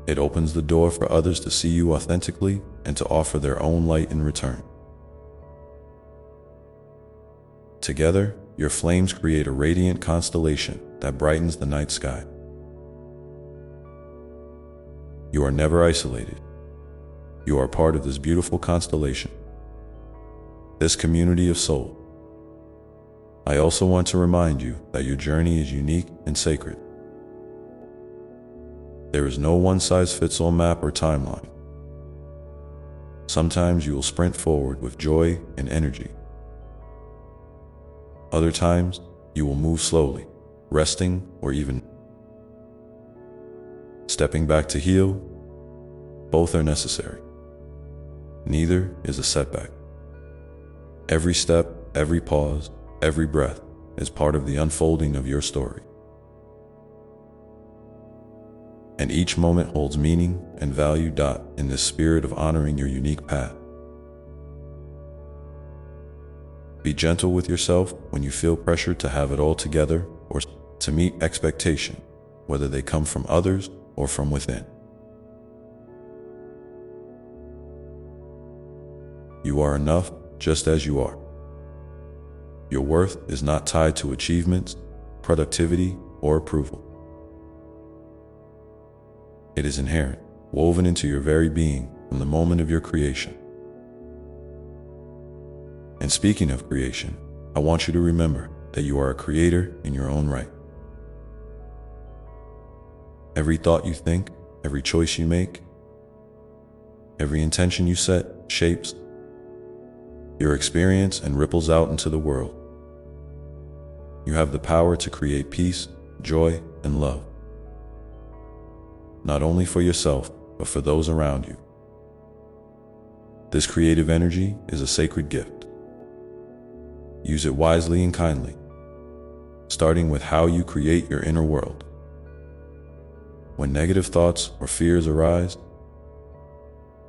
It opens the door for others to see you authentically and to offer their own light in return. Together, your flames create a radiant constellation that brightens the night sky. You are never isolated. You are part of this beautiful constellation, this community of soul. I also want to remind you that your journey is unique and sacred. There is no one-size-fits-all map or timeline. Sometimes you will sprint forward with joy and energy. Other times, you will move slowly, resting or even stepping back to heal. Both are necessary. Neither is a setback. Every step, every pause, every breath is part of the unfolding of your story. And each moment holds meaning and value. In this spirit of honoring your unique path. Be gentle with yourself when you feel pressure to have it all together or to meet expectation, whether they come from others or from within. You are enough just as you are. Your worth is not tied to achievements, productivity, or approval. It is inherent, woven into your very being from the moment of your creation. And speaking of creation, I want you to remember that you are a creator in your own right. Every thought you think, every choice you make, every intention you set shapes your experience and ripples out into the world. You have the power to create peace, joy, and love, not only for yourself, but for those around you. This creative energy is a sacred gift. Use it wisely and kindly, starting with how you create your inner world. When negative thoughts or fears arise,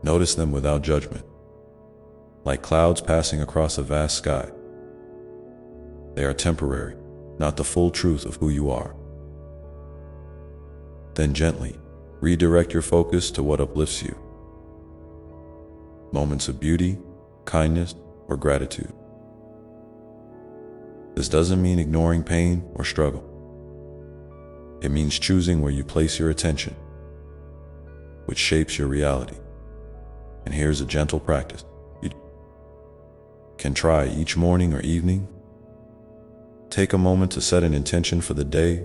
notice them without judgment, like clouds passing across a vast sky. They are temporary, not the full truth of who you are. Then gently redirect your focus to what uplifts you. Moments of beauty, kindness, or gratitude. This doesn't mean ignoring pain or struggle. It means choosing where you place your attention, which shapes your reality. And here's a gentle practice you can try each morning or evening. Take a moment to set an intention for the day,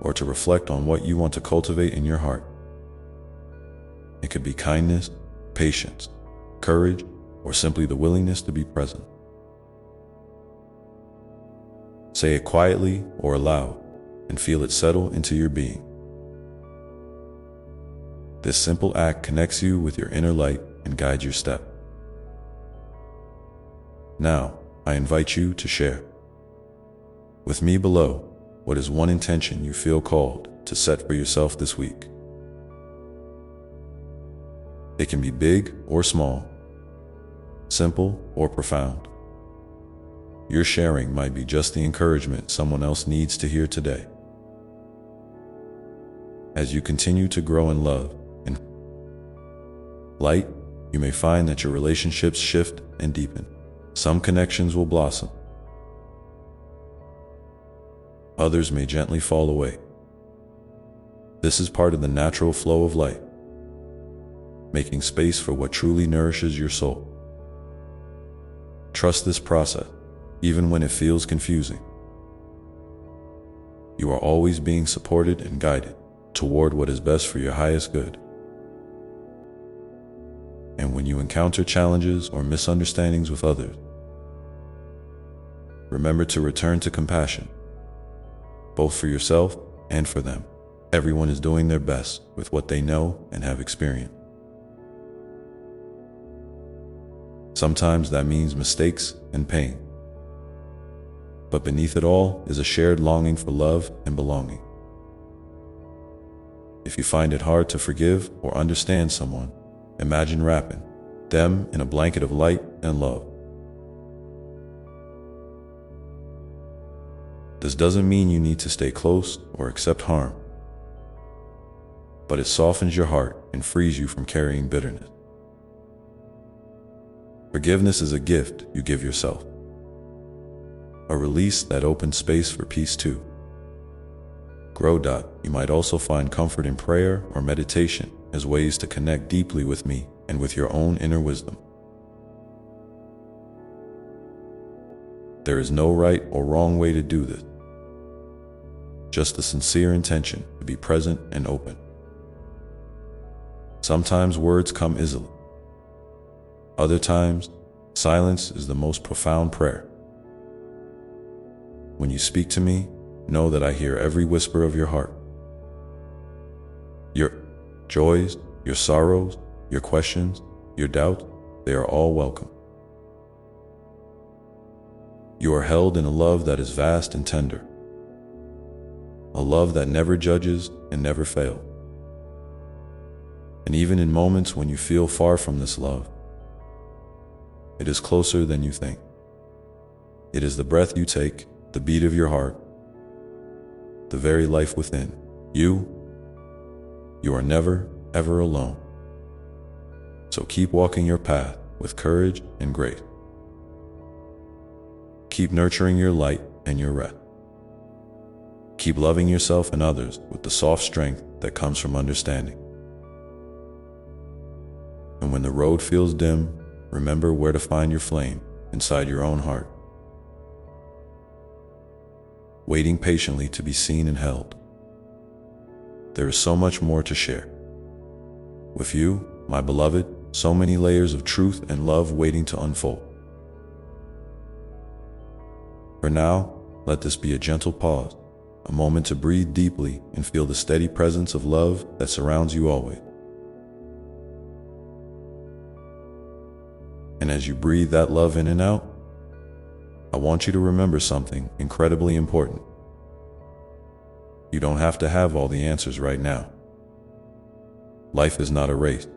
or to reflect on what you want to cultivate in your heart. It could be kindness, patience, courage, or simply the willingness to be present. Say it quietly or aloud and feel it settle into your being. This simple act connects you with your inner light and guides your step. Now, I invite you to share with me below what is one intention you feel called to set for yourself this week. It can be big or small, simple or profound. Your sharing might be just the encouragement someone else needs to hear today. As you continue to grow in love and light, you may find that your relationships shift and deepen. Some connections will blossom. Others may gently fall away. This is part of the natural flow of life, making space for what truly nourishes your soul. Trust this process, even when it feels confusing. You are always being supported and guided toward what is best for your highest good. And when you encounter challenges or misunderstandings with others, remember to return to compassion, both for yourself and for them. Everyone is doing their best with what they know and have experienced. Sometimes that means mistakes and pain. But beneath it all is a shared longing for love and belonging. If you find it hard to forgive or understand someone, imagine wrapping them in a blanket of light and love. This doesn't mean you need to stay close or accept harm, but it softens your heart and frees you from carrying bitterness. Forgiveness is a gift you give yourself, a release that opens space for peace too. Grow. You might also find comfort in prayer or meditation as ways to connect deeply with me and with your own inner wisdom. There is no right or wrong way to do this, just the sincere intention to be present and open. Sometimes words come easily. Other times, silence is the most profound prayer. When you speak to me, know that I hear every whisper of your heart. Your joys, your sorrows, your questions, your doubts, they are all welcome. You are held in a love that is vast and tender, a love that never judges and never fails. And even in moments when you feel far from this love, it is closer than you think. It is the breath you take, the beat of your heart, the very life within. You are never, ever alone. So keep walking your path with courage and grace. Keep nurturing your light and your rest. Keep loving yourself and others with the soft strength that comes from understanding. And when the road feels dim, remember where to find your flame inside your own heart, waiting patiently to be seen and held. There is so much more to share. With you, my beloved, so many layers of truth and love waiting to unfold. For now, let this be a gentle pause, a moment to breathe deeply and feel the steady presence of love that surrounds you always. And as you breathe that love in and out, I want you to remember something incredibly important. You don't have to have all the answers right now. Life is not a race,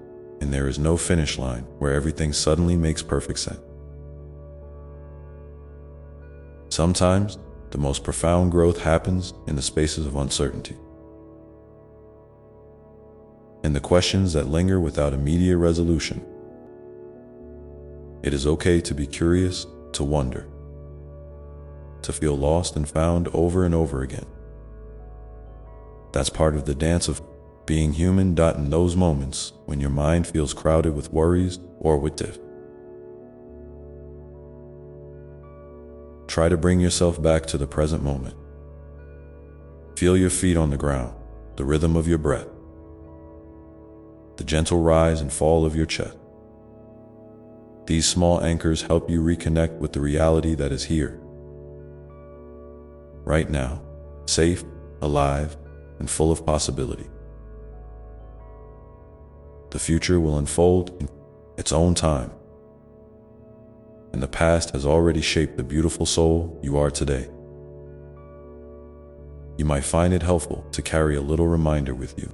and there is no finish line where everything suddenly makes perfect sense. Sometimes, the most profound growth happens in the spaces of uncertainty. In the questions that linger without immediate resolution. It is okay to be curious, to wonder, to feel lost and found over and over again. That's part of the dance of being human. In those moments when your mind feels crowded with worries or with doubt, try to bring yourself back to the present moment. Feel your feet on the ground, the rhythm of your breath, the gentle rise and fall of your chest. These small anchors help you reconnect with the reality that is here, right now, safe, alive, and full of possibility. The future will unfold in its own time, and the past has already shaped the beautiful soul you are today. You might find it helpful to carry a little reminder with you.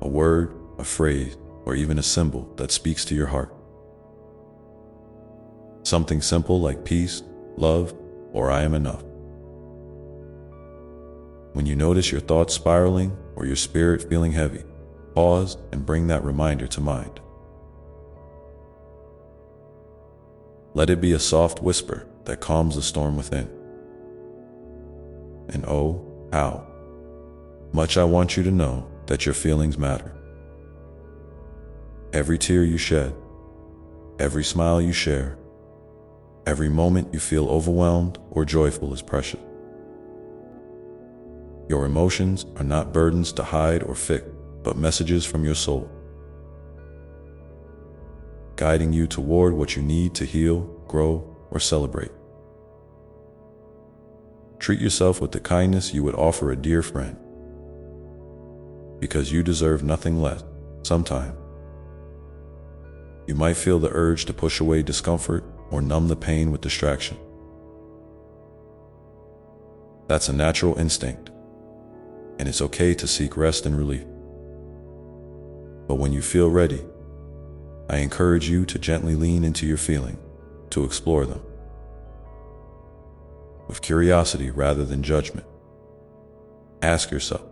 A word, a phrase, or even a symbol that speaks to your heart. Something simple like peace, love, or I am enough. When you notice your thoughts spiraling or your spirit feeling heavy, pause and bring that reminder to mind. Let it be a soft whisper that calms the storm within. And oh, how much I want you to know that your feelings matter. Every tear you shed, every smile you share, every moment you feel overwhelmed or joyful is precious. Your emotions are not burdens to hide or fix, but messages from your soul, guiding you toward what you need to heal, grow, or celebrate. Treat yourself with the kindness you would offer a dear friend, because you deserve nothing less. Sometime, you might feel the urge to push away discomfort or numb the pain with distraction. That's a natural instinct, and it's okay to seek rest and relief. But when you feel ready, I encourage you to gently lean into your feeling, to explore them with curiosity rather than judgment. Ask yourself,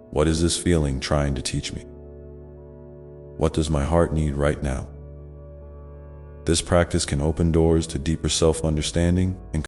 what is this feeling trying to teach me? What does my heart need right now? This practice can open doors to deeper self-understanding and